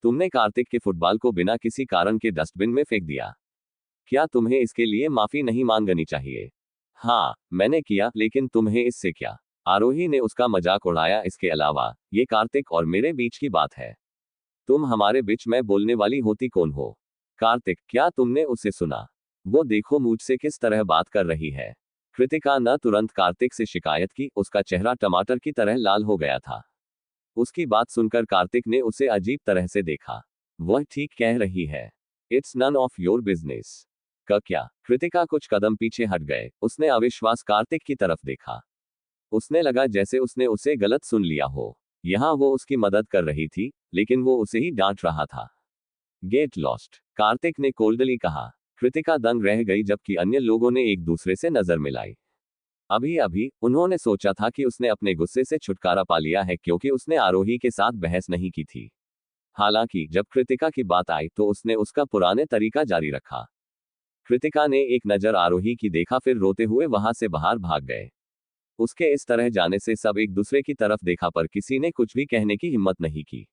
तुमने कार्तिक के फुटबॉल को बिना किसी कारण के डस्टबिन में फेंक दिया। क्या तुम्हें इसके लिए माफी नहीं मांगनी चाहिए? हाँ, मैंने किया, लेकिन तुम्हें इससे क्या? आरोही ने उसका मजाक उड़ाया। इसके अलावा ये कार्तिक और मेरे बीच की बात है। तुम हमारे बीच में बोलने वाली होती कौन हो? कार्तिक, क्या तुमने उसे सुना? वो देखो मुझसे किस तरह बात कर रही है। कृतिका ने तुरंत कार्तिक से शिकायत की। उसका चेहरा टमाटर की तरह लाल हो गया था। उसकी बात सुनकर कार्तिक ने उसे अजीब तरह से देखा। वह ठीक कह रही है। It's none of your business. क्या? कृतिका कुछ कदम पीछे हट गए। उसने अविश्वास कार्तिक की तरफ देखा। उसने लगा जैसे उसने उसे गलत सुन लिया हो। यहाँ वो उसकी मदद कर रही थी, लेकिन वो उसे ही डांट रहा था। गेट लॉस्ट, कार्तिक ने कोल्डली कहा। कृतिका दंग रह गई, जबकि अन्य लोगों ने एक दूसरे से नजर मिलाई। अभी अभी उन्होंने सोचा था कि उसने अपने गुस्से से छुटकारा पा लिया है, क्योंकि उसने आरोही के साथ बहस नहीं की थी। हालांकि जब कृतिका की बात आई तो उसने उसका पुराने तरीका जारी रखा। कृतिका ने एक नजर आरोही की देखा, फिर रोते हुए वहां से बाहर भाग गए। उसके इस तरह जाने से सब एक दूसरे की तरफ देखा, पर किसी ने कुछ भी कहने की हिम्मत नहीं की।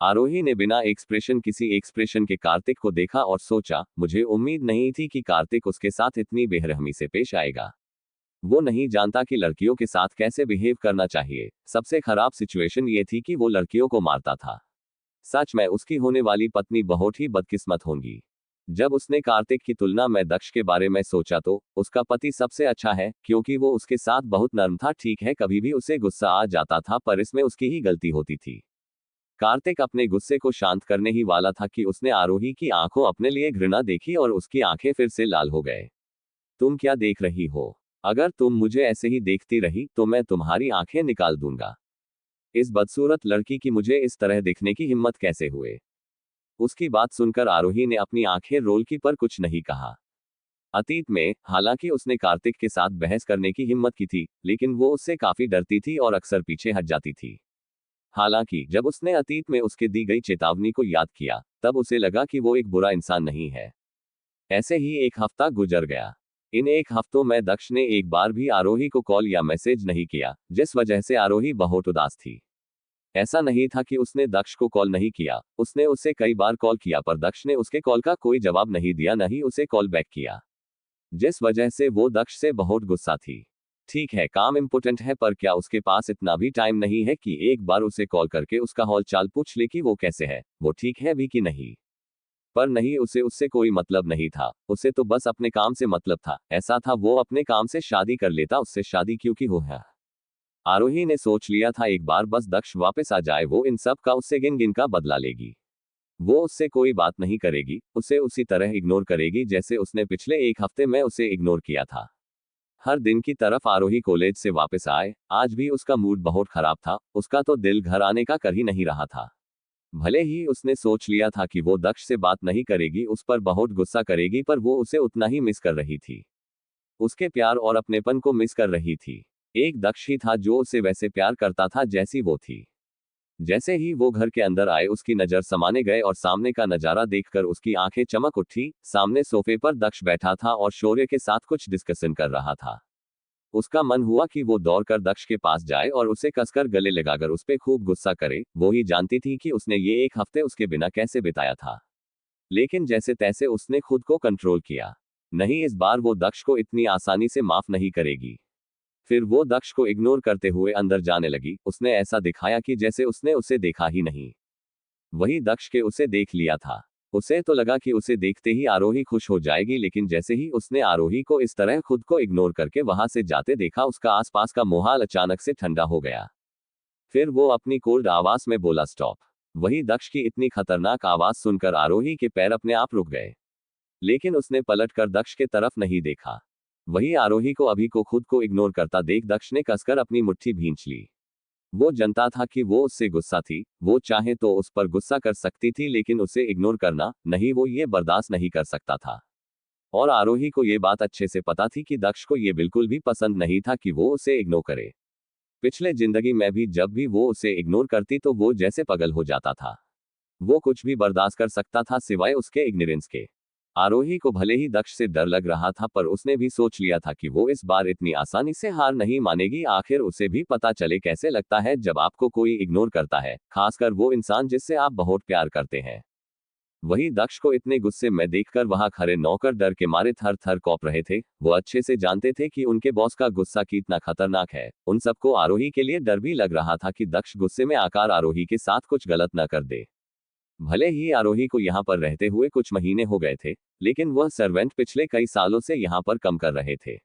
आरोही ने बिना किसी एक्सप्रेशन के कार्तिक को देखा और सोचा, मुझे उम्मीद नहीं थी कि कार्तिक उसके साथ इतनी बेरहमी से पेश आएगा। वो नहीं जानता कि लड़कियों के साथ कैसे बिहेव करना चाहिए। सबसे खराब सिचुएशन ये थी कि वो लड़कियों को मारता था। सच में उसकी होने वाली पत्नी बहुत ही बदकिस्मत होंगी। जब उसने कार्तिक की तुलना में दक्ष के बारे में सोचा तो उसका पति सबसे अच्छा है, क्योंकि वो उसके साथ बहुत नर्म था। ठीक है, कभी भी उसे गुस्सा आ जाता था, पर इसमें उसकी ही गलती होती थी। कार्तिक अपने गुस्से को शांत करने ही वाला था कि उसने आरोही की आंखों अपने लिए घृणा देखी और उसकी आंखें फिर से लाल हो गए। तुम क्या देख रही हो? अगर तुम मुझे ऐसे ही देखती रही तो मैं तुम्हारी आंखें निकाल दूंगा। इस बदसूरत लड़की की मुझे इस तरह देखने की हिम्मत कैसे हुए? उसकी बात सुनकर आरोही ने अपनी आंखें रोल की, पर कुछ नहीं कहा। अतीत में हालांकि उसने कार्तिक के साथ बहस करने की हिम्मत की थी, लेकिन वो उससे काफी डरती थी और अक्सर पीछे हट जाती थी। हालांकि जब उसने अतीत में उसके दी गई चेतावनी को याद किया, तब उसे लगा कि वो एक बुरा इंसान नहीं है। ऐसे ही एक हफ्ता गुजर गया। इन एक हफ्तों में दक्ष ने एक बार भी आरोही को कॉल या मैसेज नहीं किया, जिस वजह से आरोही बहुत उदास थी। ऐसा नहीं था कि उसने दक्ष को कॉल नहीं किया, उसने उसे कई बार कॉल किया, पर दक्ष ने उसके कॉल का कोई जवाब नहीं दिया, न ही उसे कॉल बैक किया, जिस वजह से वो दक्ष से बहुत गुस्सा थी। ठीक है, काम इम्पोर्टेंट है, पर क्या उसके पास इतना भी टाइम नहीं है कि एक बार उसे कॉल करके उसका हाल चाल पूछ ले कि वो कैसे है, वो ठीक है भी कि नहीं? पर नहीं, उसे उससे कोई मतलब नहीं था। उसे तो बस अपने काम से मतलब था। ऐसा था वो अपने काम से शादी कर लेता, उससे शादी क्योंकि हो है। आरोही ने सोच लिया था एक बार बस दक्ष वापस आ जाए, वो इन सब का उससे गिन गिन का बदला लेगी। वो उससे कोई बात नहीं करेगी, उसे उसी तरह इग्नोर करेगी जैसे उसने पिछले एक हफ्ते में उसे इग्नोर किया था। हर दिन की तरफ आरोही कॉलेज से वापस आए, आज भी उसका मूड बहुत खराब था। उसका तो दिल घर आने का कर ही नहीं रहा था। भले ही उसने सोच लिया था कि वो दक्ष से बात नहीं करेगी, उस पर बहुत गुस्सा करेगी, पर वो उसे उतना ही मिस कर रही थी। उसके प्यार और अपनेपन को मिस कर रही थी। एक दक्ष ही था जो उसे वैसे प्यार करता था जैसी वो थी। जैसे ही वो घर के अंदर आए, उसकी नजर समाने गए और सामने का नजारा देखकर उसकी आंखें चमक उठी। सामने सोफे पर दक्ष बैठा था और शौर्य के साथ कुछ डिस्कशन कर रहा था। उसका मन हुआ कि वो दौड़कर दक्ष के पास जाए और उसे कसकर गले लगाकर उस पे खूब गुस्सा करे। वो ही जानती थी कि उसने ये एक हफ्ते उसके बिना कैसे बिताया था, लेकिन जैसे तैसे उसने खुद को कंट्रोल किया। नहीं, इस बार वो दक्ष को इतनी आसानी से माफ नहीं करेगी। फिर वो दक्ष को इग्नोर करते हुए अंदर जाने लगी। उसने ऐसा दिखाया कि जैसे उसने उसे देखा ही नहीं। वही दक्ष के उसे देख लिया था। उसे तो लगा कि उसे देखते ही आरोही खुश हो जाएगी, लेकिन जैसे ही उसने आरोही को इस तरह खुद को इग्नोर करके वहां से जाते देखा, उसका आसपास का माहौल अचानक से ठंडा हो गया। फिर वो अपनी कोल्ड आवाज में बोला, स्टॉप। वही दक्ष की इतनी खतरनाक आवाज सुनकर आरोही के पैर अपने आप रुक गए, लेकिन उसने पलटकर दक्ष के तरफ नहीं देखा। वही आरोही को अभी को खुद को इग्नोर करता देख दक्ष ने कसकर अपनी मुट्ठी भींच ली। वो जानता था कि वो उससे गुस्सा थी, वो चाहे तो उस पर गुस्सा कर सकती थी, लेकिन उसे इग्नोर करना नहीं, वो ये बर्दाश्त नहीं कर सकता था। और आरोही को ये बात अच्छे से पता थी कि दक्ष को ये बिल्कुल भी पसंद नहीं था कि वो उसे इग्नोर करे। पिछले जिंदगी में भी जब भी वो उसे इग्नोर करती तो वो जैसे पागल हो जाता था। वो कुछ भी बर्दाश्त कर सकता था सिवाय उसके इग्नोरेंस के। आरोही को भले ही दक्ष से डर लग रहा था, पर उसने भी सोच लिया था कि वो इस बार इतनी आसानी से हार नहीं मानेगी। आखिर उसे भी पता चले कैसे लगता है जब आपको कोई इग्नोर करता है, खासकर वो इंसान जिससे आप बहुत प्यार करते हैं। वही दक्ष को इतने गुस्से में देखकर वहां खड़े नौकर डर के मारे थर थर कॉप रहे थे। वो अच्छे से जानते थे कि उनके बॉस का गुस्सा कितना खतरनाक है। उन सबको आरोही के लिए डर भी लग रहा था कि दक्ष गुस्से में आकर आरोही के साथ कुछ गलत न कर दे। भले ही आरोही को यहाँ पर रहते हुए कुछ महीने हो गए थे, लेकिन वह सर्वेंट पिछले कई सालों से यहाँ पर कम कर रहे थे।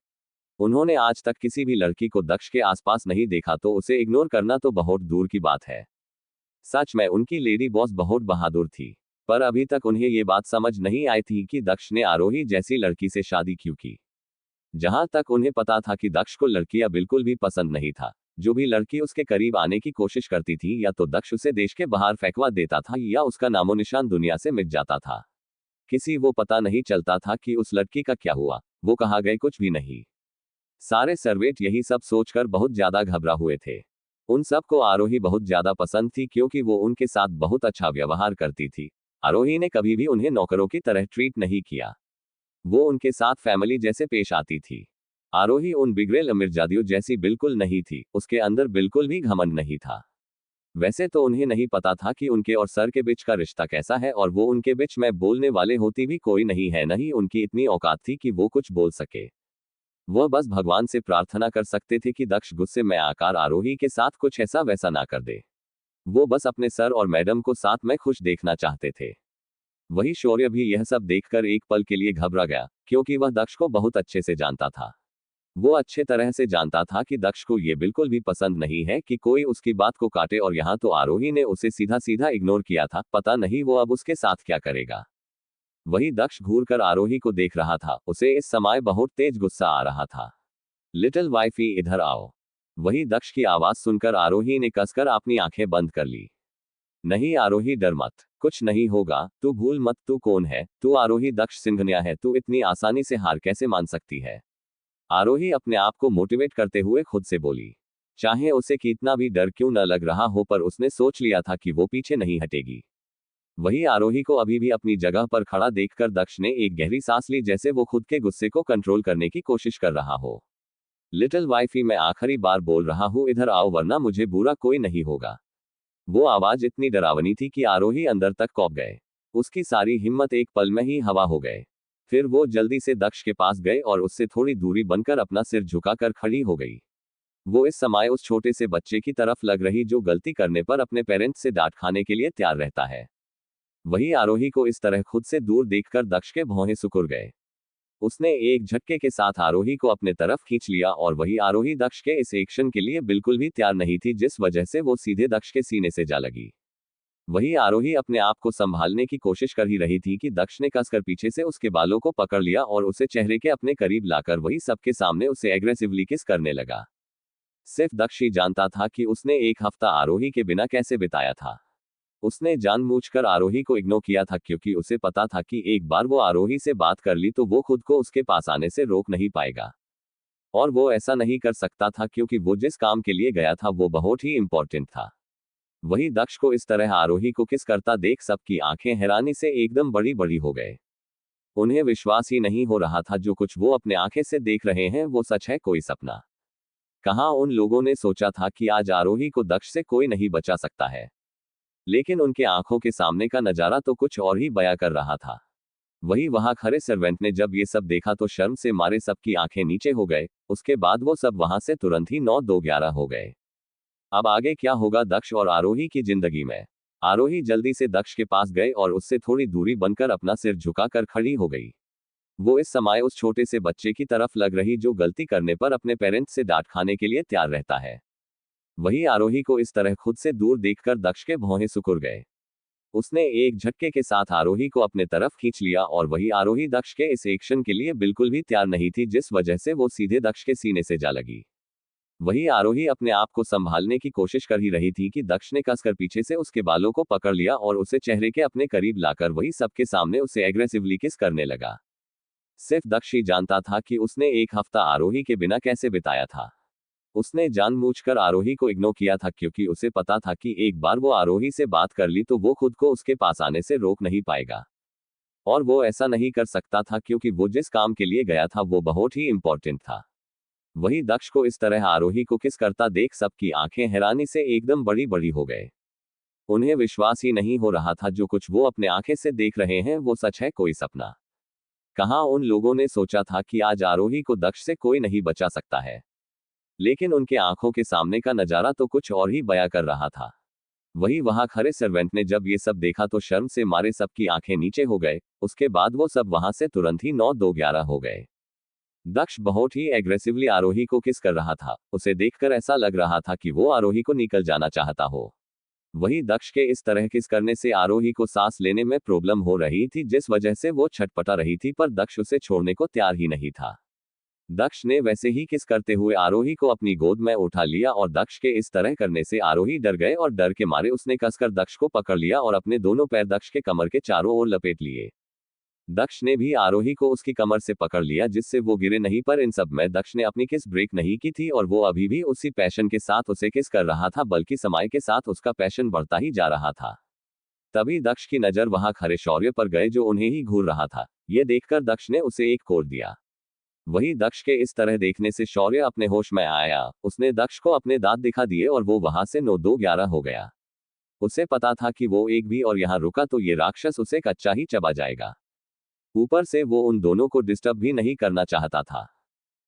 उन्होंने आज तक किसी भी लड़की को दक्ष के आसपास नहीं देखा, तो उसे इग्नोर करना तो बहुत दूर की बात है। सच में उनकी लेडी बॉस बहुत बहादुर थी, पर अभी तक उन्हें ये बात समझ नहीं आई थी कि दक्ष ने आरोही जैसी लड़की से शादी क्यों की। जहां तक उन्हें पता था कि दक्ष को लड़कियां बिल्कुल भी पसंद नहीं था। जो भी लड़की उसके करीब आने की कोशिश करती थी, या तो दक्ष उसे देश के बाहर फेंकवा देता था या उसका नामो निशान दुनिया से मिट जाता था। किसी वो पता नहीं चलता था कि उस लड़की का क्या हुआ, वो कहाँ गए, कुछ भी नहीं। सारे सर्वेंट यही सब सोचकर बहुत ज्यादा घबरा हुए थे। उन सबको आरोही बहुत ज्यादा पसंद थी, क्योंकि वो उनके साथ बहुत अच्छा व्यवहार करती थी। आरोही ने कभी भी उन्हें नौकरों की तरह ट्रीट नहीं किया। वो उनके साथ फैमिली जैसे पेश आती थी। आरोही उन बिगड़ेल अमीरजादियों जैसी बिल्कुल नहीं थी, उसके अंदर बिल्कुल भी घमंड नहीं था। वैसे तो उन्हें नहीं पता था कि उनके और सर के बीच का रिश्ता कैसा है, और वो उनके बीच में बोलने वाले होती भी कोई नहीं है, नहीं उनकी इतनी औकात थी कि वो कुछ बोल सके। वह बस भगवान से प्रार्थना कर सकते थे कि दक्ष गुस्से में आकर आरोही के साथ कुछ ऐसा वैसा ना कर दे। वो बस अपने सर और मैडम को साथ में खुश देखना चाहते थे। वही शौर्य भी यह सब देखकर एक पल के लिए घबरा गया, क्योंकि वह दक्ष को बहुत अच्छे से जानता था। वो अच्छे तरह से जानता था कि दक्ष को ये बिल्कुल भी पसंद नहीं है कि कोई उसकी बात को काटे, और यहाँ तो आरोही ने उसे सीधा सीधा इग्नोर किया था। पता नहीं वो अब उसके साथ क्या करेगा। वही दक्ष घूरकर आरोही को देख रहा था। उसे इस समय बहुत तेज गुस्सा आ रहा था। लिटिल वाइफी, इधर आओ। वही दक्ष की आवाज सुनकर आरोही ने कसकर अपनी आंखें बंद कर ली। नहीं आरोही, डर मत, कुछ नहीं होगा, तू भूल मत तू कौन है। तू आरोही दक्ष सिंघनिया है, तू इतनी आसानी से हार कैसे मान सकती है। आरोही अपने आप को मोटिवेट करते हुए खुद से बोली। चाहे उसे कितना भी डर क्यों न लग रहा हो, पर उसने सोच लिया था कि वो पीछे नहीं हटेगी। वही आरोही को अभी भी अपनी जगह पर खड़ा देखकर दक्ष ने एक गहरी सांस ली, जैसे वो खुद के गुस्से को कंट्रोल करने की कोशिश कर रहा हो। लिटिल वाइफी, मैं आखिरी बार बोल रहा हूं, इधर आओ, वरना मुझे बुरा कोई नहीं होगा। वो आवाज इतनी डरावनी थी कि आरोही अंदर तक कौंप गए। उसकी सारी हिम्मत एक पल में ही हवा हो गए। फिर वो जल्दी से दक्ष के पास गए और उससे थोड़ी दूरी बनकर अपना सिर झुकाकर खड़ी हो गई। वो इस समय उस छोटे से बच्चे की तरफ लग रही जो गलती करने पर अपने पेरेंट्स से डांट खाने के लिए तैयार रहता है। वही आरोही को इस तरह खुद से दूर देखकर दक्ष के भौहें सिकुड़ गए। उसने एक झटके के साथ आरोही को अपने तरफ खींच लिया, और वही आरोही दक्ष के इस एक्शन के लिए बिल्कुल भी तैयार नहीं थी, जिस वजह से वो सीधे दक्ष के सीने से जा लगी। वही आरोही अपने आप को संभालने की कोशिश कर ही रही थी कि दक्ष ने कसकर पीछे से उसके बालों को पकड़ लिया और उसे चेहरे के अपने करीब लाकर वही सबके सामने उसे एग्रेसिवली किस करने लगा। सिर्फ दक्ष ही जानता था कि उसने एक हफ्ता आरोही के बिना कैसे बिताया था। उसने जानबूझकर आरोही को इग्नोर किया था, क्योंकि उसे पता था कि एक बार वो आरोही से बात कर ली तो वो खुद को उसके पास आने से रोक नहीं पाएगा। और वो ऐसा नहीं कर सकता था, क्योंकि वो जिस काम के लिए गया था वो बहुत ही इंपॉर्टेंट था। वही दक्ष को इस तरह आरोही को किस करता देख सबकी आंखें हैरानी से एकदम बड़ी बड़ी हो गए। उन्हें विश्वास ही नहीं हो रहा था जो कुछ वो अपने आंखें से देख रहे हैं वो सच है, कोई सपना। कहाँ उन लोगों ने सोचा था कि आज आरोही को दक्ष से कोई नहीं बचा सकता है। लेकिन उनके आंखों के सामने का नजारा तो कुछ और ही बयां कर रहा था। वही वहां खड़े सर्वेंट ने जब ये सब देखा तो शर्म से मारे सबकी आंखें नीचे हो गए। उसके बाद वो सब वहां से तुरंत ही 9-2-11 हो गए। अब आगे क्या होगा दक्ष और आरोही की जिंदगी में। आरोही जल्दी से दक्ष के पास गए और उससे थोड़ी दूरी बनकर अपना सिर झुकाकर खड़ी हो गई। वो इस समय उस छोटे से बच्चे की तरफ लग रही जो गलती करने पर अपने पेरेंट्स से डांट खाने के लिए तैयार रहता है। वही आरोही को इस तरह खुद से दूर देखकर दक्ष के भौहें सिकुड़ गए। उसने एक झटके के साथ आरोही को अपने तरफ खींच लिया, और वही आरोही दक्ष के इस एक्शन के लिए बिल्कुल भी तैयार नहीं थी, जिस वजह से वो सीधे दक्ष के सीने से जा लगी। वही आरोही अपने आप को संभालने की कोशिश कर ही रही थी कि दक्ष ने कसकर पीछे से उसके बालों को पकड़ लिया और उसे चेहरे के अपने करीब लाकर वही सबके सामने उसे एग्रेसिवली किस करने लगा। सिर्फ दक्ष ही जानता था कि उसने एक हफ्ता आरोही के बिना कैसे बिताया था। उसने जानबूझकर आरोही को इग्नोर किया था, क्योंकि उसे पता था कि एक बार वो आरोही से बात कर ली तो वो खुद को उसके पास आने से रोक नहीं पाएगा। और वो ऐसा नहीं कर सकता था क्योंकि वो जिस काम के लिए गया था वो बहुत ही इंपॉर्टेंट था। वही दक्ष को इस तरह आरोही को किस करता देख सबकी आंखें हैरानी से एकदम बड़ी बड़ी हो गए। उन्हें विश्वास ही नहीं हो रहा था जो कुछ वो अपने आंखें से देख रहे हैं वो सच है कोई सपना। कहाँ उन लोगों ने सोचा था कि आज आरोही को दक्ष से कोई नहीं बचा सकता है, लेकिन उनके आंखों के सामने का नजारा तो कुछ और ही बयां कर रहा था। वही वहां खड़े सर्वेंट ने जब ये सब देखा तो शर्म से मारे सबकी आंखें नीचे हो गए। उसके बाद वो सब वहां से तुरंत ही 9-2-11 हो गए। दक्ष बहुत ही एग्रेसिवली आरोही को किस कर रहा था। उसे देखकर ऐसा लग रहा था कि वो आरोही को निकल जाना चाहता हो। वही दक्ष के इस तरह किस करने से आरोही को सांस लेने में प्रॉब्लम हो रही थी, जिस वजह से वो छटपटा रही थी, पर दक्ष उसे छोड़ने को तैयार ही नहीं था। दक्ष ने वैसे ही किस करते हुए आरोही को अपनी गोद में उठा लिया और दक्ष के इस तरह करने से आरोही डर गए और डर के मारे उसने कसकर दक्ष को पकड़ लिया और अपने दोनों पैर दक्ष के कमर के चारों ओर लपेट लिए। दक्ष ने भी आरोही को उसकी कमर से पकड़ लिया जिससे वो गिरे नहीं, पर इन सब में दक्ष ने अपनी किस ब्रेक नहीं की थी और वो अभी भी उसी पैशन के साथ उसे किस कर रहा था, बल्कि समय के साथ उसका पैशन बढ़ता ही जा रहा था। तभी दक्ष की नजर वहां खड़े शौर्य पर गए जो उन्हें ही घूर रहा था। ये देखकर दक्ष ने उसे एक कोड दिया। वही दक्ष के इस तरह देखने से शौर्य अपने होश में आया। उसने दक्ष को अपने दांत दिखा दिए और वो वहां से 9-2-11 हो गया। उसे पता था कि वो एक भी और यहाँ रुका तो ये राक्षस उसे कच्चा ही चबा जाएगा। ऊपर से वो उन दोनों को डिस्टर्ब भी नहीं करना चाहता था।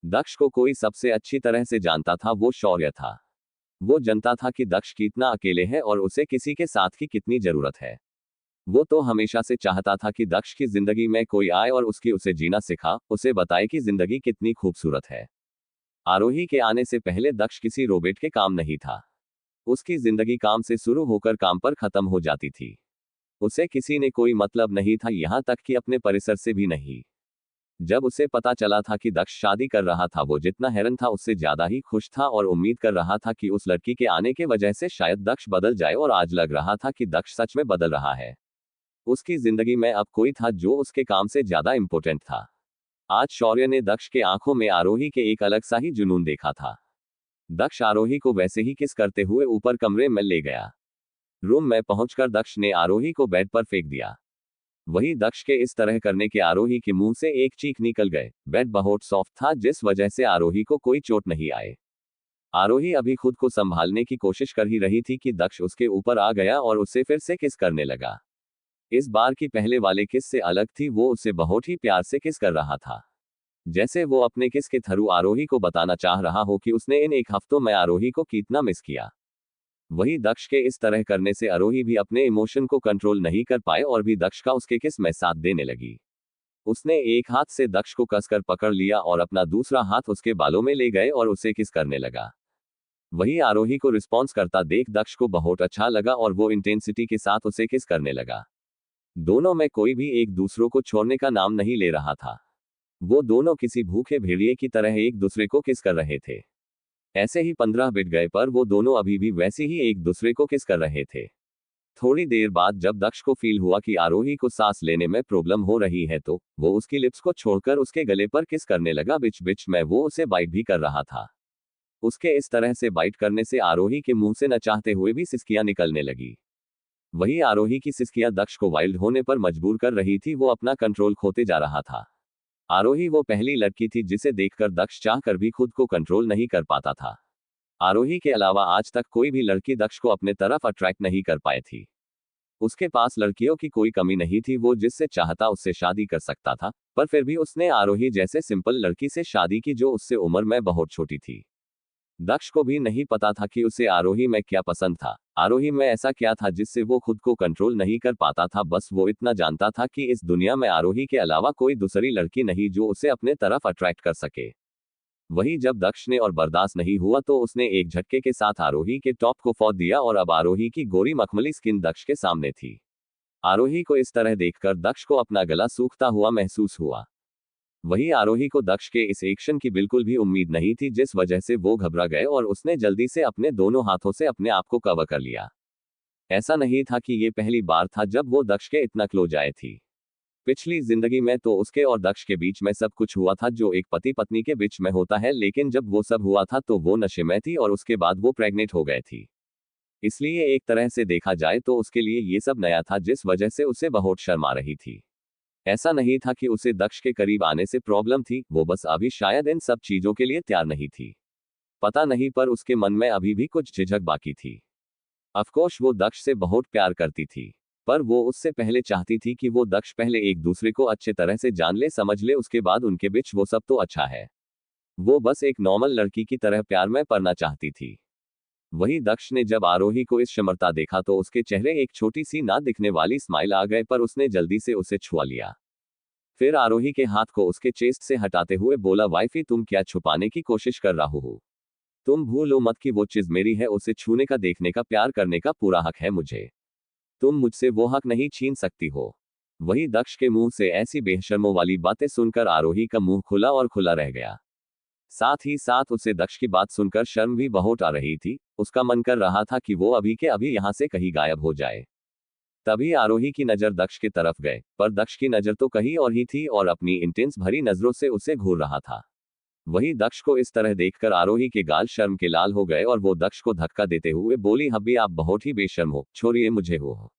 दक्ष को कोई सबसे अच्छी तरह से जानता था, वो शौर्य था। वो जानता था कि दक्ष कितना अकेले है और उसे किसी के साथ की कितनी जरूरत है। वो तो हमेशा से चाहता था कि दक्ष की जिंदगी में कोई आए और उसे जीना सिखा, उसे बताए कि जिंदगी कितनी खूबसूरत है। आरोही के आने से पहले दक्ष किसी रोबोट के काम नहीं था। उसकी जिंदगी काम से शुरू होकर काम पर खत्म हो जाती थी। उसे किसी ने कोई मतलब नहीं था, यहां तक कि अपने परिसर से भी नहीं। जब उसे पता चला था कि दक्ष शादी कर रहा था, वो जितना हैरान था उससे ज्यादा ही खुश था और उम्मीद कर रहा था कि उस लड़की के आने के वजह से शायद दक्ष बदल जाए, और आज लग रहा था कि दक्ष सच में बदल रहा है। उसकी जिंदगी में अब कोई था जो उसके काम से ज्यादा इंपॉर्टेंट था। आज शौर्य ने दक्ष के आंखों में आरोही के एक अलग सा ही जुनून देखा था। दक्ष आरोही को वैसे ही किस करते हुए ऊपर कमरे में ले गया। रूम में पहुंचकर दक्ष ने आरोही को बेड पर फेंक दिया। वही दक्ष के इस तरह करने के आरोही के मुंह से एक चीख निकल गए। बेड बहुत सॉफ्ट था जिस वजह से आरोही को कोई चोट नहीं आए। आरोही अभी खुद को संभालने की कोशिश कर ही रही थी कि दक्ष उसके ऊपर आ गया और उससे फिर से किस करने लगा। इस बार की पहले वाले किस से अलग थी, वो उसे बहुत ही प्यार से किस कर रहा था, जैसे वो अपने किस के थ्रू आरोही को बताना चाह रहा हो कि उसने इन 1 हफ्तों में आरोही को कितना मिस किया। वही दक्ष के इस तरह करने से आरोही भी अपने इमोशन को कंट्रोल नहीं कर पाए और भी दक्ष का उसके किस में साथ देने लगी। उसने एक हाथ से दक्ष को कसकर पकड़ लिया और अपना दूसरा हाथ उसके बालों में ले गए और उसे किस करने लगा। वही आरोही को रिस्पॉन्स करता देख दक्ष को बहुत अच्छा लगा और वो इंटेंसिटी के साथ उसे किस करने लगा। दोनों में कोई भी एक दूसरों को छोड़ने का नाम नहीं ले रहा था। वो दोनों किसी भूखे भेड़िए की तरह एक दूसरे को किस कर रहे थे। ऐसे ही 15 बीत गए पर वो दोनों अभी भी वैसे ही एक दूसरे को किस कर रहे थे। थोड़ी देर बाद जब दक्ष को फील हुआ कि आरोही को सांस लेने में प्रॉब्लम हो रही है तो वो उसकी लिप्स को छोड़कर उसके गले पर किस करने लगा। बीच बीच में वो उसे बाइट भी कर रहा था। उसके इस तरह से बाइट करने से आरोही के मुंह से न चाहते हुए भी सिसकियां निकलने लगी। वही आरोही की सिसकियां दक्ष को वाइल्ड होने पर मजबूर कर रही थी। वो अपना कंट्रोल खोते जा रहा था। आरोही वो पहली लड़की थी जिसे देखकर दक्ष चाहकर भी खुद को कंट्रोल नहीं कर पाता था। आरोही के अलावा आज तक कोई भी लड़की दक्ष को अपने तरफ अट्रैक्ट नहीं कर पाई थी। उसके पास लड़कियों की कोई कमी नहीं थी, वो जिससे चाहता उससे शादी कर सकता था, पर फिर भी उसने आरोही जैसे सिंपल लड़की से शादी की जो उससे उम्र में बहुत छोटी थी। दक्ष को भी नहीं पता था कि उसे आरोही में क्या पसंद था, आरोही में ऐसा क्या था जिससे वो खुद को कंट्रोल नहीं कर पाता था। बस वो इतना जानता था कि इस दुनिया में आरोही के अलावा कोई दूसरी लड़की नहीं जो उसे अपने तरफ अट्रैक्ट कर सके। वही जब दक्ष ने और बर्दाश्त नहीं हुआ तो उसने एक झटके के साथ आरोही के टॉप को फोड़ दिया और अब आरोही की गोरी मखमली स्किन दक्ष के सामने थी। आरोही को इस तरह देखकर दक्ष को अपना गला सूखता हुआ महसूस हुआ। वही आरोही को दक्ष के इस एक्शन की बिल्कुल भी उम्मीद नहीं थी, जिस वजह से वो घबरा गए और उसने जल्दी से अपने दोनों हाथों से अपने आप को कवर कर लिया। ऐसा नहीं था कि ये पहली बार था जब वो दक्ष के इतना क्लोज आए थी। पिछली जिंदगी में तो उसके और दक्ष के बीच में सब कुछ हुआ था जो एक पति पत्नी के बीच में होता है, लेकिन जब वो सब हुआ था तो वो नशे में थी और उसके बाद वो प्रेग्नेंट हो गए थी। इसलिए एक तरह से देखा जाए तो उसके लिए ये सब नया था, जिस वजह से उसे बहुत शर्म आ रही थी। ऐसा नहीं था कि उसे दक्ष के करीब आने से प्रॉब्लम थी, वो बस अभी शायद इन सब चीजों के लिए तैयार नहीं थी। पता नहीं, पर उसके मन में अभी भी कुछ झिझक बाकी थी। अफकोर्स वो दक्ष से बहुत प्यार करती थी, पर वो उससे पहले चाहती थी कि वो दक्ष पहले एक दूसरे को अच्छे तरह से जान ले, समझ ले, उसके बाद उनके बीच वो सब तो अच्छा है। वो बस एक नॉर्मल लड़की की तरह प्यार में पड़ना चाहती थी। वही दक्ष ने जब आरोही को इस क्षमता देखा तो उसके चेहरे एक छोटी सी ना दिखने वाली स्माइल आ गए, पर उसने जल्दी से उसे छुआ लिया। फिर आरोही के हाथ को उसके चेस्ट से हटाते हुए बोला, वाइफी तुम क्या छुपाने की कोशिश कर रहा हो? तुम भूलो मत कि वो चीज मेरी है, उसे छूने का, देखने का, प्यार करने का पूरा हक है मुझे। तुम मुझसे वो हक नहीं छीन सकती हो। वही दक्ष के मुंह से ऐसी बेशर्मों वाली बातें सुनकर आरोही का मुंह खुला और खुला रह गया। साथ ही साथ उसे दक्ष की बात सुनकर शर्म भी बहुत आ रही थी। उसका मन कर रहा था कि वो अभी के अभी यहां से कहीं गायब हो जाए। तभी आरोही की नजर दक्ष की तरफ गए, पर दक्ष की नजर तो कहीं और ही थी और अपनी इंटेंस भरी नजरों से उसे घूर रहा था। वही दक्ष को इस तरह देखकर आरोही के गाल शर्म के लाल हो गए और वो दक्ष को धक्का देते हुए बोली, हब्बी आप बहुत ही बेशर्म हो, छोड़िए मुझे। हो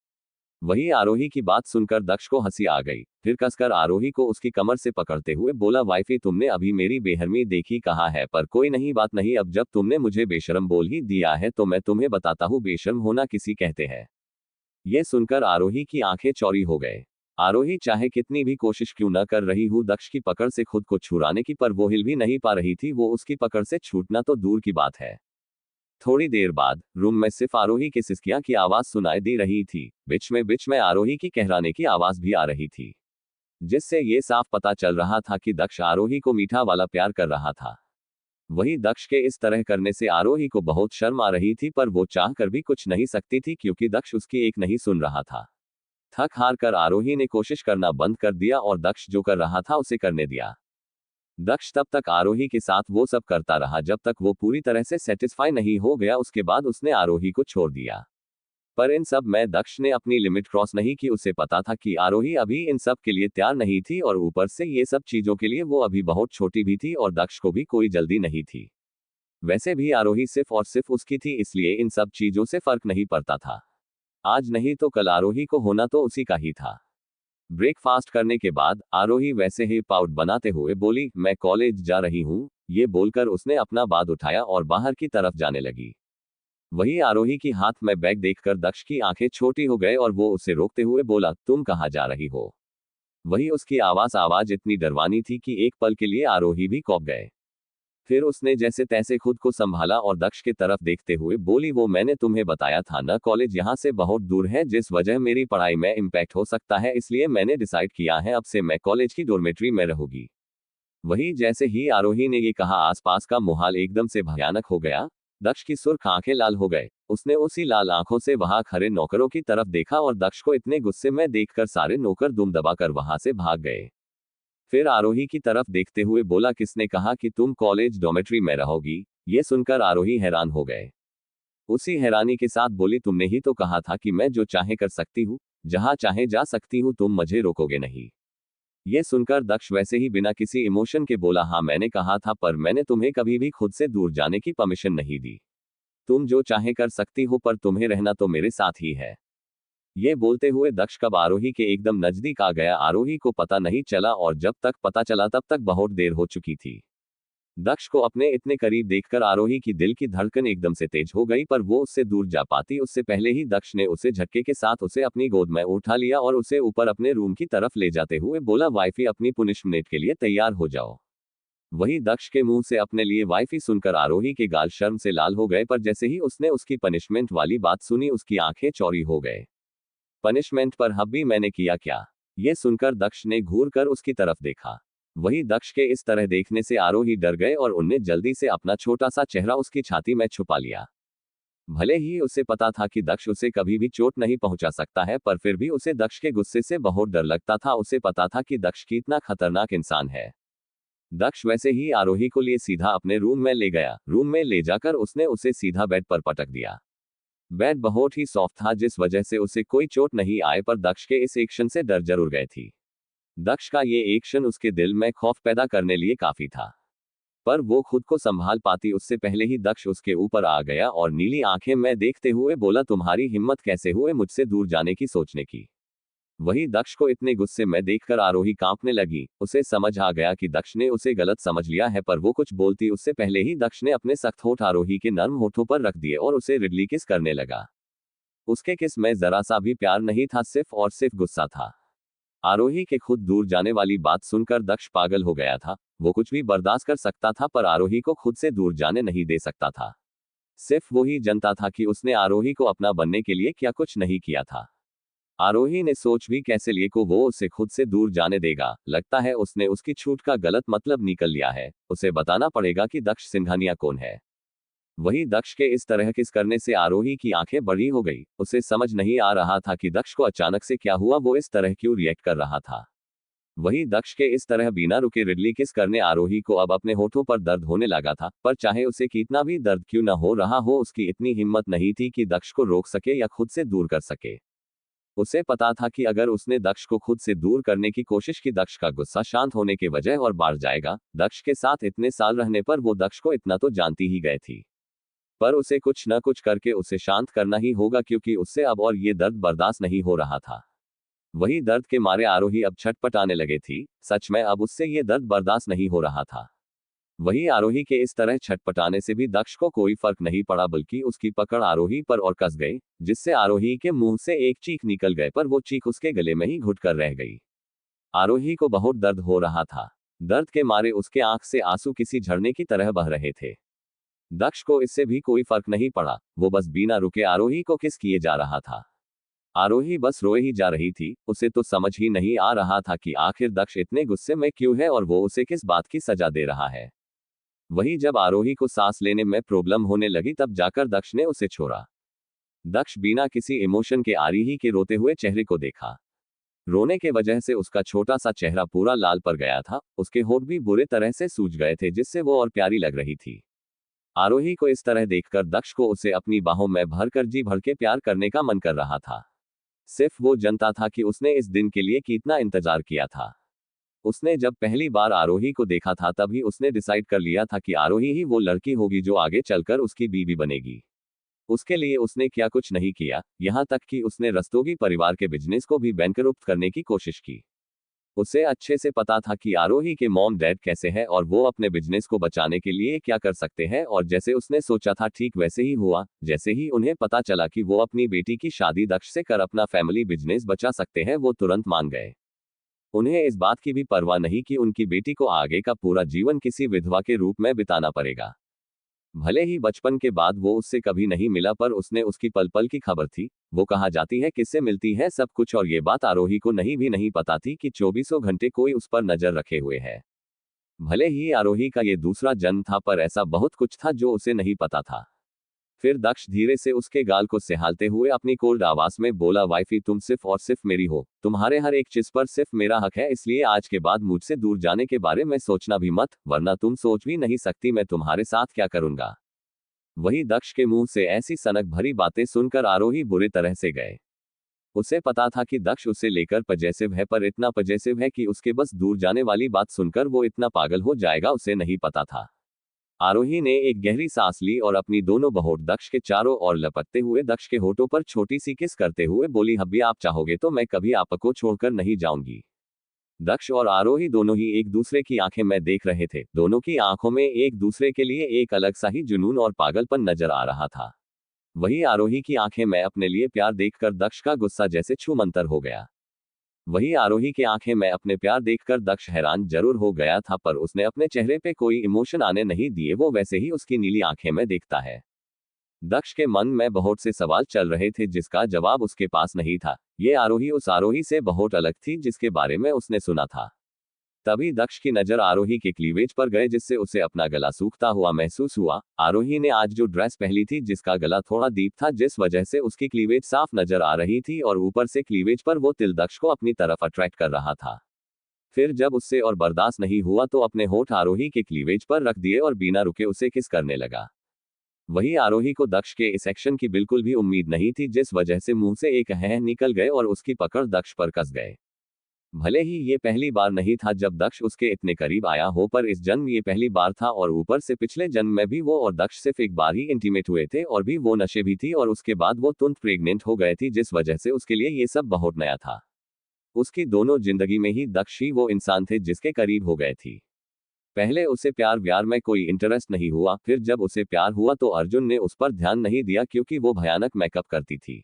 वही आरोही की बात सुनकर दक्ष को हंसी आ गई। फिर कसकर आरोही को उसकी कमर से पकड़ते हुए बोला, वाइफी तुमने अभी मेरी बेहरमी देखी कहा है, पर कोई नहीं, बात नहीं, अब जब तुमने मुझे बेशर्म बोल ही दिया है तो मैं तुम्हें बताता हूँ बेशर्म होना किसी कहते हैं। ये सुनकर आरोही की आंखें चौड़ी हो गए। आरोही चाहे कितनी भी कोशिश क्यों न कर रही हूँ दक्ष की पकड़ से खुद को छुड़ाने की, पर वो हिल भी नहीं पा रही थी। वो उसकी पकड़ से छूटना तो दूर की बात है। थोड़ी देर बाद रूम में सिर्फ आरोही की सिसकियां की आवाज सुनाई दे रही थी। बीच में आरोही की कहराने की आवाज भी आ रही थी, जिससे ये साफ पता चल रहा था कि दक्ष आरोही को मीठा वाला प्यार कर रहा था। वही दक्ष के इस तरह करने से आरोही को बहुत शर्म आ रही थी, पर वो चाह कर भी कुछ नहीं सकती थी क्योंकि दक्ष उसकी एक नहीं सुन रहा था। थक हार कर आरोही ने कोशिश करना बंद कर दिया और दक्ष जो कर रहा था उसे करने दिया। दक्ष तब तक आरोही के साथ वो सब करता रहा जब तक वो पूरी तरह से सेटिस्फाई नहीं हो गया, उसके बाद उसने आरोही को छोड़ दिया। पर इन सब में दक्ष ने अपनी लिमिट क्रॉस नहीं की। उसे पता था कि आरोही अभी इन सब के लिए तैयार नहीं थी और ऊपर से ये सब चीजों के लिए वो अभी बहुत छोटी भी थी और दक्ष को भी कोई जल्दी नहीं थी। वैसे भी आरोही सिर्फ और सिर्फ उसकी थी, इसलिए इन सब चीजों से फर्क नहीं पड़ता था। आज नहीं तो कल आरोही को होना तो उसी का ही था। ब्रेकफास्ट करने के बाद आरोही वैसे ही पाउट बनाते हुए बोली, मैं कॉलेज जा रही हूँ। ये बोलकर उसने अपना बाग उठाया और बाहर की तरफ जाने लगी। वही आरोही की हाथ में बैग देखकर दक्ष की आंखें छोटी हो गए और वो उसे रोकते हुए बोला, तुम कहाँ जा रही हो? वही उसकी आवाज इतनी डरवानी थी कि एक पल के लिए आरोही भी कौंप गए। फिर उसने जैसे तैसे खुद को संभाला और दक्ष की तरफ देखते हुए बोली, वो मैंने तुम्हें बताया था ना, कॉलेज यहाँ से बहुत दूर है, जिस वजह मेरी पढ़ाई में इम्पैक्ट हो सकता है, इसलिए मैंने डिसाइड किया है अब से मैं कॉलेज की डॉर्मेट्री में रहूंगी। वही जैसे ही आरोही ने ये कहा, आसपास का माहौल एकदम से भयानक हो गया। दक्ष की सुर्ख आंखें लाल हो गए। उसने उसी लाल आंखों से वहां खड़े नौकरों की तरफ देखा और दक्ष को इतने गुस्से में देखकर सारे नौकर दुम दबाकर वहां से भाग गए। फिर आरोही की तरफ देखते हुए बोला, किसने कहा कि तुम कॉलेज डॉर्मेट्री में रहोगी? ये सुनकर आरोही हैरान हो गए। उसी हैरानी के साथ बोली, तुमने ही तो कहा था कि मैं जो चाहे कर सकती हूँ, जहां चाहे जा सकती हूँ, तुम मुझे रोकोगे नहीं। ये सुनकर दक्ष वैसे ही बिना किसी इमोशन के बोला, हाँ मैंने कहा था, पर मैंने तुम्हें कभी भी खुद से दूर जाने की परमिशन नहीं दी। तुम जो चाहे कर सकती हो, पर तुम्हें रहना तो मेरे साथ ही है। ये बोलते हुए दक्ष कब आरोही के एकदम नजदीक आ गया, आरोही को पता नहीं चला और जब तक पता चला तब तक बहुत देर हो चुकी थी। दक्ष को अपने इतने करीब देखकर आरोही की दिल की धड़कन एकदम से तेज हो गई, पर वो उससे दूर जा पाती उससे पहले ही दक्ष ने उसे झटके के साथ उसे अपनी गोद में उठा लिया और उसे ऊपर अपने रूम की तरफ ले जाते हुए बोला, वाइफी अपनी पुनिशमेंट के लिए तैयार हो जाओ। वही दक्ष के मुंह से अपने लिए वाइफी सुनकर आरोही के गाल शर्म से लाल हो गए, पर जैसे ही उसने उसकी पनिशमेंट वाली बात सुनी उसकी आंखें चौड़ी हो गए। पनिशमेंट पर हब्बी मैंने किया क्या? ये सुनकर दक्ष ने घूर कर उसकी तरफ देखा। वही दक्ष के इस तरह देखने से आरोही डर गए और उनने जल्दी से अपना छोटा सा चेहरा उसकी छाती में छुपा लिया। भले ही उसे पता था कि दक्ष उसे कभी भी चोट नहीं पहुंचा सकता है, पर फिर भी उसे दक्ष के गुस्से से बहुत डर लगता था। उसे पता था कि दक्ष कितना खतरनाक इंसान है। दक्ष वैसे ही आरोही को लिए सीधा अपने रूम में ले गया। रूम में ले जाकर उसने उसे सीधा बेड पर पटक दिया। बेड बहुत ही सॉफ्ट था, जिस वजह से उसे कोई चोट नहीं आए, पर दक्ष के इस एक्शन से डर जरूर गई थी। दक्ष का ये एक्शन उसके दिल में खौफ पैदा करने लिए काफी था, पर वो खुद को संभाल पाती उससे पहले ही दक्ष उसके ऊपर आ गया और नीली आंखें में देखते हुए बोला, तुम्हारी हिम्मत कैसे हुए मुझसे दूर जाने की सोचने की? वही दक्ष को इतने गुस्से में देखकर आरोही कांपने लगी। उसे समझ आ गया कि दक्ष ने उसे गलत समझ लिया है, पर वो कुछ बोलती उससे पहले ही दक्ष ने अपने सख्त होठ आरोही के नर्म होठों पर रख दिए और उसे रिडली किस करने लगा। उसके किस में जरा सा भी प्यार नहीं था, सिर्फ और सिर्फ गुस्सा था। आरोही के खुद दूर जाने वाली बात सुनकर दक्ष पागल हो गया था। वो कुछ भी बर्दाश्त कर सकता था, पर आरोही को खुद से दूर जाने नहीं दे सकता था। सिर्फ वो ही जानता था कि उसने आरोही को अपना बनने के लिए क्या कुछ नहीं किया था। आरोही ने सोच भी कैसे लिए को वो उसे खुद से दूर जाने देगा। लगता है उसने उसकी छूट का गलत मतलब निकल लिया है। उसे बताना पड़ेगा कि दक्ष सिंघानिया कौन है। वही दक्ष के इस तरह किस करने से आरोही की आंखें बड़ी हो गई। उसे समझ नहीं आ रहा था कि दक्ष को अचानक से क्या हुआ, वो इस तरह क्यों रिएक्ट कर रहा था। वही दक्ष के इस तरह बिना रुके रिडली किस करने आरोही को अब अपने होठों पर दर्द होने लगा था, पर चाहे उसे कितना भी दर्द क्यों न हो रहा हो, उसकी इतनी हिम्मत नहीं थी कि दक्ष को रोक सके या खुद से दूर कर सके। उसे पता था कि अगर उसने दक्ष को खुद से दूर करने की कोशिश की, दक्ष का गुस्सा शांत होने के वजह और बढ़ जाएगा। दक्ष के साथ इतने साल रहने पर वो दक्ष को इतना तो जानती ही गए थी, पर उसे कुछ न कुछ करके उसे शांत करना ही होगा, क्योंकि उससे अब और ये दर्द बर्दाश्त नहीं हो रहा था। वही दर्द के मारे आरोही अब छटपटाने लगे थी। सच में अब उससे ये दर्द बर्दाश्त नहीं हो रहा था। वही आरोही के इस तरह छटपटाने से भी दक्ष को कोई फर्क नहीं पड़ा, बल्कि उसकी पकड़ आरोही पर और कस गई, जिससे आरोही के मुंह से एक चीख निकल गए, पर वो चीख उसके गले में ही घुट कर रह गई। आरोही को बहुत दर्द हो रहा था। दर्द के मारे उसके आंख से आंसू किसी झरने की तरह बह रहे थे। दक्ष को इससे भी कोई फर्क नहीं पड़ा। वो बस बिना रुके आरोही को किस किए जा रहा था। आरोही बस रोए ही जा रही थी। उसे तो समझ ही नहीं आ रहा था कि आखिर दक्ष इतने गुस्से में क्यों है और वो उसे किस बात की सजा दे रहा है। वही जब आरोही को सांस लेने में प्रॉब्लम होने लगी, तब जाकर दक्ष ने उसे छोड़ा। दक्ष बिना किसी इमोशन के आरोही के रोते हुए चेहरे को देखा। रोने के वजह से उसका छोटा सा चेहरा पूरा लाल पड़ गया था। उसके होठ भी बुरे तरह से सूज गए थे, जिससे वो और प्यारी लग रही थी। आरोही को इस तरह देखकर दक्ष को उसे अपनी बाहों में भरकर जी भर के प्यार करने का मन कर रहा था। सिर्फ वो जानता था कि उसने इस दिन के लिए कितना इंतजार किया था। उसने जब पहली बार आरोही को देखा था, तभी उसने डिसाइड कर लिया था कि आरोही ही वो लड़की होगी जो आगे चलकर उसकी बीवी बनेगी। उसके लिए उसने क्या कुछ नहीं किया, यहाँ तक कि उसने रस्तोगी परिवार के बिजनेस को भी बैंकरप्ट करने की कोशिश की। उसे अच्छे से पता था कि आरोही के मॉम डैड कैसे हैं और वो अपने बिजनेस को बचाने के लिए क्या कर सकते हैं, और जैसे उसने सोचा था ठीक वैसे ही हुआ। जैसे ही उन्हें पता चला कि वो अपनी बेटी की शादी दक्ष से कर अपना फैमिली बिजनेस बचा सकते हैं, वो तुरंत मान गए। उन्हें इस बात की भी परवाह नहीं कि उनकी बेटी को आगे का पूरा जीवन किसी विधवा के रूप में बिताना पड़ेगा। भले ही बचपन के बाद वो उससे कभी नहीं मिला, पर उसने उसकी पल पल की खबर थी। वो कहा जाती है किससे मिलती है सब कुछ, और ये बात आरोही को नहीं पता थी कि 24 घंटे कोई उस पर नजर रखे हुए है। भले ही आरोही का ये दूसरा जन्म था, पर ऐसा बहुत कुछ था जो उसे नहीं पता था। फिर दक्ष धीरे से उसके गाल को सिहालते हुए अपनी कोल्ड आवाज में बोला, वाइफी तुम सिर्फ और सिर्फ मेरी हो। तुम्हारे हर एक चीज पर सिर्फ मेरा हक है, इसलिए आज के बाद मुझसे दूर जाने के बारे में सोचना भी मत, वरना तुम सोच भी नहीं सकती मैं तुम्हारे साथ क्या करूंगा। वही दक्ष के मुंह से ऐसी सनक भरी बातें सुनकर आरोही बुरे तरह से गए। उसे पता था कि दक्ष उसे लेकर पजेसिव है, पर इतना पजेसिव है कि उसके बस दूर जाने वाली बात सुनकर वो इतना पागल हो जाएगा, उसे नहीं पता था। आरोही ने एक गहरी सांस ली और अपनी दोनों बहोट दक्ष के चारों ओर लपकते हुए दक्ष के होठों पर छोटी सी किस करते हुए बोली, हब्बी आप चाहोगे तो मैं कभी आपको छोड़कर नहीं जाऊंगी। दक्ष और आरोही दोनों ही एक दूसरे की आंखें में देख रहे थे। दोनों की आंखों में एक दूसरे के लिए एक अलग सा ही जुनून और पागलपन नजर आ रहा था। वही आरोही की आंखें में अपने लिए प्यार देखकर दक्ष का गुस्सा जैसे छूमंतर हो गया। वही आरोही के आंखें में अपने प्यार देखकर दक्ष हैरान जरूर हो गया था, पर उसने अपने चेहरे पे कोई इमोशन आने नहीं दिए। वो वैसे ही उसकी नीली आंखें में देखता है। दक्ष के मन में बहुत से सवाल चल रहे थे जिसका जवाब उसके पास नहीं था। ये आरोही उस आरोही से बहुत अलग थी जिसके बारे में उसने सुना था। तभी दक्ष की नजर आरोही के क्लीवेज पर गए, जिससे उसे अपना गला सूखता हुआ महसूस हुआ। आरोही ने आज जो ड्रेस पहनी थी, जिसका गला थोड़ा डीप था, जिस वजह से उसकी क्लीवेज साफ नजर आ रही थी, और ऊपर से क्लीवेज पर वो तिल दक्ष को अपनी तरफ अट्रैक्ट कर रहा था। फिर जब उससे और बर्दाश्त नहीं हुआ तो अपने होठ आरोही के क्लीवेज पर रख दिए और बिना रुके उसे किस करने लगा। वही आरोही को दक्ष के इस एक्शन की बिल्कुल भी उम्मीद नहीं थी, जिस वजह से मुंह से एक हैं निकल गए और उसकी पकड़ दक्ष पर कस गए। भले ही ये पहली बार नहीं था जब दक्ष उसके इतने करीब आया हो, पर इस जन्म ये पहली बार था, और ऊपर से पिछले जन्म में भी वो और दक्ष सिर्फ एक बार ही इंटीमेट हुए थे, और भी वो नशे भी थी, और उसके बाद वो तुरंत प्रेग्नेंट हो गए थी, जिस वजह से उसके लिए ये सब बहुत नया था। उसकी दोनों जिंदगी में ही दक्ष ही वो इंसान थे जिसके करीब हो गए थी। पहले उसे प्यार व्यार में कोई इंटरेस्ट नहीं हुआ, फिर जब उसे प्यार हुआ तो अर्जुन ने उस पर ध्यान नहीं दिया क्योंकि वो भयानक मेकअप करती थी।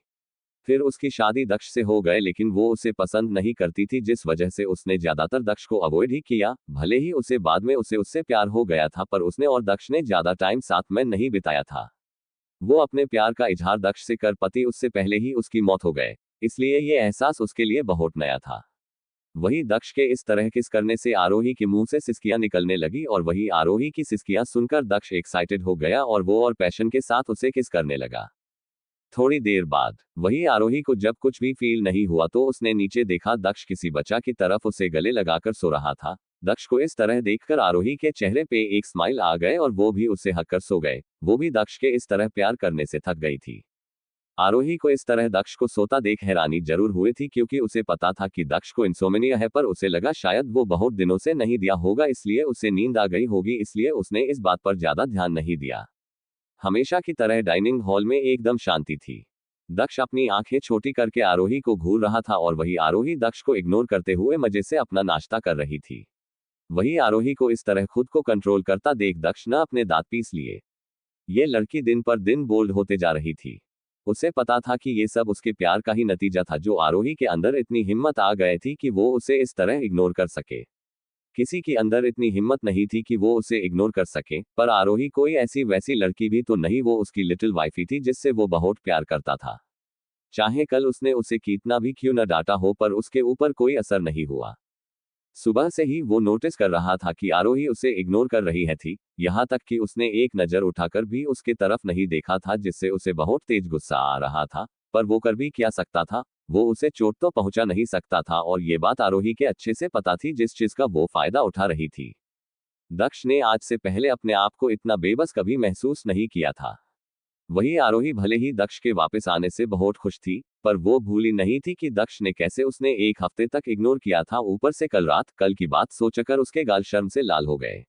फिर उसकी शादी दक्ष से हो गए, लेकिन वो उसे पसंद नहीं करती थी, जिस वजह से उसने ज्यादातर दक्ष को अवॉइड ही किया। भले ही उसे बाद में उससे प्यार हो गया था, पर उसने और दक्ष ने ज्यादा टाइम साथ में नहीं बिताया था। वो अपने प्यार का इजहार दक्ष से कर पाती उससे पहले ही उसकी मौत हो गए, इसलिए ये एहसास उसके लिए बहुत नया था। वही दक्ष के इस तरह किस करने से आरोही के मुंह से सिसकियां निकलने लगी, और वही आरोही की सिसकियां सुनकर दक्ष एक्साइटेड हो गया और वो और पैशन के साथ उसे किस करने लगा। थोड़ी देर बाद वही आरोही को जब कुछ भी फील नहीं हुआ तो उसने नीचे देखा, दक्ष किसी बच्चा की तरफ उसे गले लगाकर सो रहा था। दक्ष को इस तरह देखकर आरोही के चेहरे पे एक स्माइल आ गए और वो भी उसे हक कर सो गए। वो भी दक्ष के इस तरह प्यार करने से थक गई थी। आरोही को इस तरह दक्ष को सोता देख हैरानी जरूर हुई थी, क्योंकि उसे पता था कि दक्ष को इंसोम्निया है, पर उसे लगा शायद वो बहुत दिनों से नहीं दिया होगा इसलिए उसे नींद आ गई होगी, इसलिए उसने इस बात पर ज्यादा ध्यान नहीं दिया। हमेशा की तरह डाइनिंग हॉल में एकदम शांति थी। दक्ष अपनी आंखें छोटी करके आरोही को घूर रहा था और वही आरोही दक्ष को इग्नोर करते हुए मजे से अपना नाश्ता कर रही थी। वही आरोही को इस तरह खुद को कंट्रोल करता देख दक्ष ने अपने दांत पीस लिए। ये लड़की दिन पर दिन बोल्ड होते जा रही थी। उसे पता था कि ये सब उसके प्यार का ही नतीजा था, जो आरोही के अंदर इतनी हिम्मत आ गई थी कि वो उसे इस तरह इग्नोर कर सके। किसी के अंदर इतनी हिम्मत नहीं थी कि वो उसे इग्नोर कर सके, पर आरोही कोई ऐसी वैसी लड़की भी तो नहीं, वो उसकी लिटिल वाइफी थी जिससे वो बहुत प्यार करता था। चाहे कल उसने उसे कितना भी क्यों न डांटा हो, पर उसके ऊपर कोई असर नहीं हुआ। सुबह से ही वो नोटिस कर रहा था कि आरोही उसे इग्नोर कर रही है थी, यहाँ तक कि उसने एक नजर उठाकर भी उसके तरफ नहीं देखा था, जिससे उसे बहुत तेज गुस्सा आ रहा था। पर वो कर भी क्या सकता था, वो उसे चोट तो पहुंचा नहीं सकता था, और ये बात आरोही के अच्छे से पता थी जिस चीज का वो फायदा उठा रही थी। दक्ष ने आज से पहले अपने आप को इतना बेबस कभी महसूस नहीं किया था। वही आरोही भले ही दक्ष के वापस आने से बहुत खुश थी, पर वो भूली नहीं थी कि दक्ष ने कैसे उसने एक हफ्ते तक इग्नोर किया था। ऊपर से कल रात कल की बात सोचकर उसके गाल शर्म से लाल हो गए।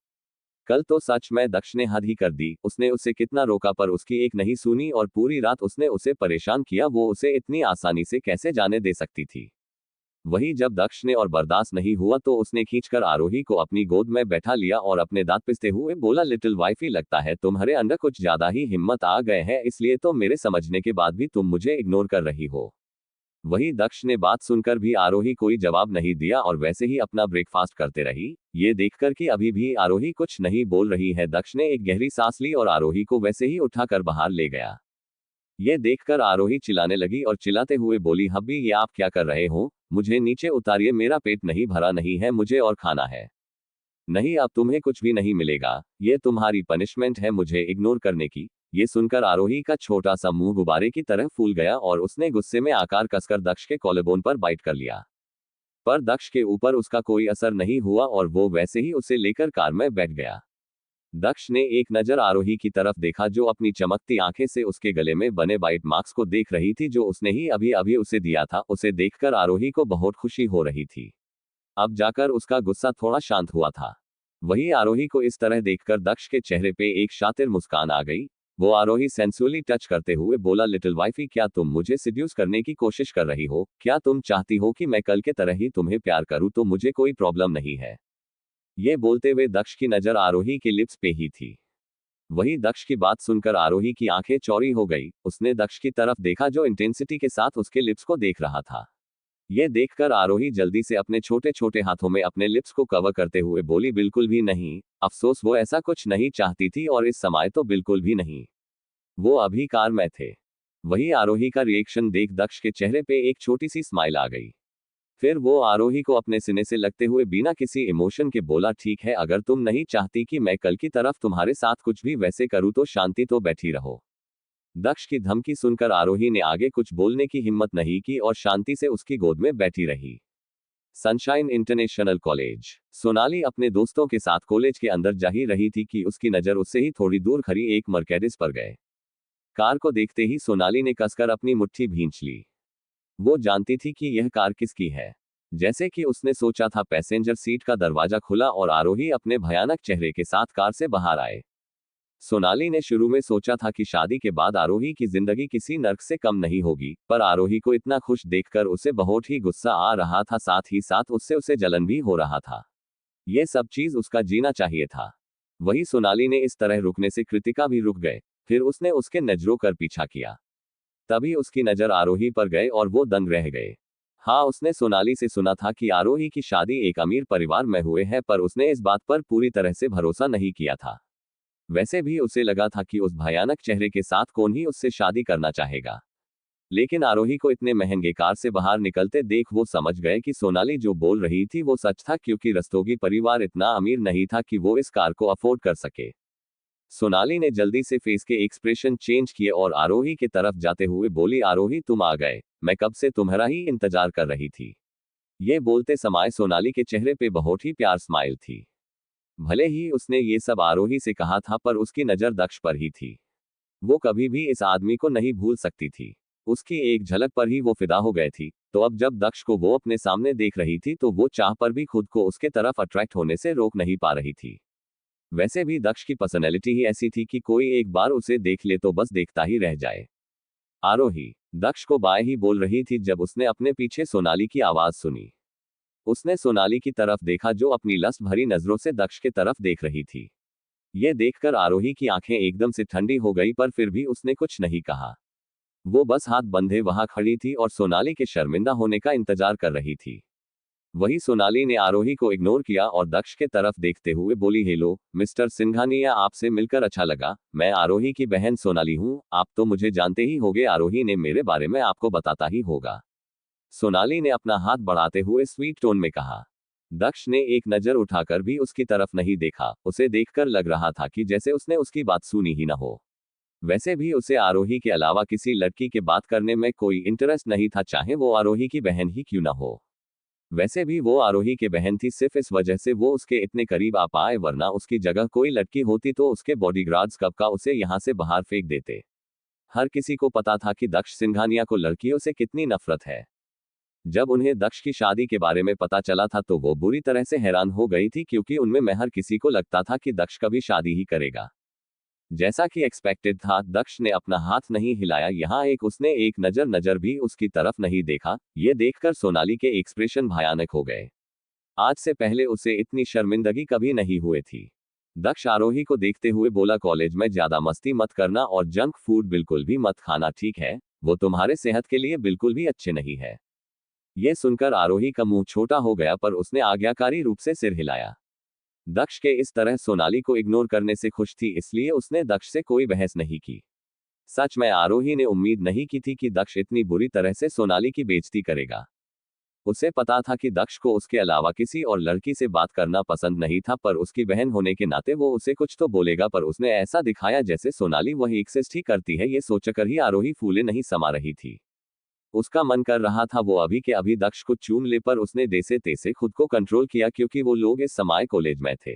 कल तो सच में दक्ष ने हद ही कर दी। उसने उसे कितना रोका पर उसकी एक नहीं सुनी, और पूरी रात उसने उसे परेशान किया। वो उसे इतनी आसानी से कैसे जाने दे सकती थी। वही जब दक्ष ने और बर्दाश्त नहीं हुआ तो उसने खींचकर आरोही को अपनी गोद में बैठा लिया और अपने दांत पिसते हुए बोला, लिटिल वाइफी, लगता है तुम्हारे अंदर कुछ ज्यादा ही हिम्मत आ गए हैं, इसलिए तो मेरे समझने के बाद भी तुम मुझे इग्नोर कर रही हो। वही दक्ष ने बात सुनकर भी आरोही कोई जवाब नहीं दिया और वैसे ही अपना ब्रेकफास्ट करते रही। ये देखकर कि अभी भी आरोही कुछ नहीं बोल रही है, दक्ष ने एक गहरी सांस ली और आरोही को वैसे ही उठाकर बाहर ले गया। ये देखकर आरोही चिल्लाने लगी और चिल्लाते हुए बोली, हब्बी ये आप क्या कर रहे हो, मुझे नीचे उतारिए, मेरा पेट नहीं भरा नहीं है, मुझे और खाना है। नहीं, अब तुम्हें कुछ भी नहीं मिलेगा, ये तुम्हारी पनिशमेंट है मुझे इग्नोर करने की। ये सुनकर आरोही का छोटा सा मुंह गुब्बारे की तरह फूल गया और उसने गुस्से में आकार कसकर दक्ष के कॉलेबोन पर बाइट कर लिया। पर दक्ष के ऊपर उसका कोई असर नहीं हुआ और वो वैसे ही उसे लेकर कार में बैठ गया। दक्ष ने एक नजर आरोही की तरफ देखा, जो अपनी चमकती आंखें से उसके गले में बने बाइट मार्क्स को देख रही थी, जो उसने ही अभी अभी उसे दिया था। उसे देखकर आरोही को बहुत खुशी हो रही थी। अब जाकर उसका गुस्सा थोड़ा शांत हुआ था। वही आरोही को इस तरह देखकर दक्ष के चेहरे पे एक शातिर मुस्कान आ गई। वो आरोही सेंसुअली टच करते हुए बोला, लिटिल वाइफी, क्या तुम मुझे सिड्यूस करने की कोशिश कर रही हो? क्या तुम चाहती हो कि मैं कल के तरह ही तुम्हें प्यार करूं? तो मुझे कोई प्रॉब्लम नहीं है। ये बोलते हुए दक्ष की नजर आरोही के लिप्स पे ही थी। वही दक्ष की बात सुनकर आरोही की आंखें चौड़ी हो गई। उसने दक्ष की तरफ देखा, जो इंटेंसिटी के साथ उसके लिप्स को देख रहा था। ये देखकर आरोही जल्दी से अपने छोटे छोटे हाथों में अपने लिप्स को कवर करते हुए बोली, बिल्कुल भी नहीं। अफसोस, वो ऐसा कुछ नहीं चाहती थी और इस समय तो बिल्कुल भी नहीं। वो अभी कार में थे। वही आरोही का रिएक्शन देख दक्ष के चेहरे पे एक छोटी सी स्माइल आ गई। फिर वो आरोही को अपने सीने से लगते हुए बिना किसी इमोशन के बोला, ठीक है, अगर तुम नहीं चाहती कि मैं कल की तरफ तुम्हारे साथ कुछ भी वैसे करूँ तो शांति तो बैठी रहो। दक्ष की धमकी सुनकर आरोही ने आगे कुछ बोलने की हिम्मत नहीं की और शांति से उसकी गोद में बैठी रही। Sunshine international college. सोनाली अपने दोस्तों के साथ कॉलेज के अंदर जा ही रही थी कि उसकी नजर उससे ही थोड़ी दूर खड़ी एक मर्केडिस पर गए। कार को देखते ही सोनाली ने कसकर अपनी मुट्ठी भींच ली। वो जानती थी कि यह कार किसकी है। जैसे कि उसने सोचा था, पैसेंजर सीट का दरवाजा खुला और आरोही अपने भयानक चेहरे के साथ कार से बाहर आए। सोनाली ने शुरू में सोचा था कि शादी के बाद आरोही की जिंदगी किसी नर्क से कम नहीं होगी, पर आरोही को इतना खुश देखकर उसे बहुत ही गुस्सा आ रहा था, साथ ही साथ उससे उसे जलन भी हो रहा था। ये सब चीज उसका जीना चाहिए था। वही सोनाली ने इस तरह रुकने से कृतिका भी रुक गए। फिर उसने उसके नजरों कर पीछा किया। तभी उसकी नजर आरोही पर गए और वो दंग रह गए। हाँ, उसने सोनाली से सुना था कि आरोही की शादी एक अमीर परिवार में हुए है, पर उसने इस बात पर पूरी तरह से भरोसा नहीं किया था। वैसे भी उसे लगा था कि उस भयानक चेहरे के साथ कौन ही उससे शादी करना चाहेगा। लेकिन आरोही को इतने महंगे कार से बाहर निकलते देख वो समझ गए कि सोनाली जो बोल रही थी वो सच था, क्योंकि रस्तोगी परिवार इतना अमीर नहीं था कि वो इस कार को अफोर्ड कर सके। सोनाली ने जल्दी से फेस के एक्सप्रेशन चेंज किए और आरोही की तरफ जाते हुए बोली, आरोही तुम आ गए, मैं कब से तुम्हारा ही इंतजार कर रही थी। ये बोलते समय सोनाली के चेहरे पे बहुत ही प्यार स्माइल थी। भले ही उसने ये सब आरोही से कहा था, पर उसकी नजर दक्ष पर ही थी। वो कभी भी इस आदमी को नहीं भूल सकती थी। उसकी एक झलक पर ही वो फिदा हो गए थी। तो अब जब दक्ष को वो अपने सामने देख रही थी तो वो चाह पर भी खुद को उसके तरफ अट्रैक्ट होने से रोक नहीं पा रही थी। वैसे भी दक्ष की पर्सनैलिटी ही ऐसी थी कि कोई एक बार उसे देख ले तो बस देखता ही रह जाए। आरोही दक्ष को बाय ही बोल रही थी जब उसने अपने पीछे सोनाली की आवाज सुनी। उसने सोनाली की तरफ देखा जो अपनी लस्ट भरी नजरों से दक्ष के तरफ देख रही थी। ये देखकर आरोही की आंखें एकदम से ठंडी हो गई, पर फिर भी उसने कुछ नहीं कहा। वो बस हाथ बंधे वहां खड़ी थी और सोनाली के शर्मिंदा होने का इंतजार कर रही थी। वही सोनाली ने आरोही को इग्नोर किया और दक्ष के तरफ देखते हुए बोली, हेलो मिस्टर सिंघानिया, आपसे मिलकर अच्छा लगा। मैं आरोही की बहन सोनाली हूँ, आप तो मुझे जानते ही होगे। आरोही ने मेरे बारे में आपको बताता ही होगा। सोनाली ने अपना हाथ बढ़ाते हुए स्वीट टोन में कहा। दक्ष ने एक नजर उठाकर भी उसकी तरफ नहीं देखा। उसे देखकर लग रहा था कि जैसे उसने उसकी बात सुनी ही न हो। वैसे भी उसे आरोही के अलावा किसी लड़की के बात करने में कोई इंटरेस्ट नहीं था, चाहे वो आरोही की बहन ही क्यों ना हो। वैसे भी वो आरोही की बहन थी, सिर्फ इस वजह से वो उसके इतने करीब आ पाए, वरना उसकी जगह कोई लड़की होती तो उसके बॉडीगार्ड्स कब का उसे यहाँ से बाहर फेंक देते। हर किसी को पता था कि दक्ष सिंघानिया को लड़कियों से कितनी नफरत है। जब उन्हें दक्ष की शादी के बारे में पता चला था तो वो बुरी तरह से हैरान हो गई थी, क्योंकि उनमें में हर किसी को लगता था कि दक्ष कभी शादी ही करेगा। जैसा कि एक्सपेक्टेड था, दक्ष ने अपना हाथ नहीं हिलाया। यहाँ उसने एक नजर भी उसकी तरफ नहीं देखा। ये देखकर सोनाली के एक्सप्रेशन भयानक हो गए। आज से पहले उसे इतनी शर्मिंदगी कभी नहीं हुई थी। दक्ष आरोही को देखते हुए बोला, कॉलेज में ज्यादा मस्ती मत करना और जंक फूड बिल्कुल भी मत खाना, ठीक है? वो तुम्हारे सेहत के लिए बिल्कुल भी अच्छे नहीं है। यह सुनकर आरोही का मुंह छोटा हो गया, पर उसने आज्ञाकारी रूप से सिर हिलाया। दक्ष के इस तरह सोनाली को इग्नोर करने से खुश थी, इसलिए उसने दक्ष से कोई बहस नहीं की। सच में आरोही ने उम्मीद नहीं की थी कि दक्ष इतनी बुरी तरह से सोनाली की बेइज्जती करेगा। उसे पता था कि दक्ष को उसके अलावा किसी और लड़की से बात करना पसंद नहीं था, पर उसकी बहन होने के नाते वो उसे कुछ तो बोलेगा। पर उसने ऐसा दिखाया जैसे सोनाली वही एक्सिस्ट ही करती है। ये सोचकर ही आरोही फूले नहीं समा रही थी। उसका मन कर रहा था वो अभी के अभी दक्ष को चूम ले, पर उसने जैसे तैसे खुद को कंट्रोल किया, क्योंकि वो लोग इस समय कॉलेज में थे।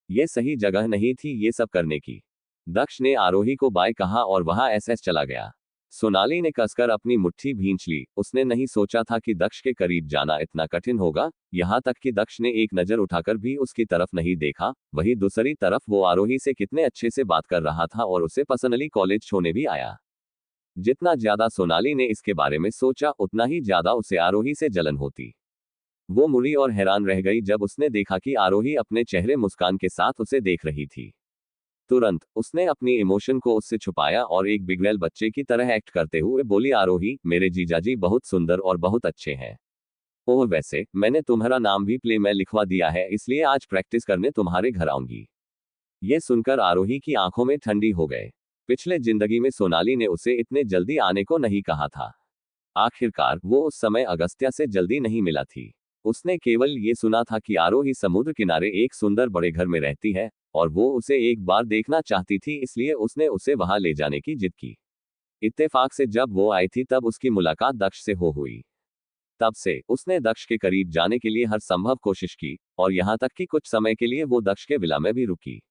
ये सही जगह नहीं थी ये सब करने की। दक्ष ने आरोही को बाय कहा और वहां एसएस चला गया। सोनाली ने कसकर अपनी मुट्ठी भींच ली। उसने नहीं सोचा था कि दक्ष के करीब जाना इतना कठिन होगा। यहाँ तक कि दक्ष ने एक नजर उठाकर भी उसकी तरफ नहीं देखा। वही दूसरी तरफ वो आरोही से कितने अच्छे से बात कर रहा था और उसे पर्सनली कॉलेज छोड़ने भी आया। जितना ज्यादा सोनाली ने इसके बारे में सोचा, उतना ही ज्यादा उसे आरोही से जलन होती। वो मुड़ी और हैरान रह गई जब उसने देखा कि आरोही अपने चेहरे मुस्कान के साथ उसे देख रही थी। तुरंत उसने अपनी इमोशन को उससे छुपाया और एक बिगड़ैल बच्चे की तरह एक्ट करते हुए बोली, आरोही, मेरे जीजाजी बहुत सुंदर और बहुत अच्छे हैं। ओह, वैसे मैंने तुम्हारा नाम भी प्ले में लिखवा दिया है, इसलिए आज प्रैक्टिस करने तुम्हारे घर आऊंगी। ये सुनकर आरोही की आंखों में ठंडी हो गए। पिछले जिंदगी में सोनाली ने उसे इतने जल्दी आने को नहीं कहा था। आखिरकार वो उस समय अगस्त्या से जल्दी नहीं मिला थी। उसने केवल ये सुना था कि आरोही समुद्र किनारे एक सुंदर बड़े घर में रहती है और वो उसे एक बार देखना चाहती थी, इसलिए उसने उसे वहां ले जाने की जिद की। इत्तेफाक से जब वो आई थी तब उसकी मुलाकात दक्ष से हो हुई। तब से उसने दक्ष के करीब जाने के लिए हर संभव कोशिश की और यहाँ तक कि कुछ समय के लिए वो दक्ष के विला में भी रुकी।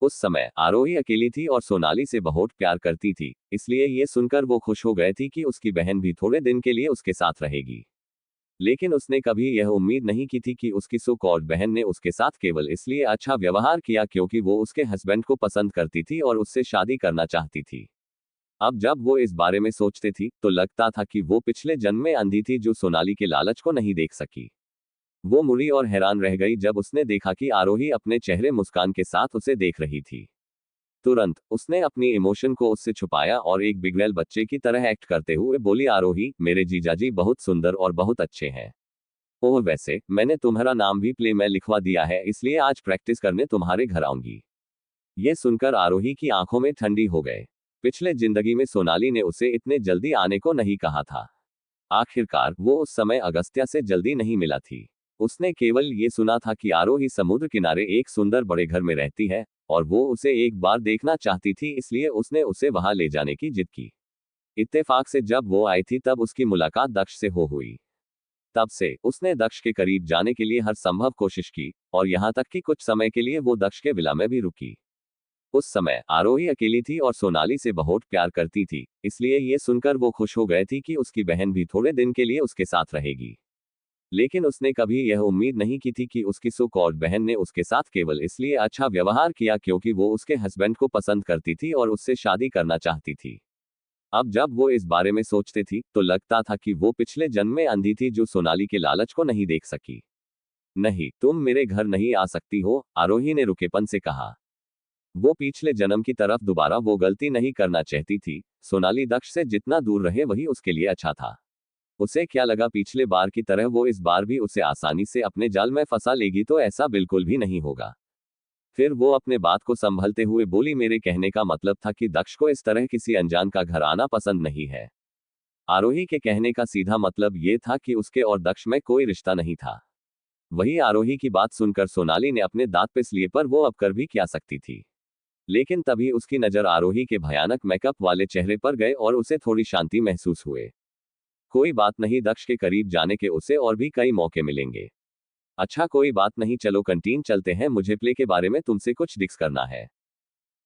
उस समय आरोही अकेली थी और सोनाली से बहुत प्यार करती थी, इसलिए ये सुनकर वो खुश हो गए थी कि उसकी बहन भी थोड़े दिन के लिए उसके साथ रहेगी। लेकिन उसने कभी यह उम्मीद नहीं की थी कि उसकी सो कॉल्ड बहन ने उसके साथ केवल इसलिए अच्छा व्यवहार किया क्योंकि वो उसके हस्बैंड को पसंद करती थी और उससे शादी करना चाहती थी। अब जब वो इस बारे में सोचती थी तो लगता था कि वो पिछले जन्म में अंधी थी जो सोनाली के लालच को नहीं देख सकी। वो मुड़ी और हैरान रह गई जब उसने देखा कि आरोही अपने चेहरे मुस्कान के साथ उसे देख रही थी। तुरंत उसने अपनी इमोशन को उससे छुपाया और एक बिगड़ैल बच्चे की तरह एक्ट करते हुए बोली, आरोही, मेरे जीजाजी बहुत सुंदर और बहुत अच्छे हैं। ओह वैसे मैंने तुम्हारा नाम भी प्ले में लिखवा दिया है, इसलिए आज प्रैक्टिस करने तुम्हारे घर आऊंगी। ये सुनकर आरोही की आंखों में ठंडी हो गए। पिछले जिंदगी में सोनाली ने उसे इतने जल्दी आने को नहीं कहा था। आखिरकार वो उस समय अगस्त्या से जल्दी नहीं मिला थी। उसने केवल ये सुना था कि आरोही समुद्र किनारे एक सुंदर बड़े घर में रहती है और वो उसे एक बार देखना चाहती थी, इसलिए उसने उसे वहां ले जाने की जिद की। इत्तेफाक से जब वो आई थी तब उसकी मुलाकात दक्ष से हो हुई। तब से उसने दक्ष के करीब जाने के लिए हर संभव कोशिश की और यहाँ तक कि कुछ समय के लिए वो दक्ष के विला में भी रुकी। उस समय आरोही अकेली थी और सोनाली से बहुत प्यार करती थी, इसलिए ये सुनकर वो खुश हो गए थी कि उसकी बहन भी थोड़े दिन के लिए उसके साथ रहेगी। लेकिन उसने कभी यह उम्मीद नहीं की थी कि उसकी सो कॉल्ड बहन ने उसके साथ केवल इसलिए अच्छा व्यवहार किया क्योंकि वो उसके हस्बैंड को पसंद करती थी और उससे शादी करना चाहती थी। अब जब वो इस बारे में सोचती थी तो लगता था कि वो पिछले जन्म में अंधी थी जो सोनाली के लालच को नहीं देख सकी। नहीं, तुम मेरे घर नहीं आ सकती हो, आरोही ने रुकेपन से कहा। वो पिछले जन्म की तरफ दोबारा वो गलती नहीं करना चाहती थी। सोनाली दक्ष से जितना दूर रहे वही उसके लिए अच्छा था। उसे क्या लगा पिछले बार की तरह वो इस बार भी उसे आसानी से अपने जाल में फंसा लेगी, तो ऐसा बिल्कुल भी नहीं होगा। फिर वो अपने बात को संभलते हुए बोली, मेरे कहने का मतलब था कि दक्ष को इस तरह किसी अनजान का घर आना पसंद नहीं है। आरोही के कहने का सीधा मतलब ये था कि उसके और दक्ष में कोई रिश्ता नहीं था। वही आरोही की बात सुनकर सोनाली ने अपने दांत पिस लिए, पर वो अब कर भी क्या सकती थी। लेकिन तभी उसकी नजर आरोही के भयानक मेकअप वाले चेहरे पर गए और उसे थोड़ी शांति महसूस हुए। कोई बात नहीं, दक्ष के करीब जाने के उसे और भी कई मौके मिलेंगे। अच्छा कोई बात नहीं, चलो कैंटीन चलते हैं, मुझे प्ले के बारे में तुमसे कुछ डिस्कस करना है।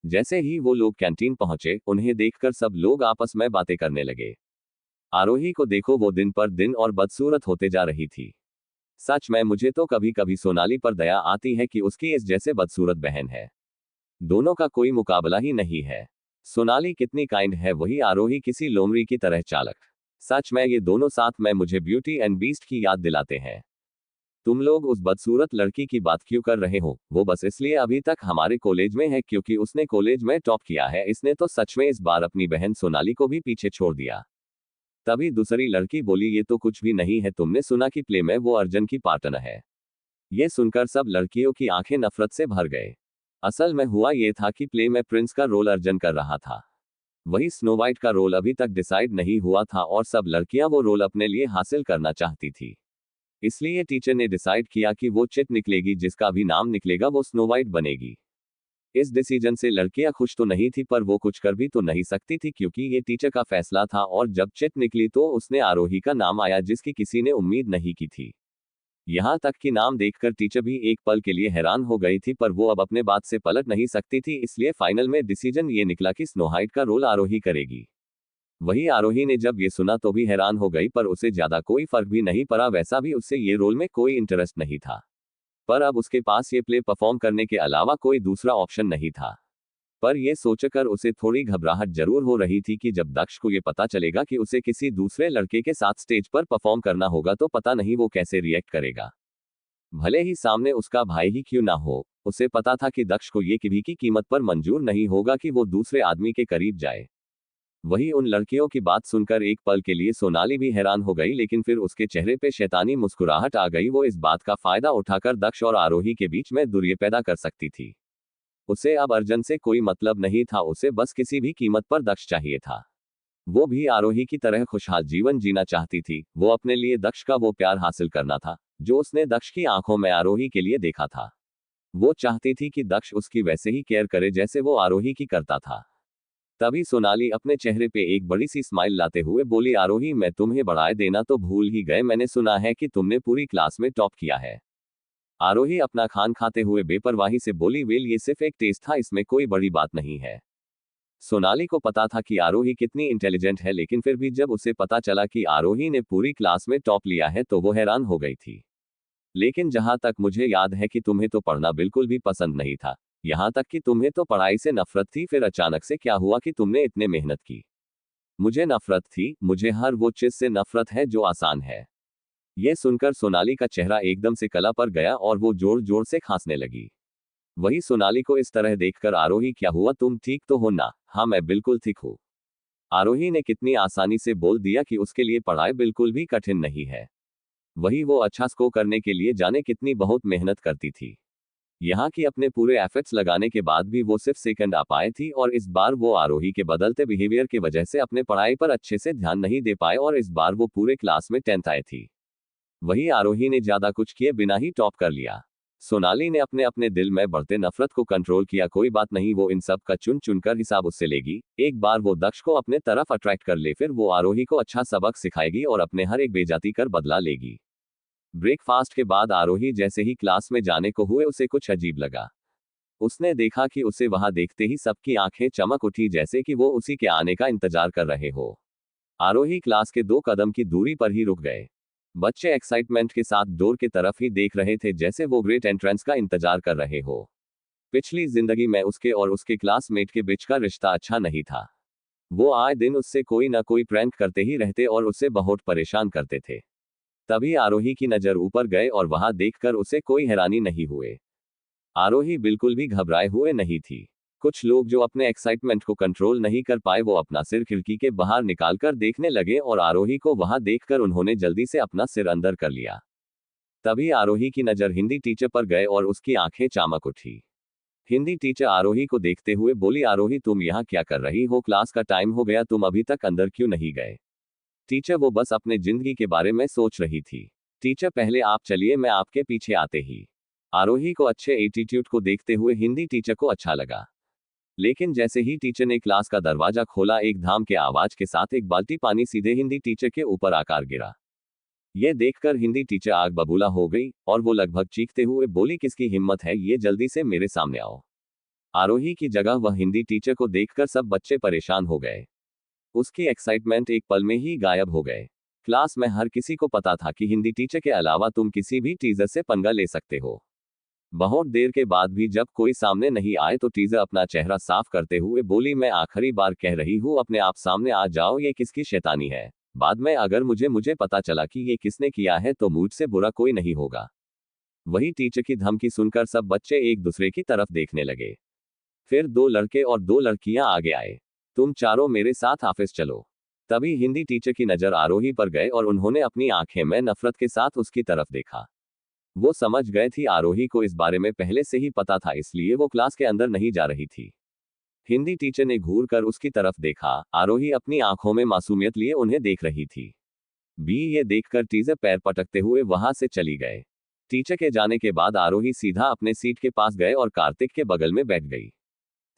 जैसे ही वो लोग कैंटीन पहुंचे, उन्हें देखकर सब लोग आपस में बातें करने लगे। आरोही को देखो, वो दिन पर दिन और बदसूरत होते जा रही थी। सच में मुझे तो कभी कभी सोनाली पर दया आती है कि उसकी इस जैसे बदसूरत बहन है। दोनों का कोई मुकाबला ही नहीं है। सोनाली कितनी काइंड है, वही आरोही किसी लोमड़ी की तरह चालक। सच में ये दोनों साथ में मुझे ब्यूटी एंड बीस्ट की याद दिलाते हैं। तुम लोग उस बदसूरत लड़की की बात क्यों कर रहे हो? वो बस इसलिए अभी तक हमारे कॉलेज में है क्योंकि उसने कॉलेज में टॉप किया है। इसने तो सच में इस बार अपनी बहन सोनाली को भी पीछे छोड़ दिया। तभी दूसरी लड़की बोली, ये तो कुछ भी नहीं है, तुमने सुना कि प्ले में वो अर्जुन की पार्टनर है? ये सुनकर सब लड़कियों की आंखें नफरत से भर गए। असल में हुआ ये था कि प्ले में प्रिंस का रोल अर्जुन कर रहा था। वही स्नो वाइट का रोल अभी तक डिसाइड नहीं हुआ था और सब लड़कियां वो रोल अपने लिए हासिल करना चाहती थी। इसलिए टीचर ने डिसाइड किया कि वो चिट निकलेगी, जिसका भी नाम निकलेगा वो स्नो वाइट बनेगी। इस डिसीजन से लड़कियां खुश तो नहीं थी, पर वो कुछ कर भी तो नहीं सकती थी क्योंकि ये टीचर का फैसला था। और जब चिट निकली तो उसने आरोही का नाम आया, जिसकी किसी ने उम्मीद नहीं की थी। यहाँ तक कि नाम देखकर टीचर भी एक पल के लिए हैरान हो गई थी, पर वो अब अपने बात से पलट नहीं सकती थी। इसलिए फाइनल में डिसीजन ये निकला कि स्नो वाइट का रोल आरोही करेगी। वही आरोही ने जब ये सुना तो भी हैरान हो गई, पर उसे ज्यादा कोई फर्क भी नहीं पड़ा। वैसा भी उससे ये रोल में कोई इंटरेस्ट नहीं था, पर अब उसके पास ये प्ले परफॉर्म करने के अलावा कोई दूसरा ऑप्शन नहीं था। पर यह सोचकर उसे थोड़ी घबराहट जरूर हो रही थी कि जब दक्ष को ये पता चलेगा कि उसे किसी दूसरे लड़के के साथ स्टेज पर परफॉर्म करना होगा तो पता नहीं वो कैसे रिएक्ट करेगा। भले ही सामने उसका भाई ही क्यों ना हो, उसे पता था कि दक्ष को ये किसी की कीमत पर मंजूर नहीं होगा कि वो दूसरे आदमी के करीब जाए। वही उन लड़कियों की बात सुनकर एक पल के लिए सोनाली भी हैरान हो गई, लेकिन फिर उसके चेहरे पे शैतानी मुस्कुराहट आ गई। वो इस बात का फायदा उठाकर दक्ष और आरोही के बीच में दूरी पैदा कर सकती थी। उसे अब अर्जुन से कोई मतलब नहीं था, उसे बस किसी भी कीमत पर दक्ष चाहिए था। वो भी आरोही की तरह खुशहाल जीवन जीना चाहती थी। वो अपने लिए दक्ष का वो प्यार हासिल करना था जो उसने दक्ष की आंखों में आरोही के लिए देखा था। वो चाहती थी कि दक्ष उसकी वैसे ही केयर करे जैसे वो आरोही की करता था। तभी सोनाली अपने चेहरे पे एक बड़ी सी स्माइल लाते हुए बोली, आरोही, मैं तुम्हें बढ़ाए देना तो भूल ही गए, मैंने सुना है कि तुमने पूरी क्लास में टॉप किया है। आरोही अपना खान खाते हुए बेपरवाही से बोली, वेल ये सिर्फ एक टेस्ट था, इसमें कोई बड़ी बात नहीं है। सोनाली को पता था कि आरोही कितनी इंटेलिजेंट है, लेकिन फिर भी जब उसे पता चला कि आरोही ने पूरी क्लास में टॉप लिया है तो वो हैरान हो गई थी। लेकिन जहां तक मुझे याद है कि तुम्हें तो पढ़ना बिल्कुल भी पसंद नहीं था, यहां तक कि तुम्हें तो पढ़ाई से नफरत थी, फिर अचानक से क्या हुआ कि तुमने इतने मेहनत की? मुझे नफरत थी, मुझे हर वो चीज से नफरत है जो आसान है। यह सुनकर सोनाली का चेहरा एकदम से कला पर गया और वो जोर जोर से खांसने लगी। वही सोनाली को इस तरह देखकर आरोही, क्या हुआ, तुम ठीक तो हो ना? हाँ, मैं बिल्कुल ठीक हूँ। आरोही ने कितनी आसानी से बोल दिया कि उसके लिए पढ़ाई बिल्कुल भी कठिन नहीं है। वही वो अच्छा स्कोर करने के लिए जाने कितनी बहुत मेहनत करती थी। यहाँ की अपने पूरे एफर्ट्स लगाने के बाद भी वो सिर्फ सेकंड आ पाए थी, और इस बार वो आरोही के बदलते बिहेवियर की वजह से अपने पढ़ाई पर अच्छे से ध्यान नहीं दे पाए, और इस बार वो पूरे क्लास में 10th आए थी। वही आरोही ने ज्यादा कुछ किए बिना ही टॉप कर लिया। सोनाली ने अपने अपने दिल में बढ़ते नफरत को कंट्रोल किया। कोई बात नहीं, वो इन सब का चुन चुनकर हिसाब उससे लेगी। एक बार वो दक्ष को अपने तरफ अट्रैक्ट कर ले, फिर वो आरोही को अच्छा सबक सिखाएगी और अपने हर एक बेइज्जती कर बदला लेगी। ब्रेकफास्ट के बाद आरोही जैसे ही क्लास में जाने को हुए, उसे कुछ अजीब लगा। उसने देखा कि उसे वहां देखते ही सबकी आंखें चमक उठी, जैसे कि वो उसी के आने का इंतजार कर रहे हो। आरोही क्लास के 2 कदम की दूरी पर ही रुक गए। बच्चे एक्साइटमेंट के साथ डोर की तरफ ही देख रहे थे, जैसे वो ग्रेट एंट्रेंस का इंतजार कर रहे हो। पिछली जिंदगी में उसके और उसके क्लासमेट के बीच का रिश्ता अच्छा नहीं था। वो आए दिन उससे कोई ना कोई प्रैंक करते ही रहते और उसे बहुत परेशान करते थे। तभी आरोही की नजर ऊपर गए और वहां देखकर उसे कोई हैरानी नहीं हुए। आरोही बिल्कुल भी घबराए हुए नहीं थी। कुछ लोग जो अपने एक्साइटमेंट को कंट्रोल नहीं कर पाए, वो अपना सिर खिड़की के बाहर निकालकर देखने लगे, और आरोही को वहां देखकर उन्होंने जल्दी से अपना सिर अंदर कर लिया। तभी आरोही की नजर हिंदी टीचर पर गए और उसकी आंखें चमक उठी। हिंदी टीचर आरोही को देखते हुए बोली, आरोही तुम यहाँ क्या कर रही हो? क्लास का टाइम हो गया, तुम अभी तक अंदर क्यों नहीं गए? टीचर वो बस अपने जिंदगी के बारे में सोच रही थी। टीचर पहले आप चलिए, मैं आपके पीछे आते ही। आरोही को अच्छे एटीट्यूड को देखते हुए हिंदी टीचर को अच्छा लगा। लेकिन जैसे ही टीचर ने क्लास का दरवाजा खोला, एक धाम के आवाज के साथ एक बाल्टी पानी सीधे हिंदी टीचर के ऊपर आकर गिरा। यह देखकर हिंदी टीचर आग बबूला हो गई और वो लगभग चीखते हुए बोली, किसकी हिम्मत है, ये जल्दी से मेरे सामने आओ। आरोही की जगह वह हिंदी टीचर को देखकर सब बच्चे परेशान हो गए। उसकी एक्साइटमेंट एक पल में ही गायब हो गए। क्लास में हर किसी को पता था कि हिंदी टीचर के अलावा तुम किसी भी टीचर से पंगा ले सकते हो। बहुत देर के बाद भी जब कोई सामने नहीं आए तो टीचर अपना चेहरा साफ करते हुए बोली, मैं आखिरी बार कह रही हूँ, अपने आप सामने आ जाओ, ये किसकी शैतानी है? बाद में अगर मुझे पता चला कि ये किसने किया है तो मुझसे बुरा कोई नहीं होगा। वही टीचर की धमकी सुनकर सब बच्चे एक दूसरे की तरफ देखने लगे। फिर 2 लड़के और 2 लड़कियां आगे आए। तुम चारों मेरे साथ ऑफिस चलो। तभी हिंदी टीचर की नजर आरोही पर गए और उन्होंने अपनी आंखें में नफरत के साथ उसकी तरफ देखा। वो समझ गए थी आरोही को इस बारे में पहले से ही पता था, इसलिए वो क्लास के अंदर नहीं जा रही थी। हिंदी टीचर ने घूर कर उसकी तरफ देखा। आरोही अपनी आंखों में मासूमियत लिए उन्हें देख रही थी। ये देखकर टीचर पैर पटकते हुए वहां से चली गए। टीचर के जाने के बाद आरोही सीधा अपने सीट के पास गए और कार्तिक के बगल में बैठ गई।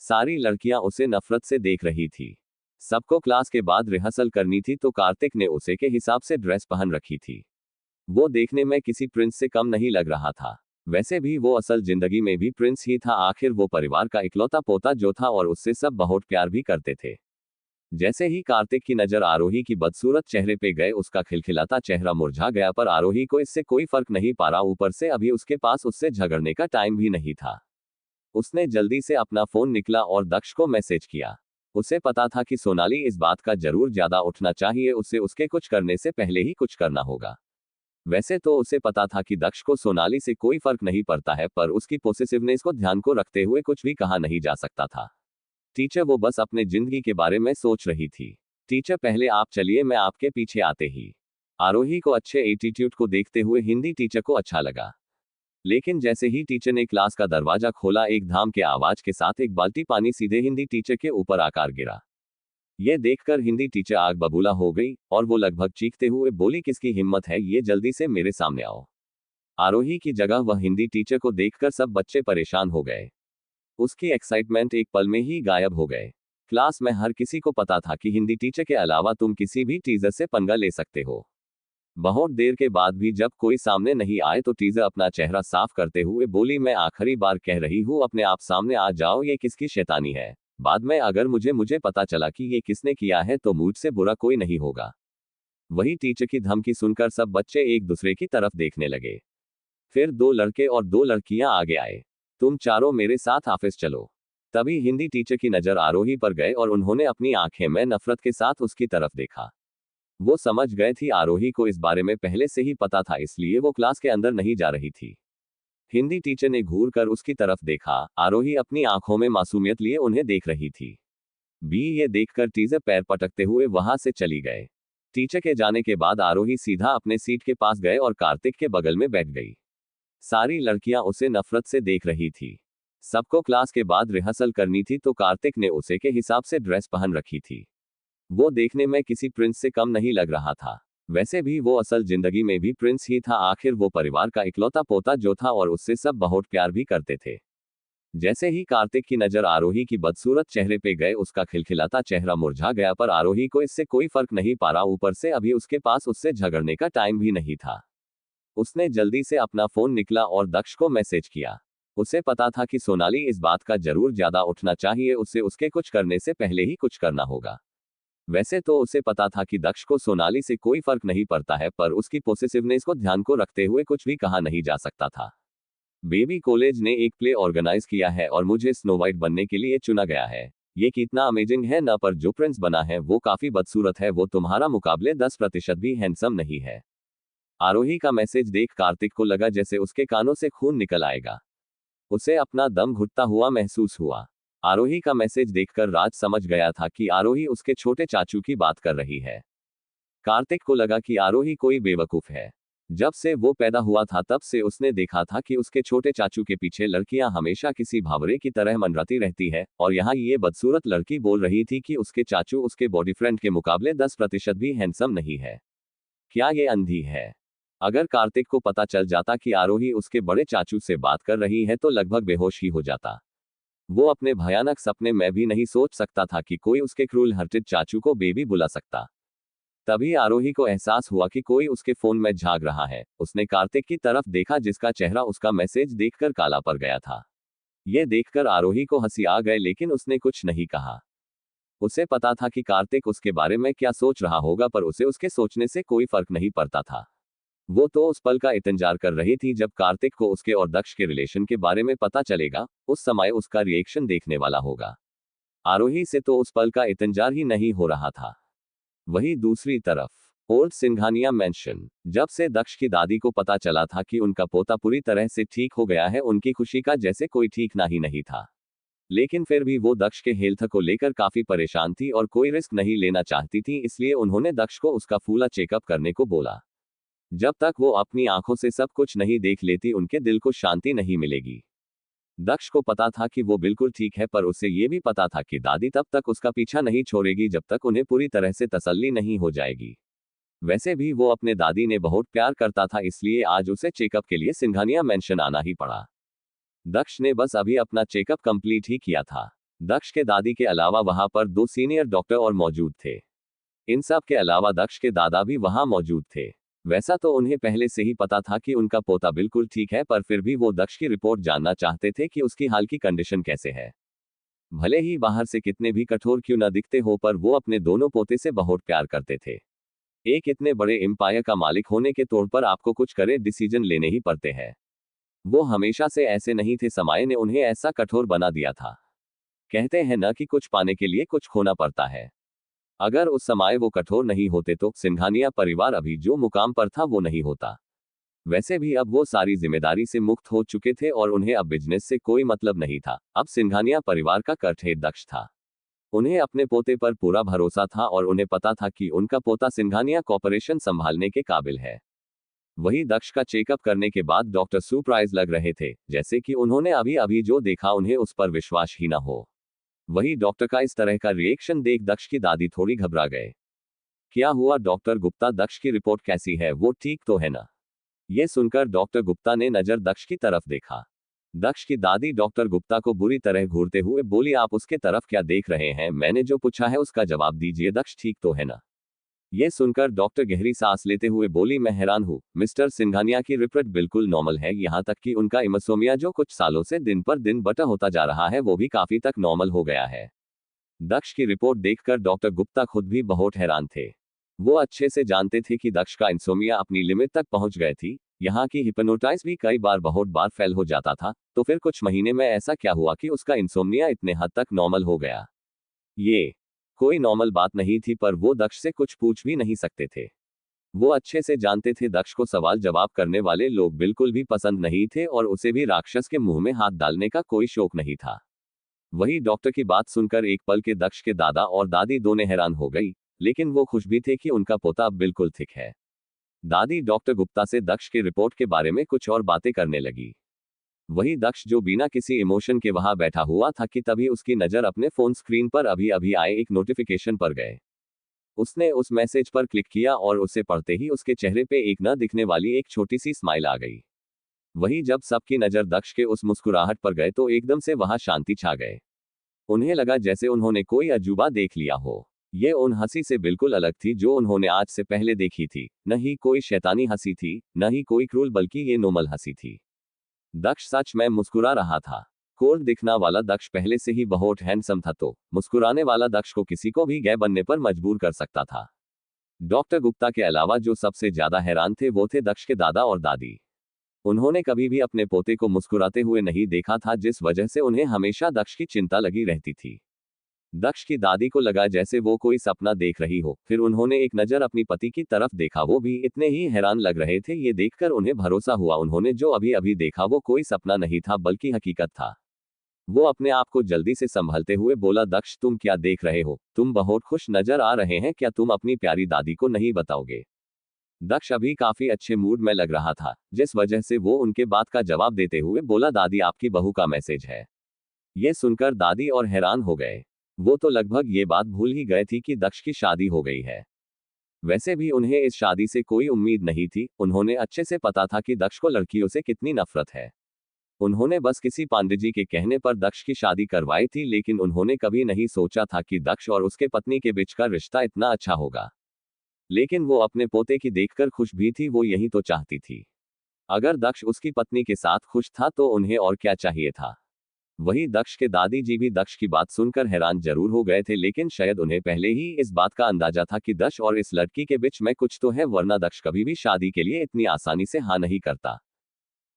सारी लड़कियां उसे नफरत से देख रही थी। सबको क्लास के बाद रिहर्सल करनी थी तो कार्तिक ने उसे के हिसाब से ड्रेस पहन रखी थी। वो देखने में किसी प्रिंस से कम नहीं लग रहा था। वैसे भी वो असल जिंदगी में भी प्रिंस ही था, आखिर वो परिवार का इकलौता पोता जो था और उससे सब बहुत प्यार भी करते थे। जैसे ही कार्तिक की नजर आरोही की बदसूरत चेहरे पे गए, उसका खिलखिलाता चेहरा मुरझा गया, पर आरोही को इससे कोई फर्क नहीं पड़ा। ऊपर से अभी उसके पास उससे झगड़ने का टाइम भी नहीं था। उसने जल्दी से अपना फोन निकला और दक्ष को मैसेज किया। उसे पता था कि सोनाली इस बात का जरूर ज्यादा उठना चाहिए, उसे उसके कुछ करने से पहले ही कुछ करना होगा। वैसे तो उसे पता था कि दक्ष को सोनाली से कोई फर्क नहीं पड़ता है, पर उसकी पोसेसिवनेस को ध्यान को रखते हुए कुछ भी कहा नहीं जा सकता था। टीचर वो बस अपने जिंदगी के बारे में सोच रही थी। टीचर पहले आप चलिए, मैं आपके पीछे आते ही। आरोही को अच्छे एटीट्यूड को देखते हुए हिंदी टीचर को अच्छा लगा। लेकिन जैसे ही टीचर ने क्लास का दरवाजा खोला, एक धाम के आवाज के साथ एक बाल्टी पानी सीधे हिंदी टीचर के ऊपर आकर गिरा। यह देखकर हिंदी टीचर आग बबूला हो गई और वो लगभग चीखते हुए बोली, किसकी हिम्मत है, ये जल्दी से मेरे सामने आओ। आरोही की जगह वह हिंदी टीचर को देखकर सब बच्चे परेशान हो गए। उसकी एक्साइटमेंट एक पल में ही गायब हो गए। क्लास में हर किसी को पता था कि हिंदी टीचर के अलावा तुम किसी भी टीचर से पंगा ले सकते हो। बहुत देर के बाद भी जब कोई सामने नहीं आए तो टीचर अपना चेहरा साफ करते हुए बोली, मैं आखिरी बार कह रही हूँ, अपने आप सामने आ जाओ, ये किसकी शैतानी है? बाद में अगर मुझे पता चला कि ये किसने किया है तो मुझसे बुरा कोई नहीं होगा। वही टीचर की धमकी सुनकर सब बच्चे एक दूसरे की तरफ देखने लगे। फिर 2 लड़के और 2 लड़कियां आगे आए। तुम चारों मेरे साथ ऑफिस चलो। तभी हिंदी टीचर की नजर आरोही पर गए और उन्होंने अपनी आंखें में नफरत के साथ उसकी तरफ देखा। वो समझ गए थी आरोही को इस बारे में पहले से ही पता था, इसलिए वो क्लास के अंदर नहीं जा रही थी। हिंदी टीचर ने घूर कर उसकी तरफ देखा। आरोही अपनी आंखों में मासूमियत लिए उन्हें देख रही थी। ये देखकर टीचर पैर पटकते हुए वहां से चली गए। टीचर के जाने के बाद आरोही सीधा अपने सीट के पास गए और कार्तिक के बगल में बैठ गई। सारी लड़कियां उसे नफरत से देख रही थी। सबको क्लास के बाद रिहर्सल करनी थी तो कार्तिक ने उसे के हिसाब से ड्रेस पहन रखी थी। वो देखने में किसी प्रिंस से कम नहीं लग रहा था। वैसे भी वो असल जिंदगी में भी प्रिंस ही था। आखिर वो परिवार का इकलौता पोता जो था और उससे सब बहुत प्यार भी करते थे। जैसे ही कार्तिक की नजर आरोही की बदसूरत चेहरे पे गए, उसका खिलखिलाता चेहरा मुरझा गया। पर आरोही को इससे कोई फर्क नहीं पड़ा। ऊपर से अभी उसके पास उससे झगड़ने का टाइम भी नहीं था। उसने जल्दी से अपना फोन निकला और दक्ष को मैसेज किया। उसे पता था कि सोनाली इस बात का जरूर ज्यादा उठना चाहिए, उसे उसके कुछ करने से पहले ही कुछ करना होगा। वैसे तो उसे पता था कि दक्ष को सोनाली से कोई फर्क नहीं पड़ता है, पर उसकी पोसेसिवनेस को ध्यान को रखते हुए कुछ भी कहा नहीं जा सकता था। बेबी कॉलेज ने एक प्ले ऑर्गेनाइज किया है और मुझे स्नो वाइट बनने के लिए चुना गया है। ये कितना अमेजिंग है ना, पर जो प्रिंस बना है वो काफी बदसूरत है। वो तुम्हारा मुकाबले 10% भी हैंडसम नहीं है। आरोही का मैसेज देख कार्तिक को लगा जैसे उसके कानों से खून निकल आएगा। उसे अपना दम घुटता हुआ महसूस हुआ। आरोही का मैसेज देखकर राज समझ गया था कि आरोही उसके छोटे चाचू की बात कर रही है। कार्तिक को लगा कि आरोही कोई बेवकूफ है। जब से वो पैदा हुआ था तब से उसने देखा था कि उसके छोटे चाचू के पीछे लड़कियां हमेशा किसी भावरे की तरह मनराती रहती है, और यहाँ ये बदसूरत लड़की बोल रही थी कि उसके चाचू उसके बॉयफ्रेंड के मुकाबले 10% भी हैंडसम नहीं है। क्या ये अंधी है? अगर कार्तिक को पता चल जाता कि आरोही उसके बड़े चाचू से बात कर रही है तो लगभग बेहोश ही हो जाता। वो अपने भयानक सपने में भी नहीं सोच सकता था कि कोई उसके क्रूल हार्टेड चाचू को बेबी बुला सकता। तभी आरोही को एहसास हुआ कि कोई उसके फोन में झांक रहा है। उसने कार्तिक की तरफ देखा जिसका चेहरा उसका मैसेज देखकर काला पड़ गया था। ये देखकर आरोही को हंसी आ गए, लेकिन उसने कुछ नहीं कहा। उसे पता था कि कार्तिक उसके बारे में क्या सोच रहा होगा, पर उसे उसके सोचने से कोई फर्क नहीं पड़ता था। वो तो उस पल का इंतजार कर रही थी जब कार्तिक को उसके और दक्ष के रिलेशन के बारे में पता चलेगा। उस समय उसका रिएक्शन देखने वाला होगा। आरोही से तो उस पल का इंतजार ही नहीं हो रहा था। वही दूसरी तरफ ओल्ड सिंघानिया मेंशन, जब से दक्ष की दादी को पता चला था कि उनका पोता पूरी तरह से ठीक हो गया है, उनकी खुशी का जैसे कोई ठीक ना ही नहीं था। लेकिन फिर भी वो दक्ष के हेल्थ को लेकर काफी परेशान थी और कोई रिस्क नहीं लेना चाहती थी, इसलिए उन्होंने दक्ष को उसका फूला चेकअप करने को बोला। जब तक वो अपनी आंखों से सब कुछ नहीं देख लेती उनके दिल को शांति नहीं मिलेगी। दक्ष को पता था कि वो बिल्कुल ठीक है, पर उसे ये भी पता था कि दादी तब तक उसका पीछा नहीं छोड़ेगी जब तक उन्हें पूरी तरह से तसल्ली नहीं हो जाएगी। वैसे भी वो अपने दादी ने बहुत प्यार करता था, इसलिए आज उसे चेकअप के लिए सिंघानिया मेंशन आना ही पड़ा। दक्ष ने बस अभी अपना चेकअप कंप्लीट ही किया था। दक्ष के दादी के अलावा वहां पर 2 सीनियर डॉक्टर और मौजूद थे। इन सब के अलावा दक्ष के दादा भी वहां मौजूद थे। वैसा तो उन्हें पहले से ही पता था कि उनका पोता बिल्कुल ठीक है, पर फिर भी वो दक्ष की रिपोर्ट जानना चाहते थे कि उसकी हाल की कंडीशन कैसे है। भले ही बाहर से कितने भी कठोर क्यों न दिखते हो, पर वो अपने दोनों पोते से बहुत प्यार करते थे। एक इतने बड़े एम्पायर का मालिक होने के तौर पर आपको कुछ करे डिसीजन लेने ही पड़ते हैं। वो हमेशा से ऐसे नहीं थे, समय ने उन्हें ऐसा कठोर बना दिया था। कहते हैं न कि कुछ पाने के लिए कुछ खोना पड़ता है। अगर उस समय वो कठोर नहीं होते तो सिंघानिया परिवार अभी जो मुकाम पर था वो नहीं होता। वैसे भी अब वो सारी जिम्मेदारी से मुक्त हो चुके थे और उन्हें अब बिजनेस से कोई मतलब नहीं था। अब सिंघानिया परिवार का कठहेड दक्ष था। उन्हें अपने पोते पर पूरा भरोसा था और उन्हें पता था कि उनका पोता सिंघानिया कॉर्पोरेशन संभालने के काबिल है। वही दक्ष का चेकअप करने के बाद डॉक्टर सरप्राइज लग रहे थे, जैसे कि उन्होंने अभी अभी जो देखा उन्हें उस पर विश्वास ही न हो। वही डॉक्टर का इस तरह का रिएक्शन देख दक्ष की दादी थोड़ी घबरा गए। क्या हुआ डॉक्टर गुप्ता, दक्ष की रिपोर्ट कैसी है, वो ठीक तो है ना? ये सुनकर डॉक्टर गुप्ता ने नजर दक्ष की तरफ देखा। दक्ष की दादी डॉक्टर गुप्ता को बुरी तरह घूरते हुए बोली, आप उसके तरफ क्या देख रहे हैं? मैंने जो पूछा है उसका जवाब दीजिए, दक्ष ठीक तो है ना? ये सुनकर डॉक्टर गहरी सांस लेते हुए बोली, मैं हैरान हूँ मिस्टर सिंघानिया की रिपोर्ट बिल्कुल नॉर्मल है। यहाँ तक कि उनका इमसोमिया जो कुछ सालों से दिन पर दिन बटा होता जा रहा है वो भी काफी तक नॉर्मल हो गया है। दक्ष की रिपोर्ट देखकर डॉक्टर गुप्ता खुद भी बहुत हैरान थे। वो अच्छे से जानते थे कि दक्ष का इंसोमिया अपनी लिमिट तक पहुंच गए थी। यहाँ की हिप्नोटाइज भी कई बार बहुत बार फेल हो जाता था, तो फिर कुछ महीने में ऐसा क्या हुआ कि उसका इंसोमिया इतने हद तक नॉर्मल हो गया। ये कोई नॉर्मल बात नहीं थी, पर वो दक्ष से कुछ पूछ भी नहीं सकते थे। वो अच्छे से जानते थे दक्ष को सवाल जवाब करने वाले लोग बिल्कुल भी पसंद नहीं थे और उसे भी राक्षस के मुंह में हाथ डालने का कोई शौक नहीं था। वही डॉक्टर की बात सुनकर एक पल के दक्ष के दादा और दादी दोनों हैरान हो गई, लेकिन वो खुश भी थे कि उनका पोता अब बिल्कुल ठीक है। दादी डॉक्टर गुप्ता से दक्ष की रिपोर्ट के बारे में कुछ और बातें करने लगी। वही दक्ष जो बिना किसी इमोशन के वहां बैठा हुआ था कि तभी उसकी नजर अपने फोन स्क्रीन पर अभी अभी आए एक नोटिफिकेशन पर गए। उसने उस मैसेज पर क्लिक किया और उसे पढ़ते ही उसके चेहरे पे एक न दिखने वाली एक छोटी सी स्माइल आ गई। वही जब सबकी नजर दक्ष के उस मुस्कुराहट पर गए तो एकदम से वहां शांति छा गए। उन्हें लगा जैसे उन्होंने कोई अजूबा देख लिया हो। ये उन हंसी से बिल्कुल अलग थी जो उन्होंने आज से पहले देखी थी। न ही कोई शैतानी हंसी थी, न ही कोई क्रूर, बल्कि ये नॉर्मल हंसी थी। दक्ष सच में मुस्कुरा रहा था। कोल्ड दिखना वाला दक्ष पहले से ही बहुत हैंडसम था, तो मुस्कुराने वाला दक्ष को किसी को भी गे बनने पर मजबूर कर सकता था। डॉक्टर गुप्ता के अलावा जो सबसे ज्यादा हैरान थे वो थे दक्ष के दादा और दादी। उन्होंने कभी भी अपने पोते को मुस्कुराते हुए नहीं देखा था, जिस वजह से उन्हें हमेशा दक्ष की चिंता लगी रहती थी। दक्ष की दादी को लगा जैसे वो कोई सपना देख रही हो। फिर उन्होंने एक नजर अपनी पति की तरफ देखा, वो भी इतने ही हैरान लग रहे थे। ये देखकर उन्हें भरोसा हुआ उन्होंने जो अभी अभी देखा वो कोई सपना नहीं था बल्कि हकीकत था। वो अपने आप को जल्दी से संभलते हुए बोला, दक्ष तुम क्या देख रहे हो? तुम बहुत खुश नजर आ रहे हैं, क्या तुम अपनी प्यारी दादी को नहीं बताओगे? दक्ष अभी काफी अच्छे मूड में लग रहा था, जिस वजह से वो उनके बात का जवाब देते हुए बोला, दादी आपकी बहू का मैसेज है। ये सुनकर दादी और हैरान हो गए। वो तो लगभग ये बात भूल ही गए थी कि दक्ष की शादी हो गई है। वैसे भी उन्हें इस शादी से कोई उम्मीद नहीं थी। उन्होंने अच्छे से पता था कि दक्ष को लड़कियों से कितनी नफरत है। उन्होंने बस किसी पांडे जी के कहने पर दक्ष की शादी करवाई थी, लेकिन उन्होंने कभी नहीं सोचा था कि दक्ष और उसके पत्नी के बीच का रिश्ता इतना अच्छा होगा। लेकिन वो अपने पोते की देखकर खुश भी थी, वो यही तो चाहती थी। अगर दक्ष उसकी पत्नी के साथ खुश था तो उन्हें और क्या चाहिए था। वही दक्ष के दादी जी भी दक्ष की बात सुनकर हैरान जरूर हो गए थे, लेकिन शायद उन्हें पहले ही इस बात का अंदाजा था कि दक्ष और इस लड़की के बीच में कुछ तो है, वरना दक्ष कभी भी शादी के लिए इतनी आसानी से हाँ नहीं करता।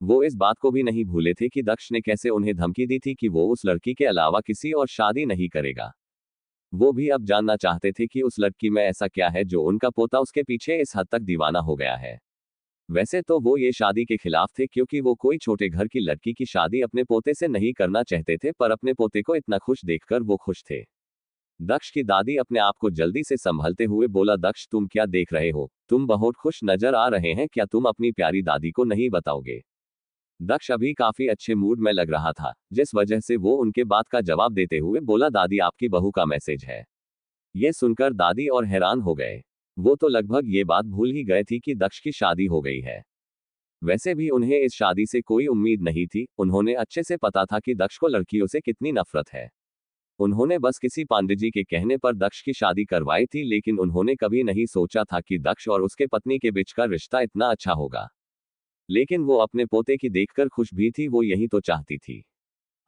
वो इस बात को भी नहीं भूले थे कि दक्ष ने कैसे उन्हें धमकी दी थी कि वो उस लड़की के अलावा किसी और शादी नहीं करेगा। वो भी अब जानना चाहते थे कि उस लड़की में ऐसा क्या है जो उनका पोता उसके पीछे इस हद तक दीवाना हो गया है। वैसे तो वो ये शादी के खिलाफ थे, क्योंकि वो कोई छोटे घर की लड़की की शादी अपने पोते से नहीं करना चाहते थे, पर अपने पोते को इतना खुश देखकर वो खुश थे। दक्ष की दादी अपने आप को जल्दी से संभलते हुए बोला, दक्ष तुम क्या देख रहे हो? तुम बहुत खुश नजर आ रहे हैं, क्या तुम अपनी प्यारी दादी को नहीं बताओगे? दक्ष अभी काफी अच्छे मूड में लग रहा था, जिस वजह से वो उनके बात का जवाब देते हुए बोला, दादी आपकी बहू का मैसेज है। ये सुनकर दादी और हैरान हो गए। वो तो लगभग ये बात भूल ही गए थी कि दक्ष की शादी हो गई है। वैसे भी उन्हें इस शादी से कोई उम्मीद नहीं थी। उन्होंने अच्छे से पता था कि दक्ष को लड़कियों से कितनी नफरत है। उन्होंने बस किसी पांडे जी के कहने पर दक्ष की शादी करवाई थी, लेकिन उन्होंने कभी नहीं सोचा था कि दक्ष और उसके पत्नी के बीच का रिश्ता इतना अच्छा होगा। लेकिन वो अपने पोते की देखकर खुश भी थी, वो यही तो चाहती थी।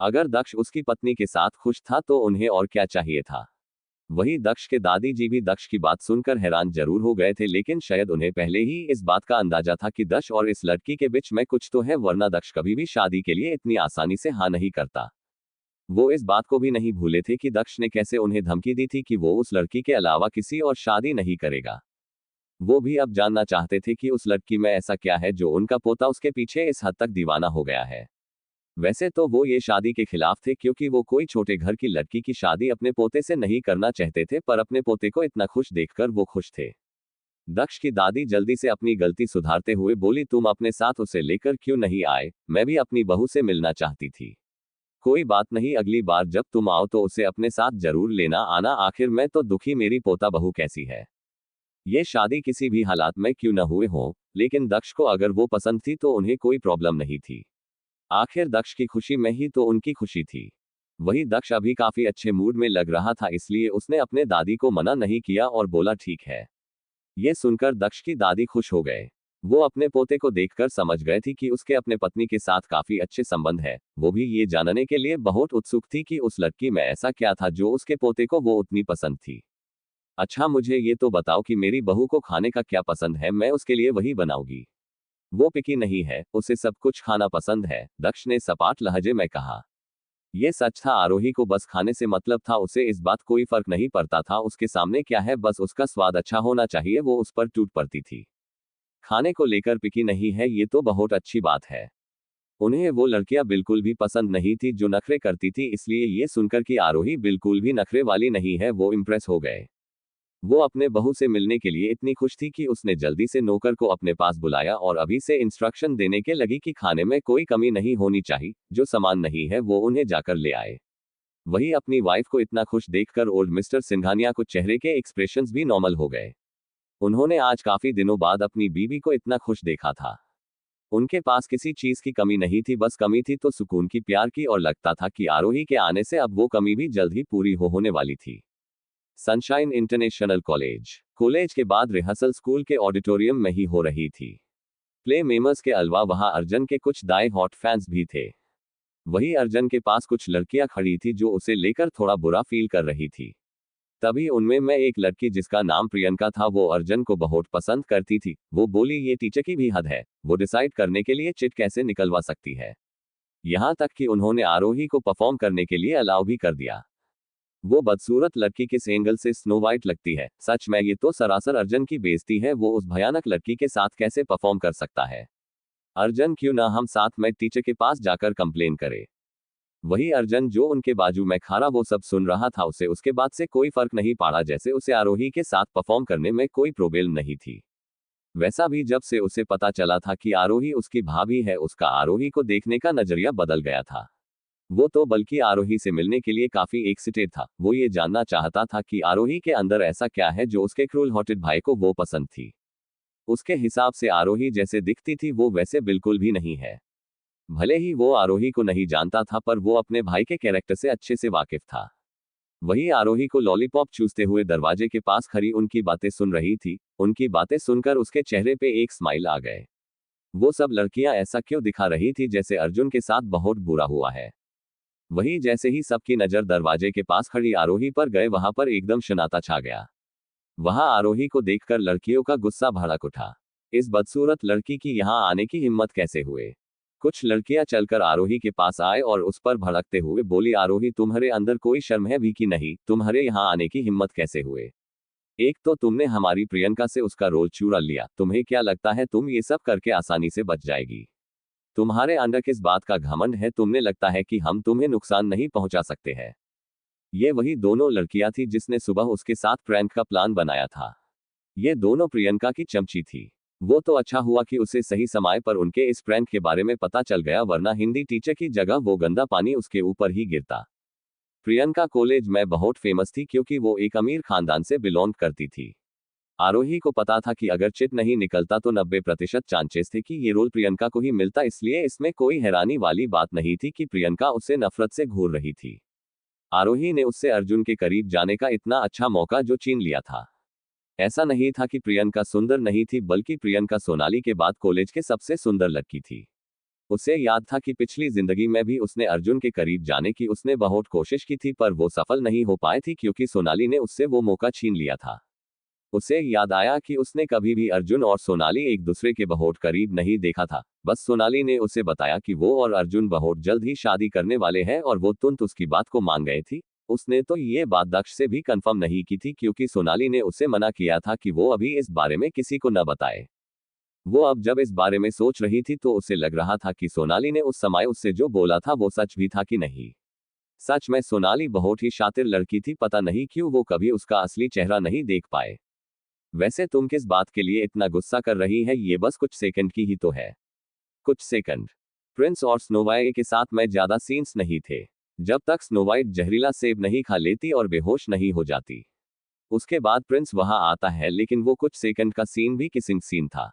अगर दक्ष उसकी पत्नी के साथ खुश था तो उन्हें और क्या चाहिए था। वही दक्ष के दादी जी भी दक्ष की बात सुनकर हैरान जरूर हो गए थे, लेकिन शायद उन्हें पहले ही इस बात का अंदाजा था कि दक्ष और इस लड़की के बीच में कुछ तो है, वरना दक्ष कभी भी शादी के लिए इतनी आसानी से हाँ नहीं करता। वो इस बात को भी नहीं भूले थे कि दक्ष ने कैसे उन्हें धमकी दी थी कि वो उस लड़की के अलावा किसी और शादी नहीं करेगा। वो भी अब जानना चाहते थे कि उस लड़की में ऐसा क्या है जो उनका पोता उसके पीछे इस हद तक दीवाना हो गया है। वैसे तो वो ये शादी के खिलाफ थे, क्योंकि वो कोई छोटे घर की लड़की की शादी अपने पोते से नहीं करना चाहते थे, पर अपने पोते को इतना खुश देखकर वो खुश थे। दक्ष की दादी जल्दी से अपनी गलती सुधारते हुए बोली, तुम अपने साथ उसे लेकर क्यों नहीं आए? मैं भी अपनी बहू से मिलना चाहती थी। कोई बात नहीं, अगली बार जब तुम आओ तो उसे अपने साथ जरूर लेना आना। आखिर मैं तो दुखी मेरी पोता बहू कैसी है। ये शादी किसी भी हालात में क्यों न हुए हो, लेकिन दक्ष को अगर वो पसंद थी तो उन्हें कोई प्रॉब्लम नहीं थी। आखिर दक्ष की खुशी में ही तो उनकी खुशी थी। वही दक्ष अभी काफी अच्छे मूड में लग रहा था, इसलिए उसने अपने दादी को मना नहीं किया और बोला, ठीक है। ये सुनकर दक्ष की दादी खुश हो गए। वो अपने पोते को देखकर समझ गए थी कि उसके अपने पत्नी के साथ काफी अच्छे संबंध है। वो भी ये जानने के लिए बहुत उत्सुक थी कि उस लड़की में ऐसा क्या था जो उसके पोते को वो उतनी पसंद थी। अच्छा, मुझे ये तो बताओ कि मेरी बहू को खाने का क्या पसंद है, मैं उसके लिए वही बनाऊंगी। वो पिकी नहीं है, उसे सब कुछ खाना पसंद है, दक्ष ने सपाट लहजे में कहा। ये सच था, आरोही को बस खाने से मतलब था। उसे इस बात कोई फर्क नहीं पड़ता था उसके सामने क्या है, बस उसका स्वाद अच्छा होना चाहिए। वो उस पर टूट पड़ती थी। खाने को लेकर पिकी नहीं है, ये तो बहुत अच्छी बात है। उन्हें वो लड़कियां बिल्कुल भी पसंद नहीं थी जो नखरे करती थी, इसलिए ये सुनकर कि आरोही बिल्कुल भी नखरे वाली नहीं है, वो इम्प्रेस हो गए। वो अपने बहू से मिलने के लिए इतनी खुश थी कि उसने जल्दी से नौकर को अपने पास बुलाया और अभी से इंस्ट्रक्शन देने के लगी कि खाने में कोई कमी नहीं होनी चाहिए, जो सामान नहीं है वो उन्हें जाकर ले आए। वही अपनी वाइफ को इतना खुश देखकर ओल्ड मिस्टर सिंघानिया को चेहरे के एक्सप्रेशंस भी नॉर्मल हो गए। उन्होंने आज काफी दिनों बाद अपनी बीवी को इतना खुश देखा था। उनके पास किसी चीज की कमी नहीं थी, बस कमी थी तो सुकून की, प्यार की, और लगता था कि आरोही के आने से अब वो कमी भी जल्द ही पूरी होने वाली थी। सनशाइन इंटरनेशनल कॉलेज के बाद रिहर्सल स्कूल के ऑडिटोरियम में ही हो रही थी। प्ले मेमर्स के अलावा वहां अर्जुन के कुछ दाई हॉट फैंस भी थे। वही अर्जुन के पास कुछ लड़कियां खड़ी थी जो उसे लेकर थोड़ा बुरा फील कर रही थी। तभी उनमें मैं एक लड़की जिसका नाम प्रियंका था, वो अर्जुन को बहुत पसंद करती थी। वो बोली ये टीचर की भी हद है, वो डिसाइड करने के लिए चिट कैसे निकलवा सकती है। यहाँ तक कि उन्होंने आरोही को परफॉर्म करने के लिए अलाउ भी कर दिया। वो बदसूरत लड़की किस एंगल से स्नो वाइट लगती है, सच में ये तो सरासर अर्जुन की बेइज्जती है। वो उस भयानक लड़की के साथ कैसे परफॉर्म कर सकता है। अर्जुन, क्यों ना हम साथ में टीचर के पास जाकर कंप्लेन करें। वही अर्जुन जो उनके बाजू में खड़ा वो सब सुन रहा था। उसे उसके बाद से कोई फर्क नहीं पड़ा, जैसे उसे आरोही के साथ परफॉर्म करने में कोई प्रॉब्लम नहीं थी। वैसा भी जब से उसे पता चला था कि आरोही उसकी भाभी है, उसका आरोही को देखने का नजरिया बदल गया था। वो तो बल्कि आरोही से मिलने के लिए काफी एक्साइटेड था। वो ये जानना चाहता था कि आरोही के अंदर ऐसा क्या है जो उसके क्रूल हॉटेड भाई को वो पसंद थी। उसके हिसाब से आरोही जैसे दिखती थी वो वैसे बिल्कुल भी नहीं है। भले ही वो आरोही को नहीं जानता था, पर वो अपने भाई के कैरेक्टर से अच्छे से वाकिफ था। वही आरोही को लॉलीपॉप चूसते हुए दरवाजे के पास खड़ी उनकी बातें सुन रही थी। उनकी बातें सुनकर उसके चेहरे पे एक स्माइल आ गए। वो सब लड़कियां ऐसा क्यों दिखा रही थी जैसे अर्जुन के साथ बहुत बुरा हुआ है। वही जैसे ही सबकी नजर दरवाजे के पास खड़ी आरोही पर गए, वहां पर एकदम सन्नाटा छा गया। वहां आरोही को देखकर लड़कियों का गुस्सा भड़क उठा। इस बदसूरत लड़की की यहां आने की हिम्मत कैसे हुए। कुछ लड़कियां चलकर आरोही के पास आए और उस पर भड़कते हुए बोली, आरोही तुम्हारे अंदर कोई शर्म है भी कि नहीं, तुम्हारे यहां आने की हिम्मत कैसे हुए। एक तो तुमने हमारी प्रियंका से उसका रोल चुरा लिया, तुम्हें क्या लगता है तुम ये सब करके आसानी से बच जाएगी। तुम्हारे अंदर किस बात का घमंड है, तुमने लगता है कि हम तुम्हें नुकसान नहीं पहुंचा सकते हैं। ये वही दोनों लड़कियां थी जिसने सुबह उसके साथ प्रैंक का प्लान बनाया था। ये दोनों प्रियंका की चमची थी। वो तो अच्छा हुआ कि उसे सही समय पर उनके इस प्रैंक के बारे में पता चल गया, वरना हिंदी टीचर की जगह वो गंदा पानी उसके ऊपर ही गिरता। प्रियंका कॉलेज में बहुत फेमस थी क्योंकि वो एक अमीर खानदान से बिलोंग करती थी। आरोही को पता था कि अगर चिट नहीं निकलता तो 90% चांसेस थे कि ये रोल प्रियंका को ही मिलता, इसलिए इसमें कोई हैरानी वाली बात नहीं थी कि प्रियंका उससे नफरत से घूर रही थी। आरोही ने उससे अर्जुन के करीब जाने का इतना अच्छा मौका जो छीन लिया था। ऐसा नहीं था कि प्रियंका सुंदर नहीं थी, बल्कि प्रियंका सोनाली के बाद कॉलेज के सबसे सुंदर लड़की थी। उसे याद था कि पिछली जिंदगी में भी उसने अर्जुन के करीब जाने की उसने बहुत कोशिश की थी, पर वो सफल नहीं हो पाई थी क्योंकि सोनाली ने उससे वो मौका छीन लिया था। उसे याद आया कि उसने कभी भी अर्जुन और सोनाली एक दूसरे के बहुत करीब नहीं देखा था। बस सोनाली ने उसे बताया कि वो और अर्जुन बहुत जल्द ही शादी करने वाले हैं और वो तुरंत उसकी बात को मान गए थी। उसने तो ये बात दक्ष से भी कंफर्म नहीं की थी क्योंकि सोनाली ने उसे मना किया था कि वो अभी इस बारे में किसी को न बताए। वो अब जब इस बारे में सोच रही थी तो उसे लग रहा था कि सोनाली ने उस समय उससे जो बोला था वो सच भी था कि नहीं। सच में सोनाली बहुत ही शातिर लड़की थी, पता नहीं क्यों वो कभी उसका असली चेहरा नहीं देख पाए। वैसे तुम किस बात के लिए इतना गुस्सा कर रही है, ये बस कुछ सेकंड की ही तो है। कुछ सेकंड। प्रिंस और स्नो वाइट के साथ में ज्यादा सीन्स नहीं थे। जब तक स्नो वाइट जहरीला सेब नहीं खा लेती और बेहोश नहीं हो जाती, उसके बाद प्रिंस वहां आता है, लेकिन वो कुछ सेकंड का सीन भी किसिंग सीन था।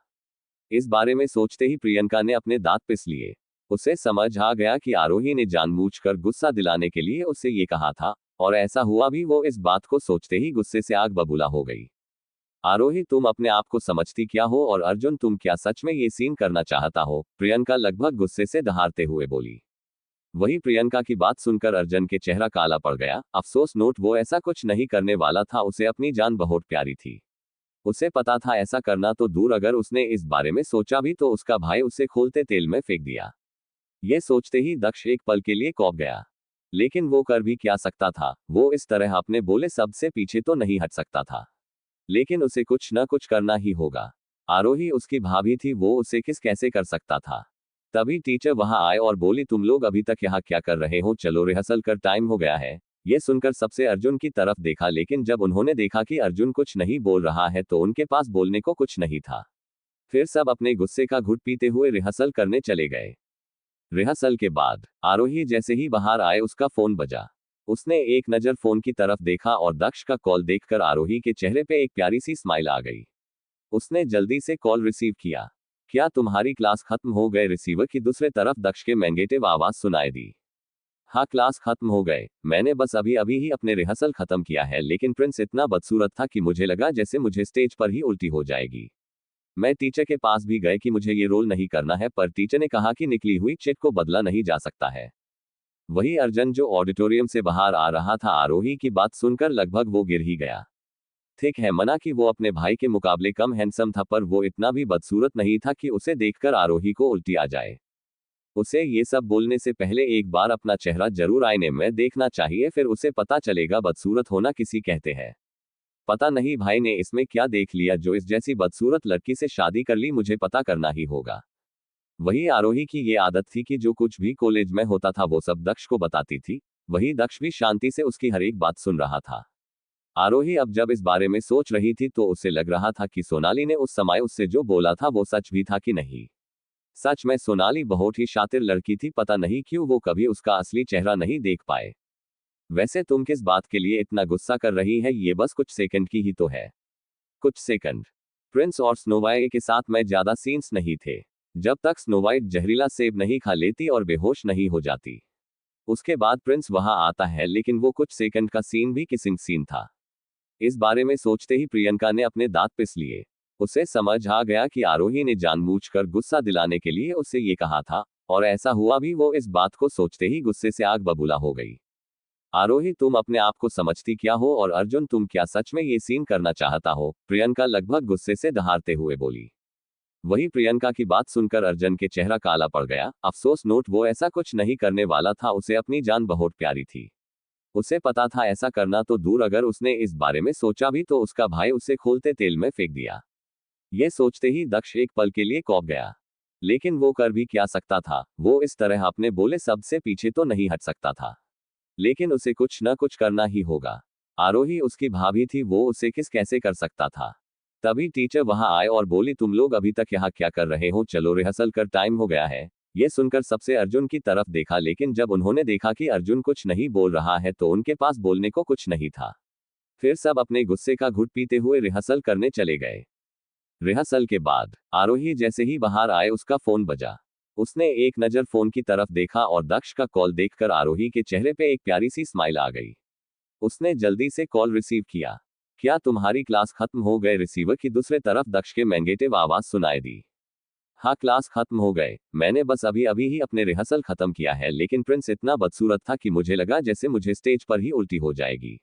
इस बारे में सोचते ही प्रियंका ने अपने दांत पिस लिए। उसे समझ आ गया कि आरोही ने जानबूझकर गुस्सा दिलाने के लिए उससे ये कहा था, और ऐसा हुआ भी। वो इस बात को सोचते ही गुस्से से आग बबूला हो गई। आरोही तुम अपने आप को समझती क्या हो, और अर्जुन तुम क्या सच में ये सीन करना चाहता हो, प्रियंका लगभग गुस्से से दहाड़ते हुए बोली। वही प्रियंका की बात सुनकर अर्जुन के चेहरा काला पड़ गया। अफसोस नोट, वो ऐसा कुछ नहीं करने वाला था, उसे अपनी जान बहुत प्यारी थी। उसे पता था ऐसा करना तो दूर, अगर उसने इस बारे में सोचा भी तो उसका भाई उसे खोलते तेल में फेंक दिया। ये सोचते ही दक्ष एक पल के लिए कौंप गया। लेकिन वो कर भी क्या सकता था, वो इस तरह अपने बोले सबसे पीछे तो नहीं हट सकता था। लेकिन उसे कुछ न कुछ करना ही होगा। आरोही उसकी भाभी थी, वो उसे किस कैसे कर सकता था। तभी टीचर वहां आए और बोली, तुम लोग अभी तक यहाँ क्या कर रहे हो, चलो रिहर्सल कर टाइम हो गया है। ये सुनकर सबसे अर्जुन की तरफ देखा, लेकिन जब उन्होंने देखा कि अर्जुन कुछ नहीं बोल रहा है तो उनके पास बोलने को कुछ नहीं था। फिर सब अपने गुस्से का घुट पीते हुए रिहर्सल करने चले गए। रिहर्सल के बाद आरोही जैसे ही बाहर आए उसका फोन बजा। उसने एक नजर फोन की तरफ देखा और दक्ष का कॉल देखकर आरोही के चेहरे पे एक प्यारी सी स्माइल आ गई। उसने जल्दी से कॉल रिसीव किया। क्या तुम्हारी क्लास खत्म हो गए? रिसीवर की दूसरे तरफ दक्ष के नेगेटिव आवाज सुनाई दी। हाँ, क्लास खत्म हो गए, मैंने बस अभी अभी ही अपने रिहर्सल खत्म किया है, लेकिन प्रिंस इतना बदसूरत था कि मुझे लगा जैसे मुझे स्टेज पर ही उल्टी हो जाएगी। मैं टीचर के पास भी गए कि मुझे ये रोल नहीं करना है, पर टीचर ने कहा कि निकली हुई चिट को बदला नहीं जा सकता है। वही अर्जुन जो ऑडिटोरियम से बाहर आ रहा था, आरोही की बात सुनकर लगभग वो गिर ही गया। ठीक है, मना कि वो अपने भाई के मुकाबले कम हैंडसम था, पर वो इतना भी बदसूरत नहीं था कि उसे देखकर आरोही को उल्टी आ जाए। उसे ये सब बोलने से पहले एक बार अपना चेहरा जरूर आईने में देखना चाहिए, फिर उसे पता चलेगा बदसूरत होना किसी कहते हैं। पता नहीं भाई ने इसमें क्या देख लिया जो इस जैसी बदसूरत लड़की से शादी कर ली, मुझे पता करना ही होगा। वही आरोही की ये आदत थी कि जो कुछ भी कॉलेज में होता था वो सब दक्ष को बताती थी। वही दक्ष भी शांति से उसकी हर एक बात सुन रहा था। आरोही अब जब इस बारे में सोच रही थी तो उसे लग रहा था कि सोनाली ने उस समय उससे जो बोला था वो सच भी था कि नहीं। सच में सोनाली बहुत ही शातिर लड़की थी, पता नहीं क्यों वो कभी उसका असली चेहरा नहीं देख पाए। वैसे तुम किस बात के लिए इतना गुस्सा कर रही है, ये बस कुछ सेकंड की ही तो है। कुछ सेकंड? प्रिंस और स्नो वाइट के साथ में ज्यादा सीन्स नहीं थे। जब तक स्नो वाइट जहरीला सेब नहीं खा लेती और बेहोश नहीं हो जाती, उसके बाद प्रिंस वहां आता है, लेकिन वो कुछ सेकंड का सीन भी किसिंग सीन था। इस बारे में सोचते ही प्रियंका ने अपने दांत पिस लिए। उसे समझ आ गया कि आरोही ने जानबूझकर गुस्सा दिलाने के लिए उससे ये कहा था, और ऐसा हुआ भी। वो इस बात को सोचते ही गुस्से से आग बबूला हो गई। आरोही तुम अपने आप को समझती क्या हो, और अर्जुन तुम क्या सच में ये सीन करना चाहता हो, प्रियंका लगभग गुस्से से दहाड़ते हुए बोली। वही प्रियंका की बात सुनकर अर्जुन के चेहरा काला पड़ गया। अफसोस नोट, वो ऐसा कुछ नहीं करने वाला था, उसे अपनी जान बहुत प्यारी थी। उसे पता था ऐसा करना तो दूर, अगर उसने इस बारे में सोचा भी तो उसका भाई उसे खोलते तेल में फेंक दिया। ये सोचते ही दक्ष एक पल के लिए कौंप गया। लेकिन वो कर भी क्या सकता था, वो इस तरह अपने बोले सबसे पीछे तो नहीं हट सकता था। लेकिन उसे कुछ न कुछ करना ही होगा। आरोही उसकी भाभी थी, वो उसे किस कैसे कर सकता था। तभी टीचर वहां आए और बोली, तुम लोग अभी तक यहाँ क्या कर रहे हो, चलो रिहर्सल कर टाइम हो गया है। ये सुनकर सबसे अर्जुन की तरफ देखा, लेकिन जब उन्होंने देखा कि अर्जुन कुछ नहीं बोल रहा है तो उनके पास बोलने को कुछ नहीं था। फिर सब अपने गुस्से का घुट पीते हुए रिहर्सल करने चले गए। रिहर्सल के बाद आरोही जैसे ही बाहर आए उसका फोन बजा। उसने एक नजर फोन की तरफ देखा और दक्ष का कॉल देखकर आरोही के चेहरे पे एक प्यारी सी स्माइल आ गई। उसने जल्दी से कॉल रिसीव किया। क्या तुम्हारी क्लास खत्म हो गए? रिसीवर की दूसरे तरफ दक्ष के नेगेटिव आवाज सुनाई दी। हाँ, क्लास खत्म हो गए, मैंने बस अभी अभी ही अपने रिहर्सल खत्म किया है, लेकिन प्रिंस इतना बदसूरत था कि मुझे लगा जैसे मुझे स्टेज पर ही उल्टी हो जाएगी।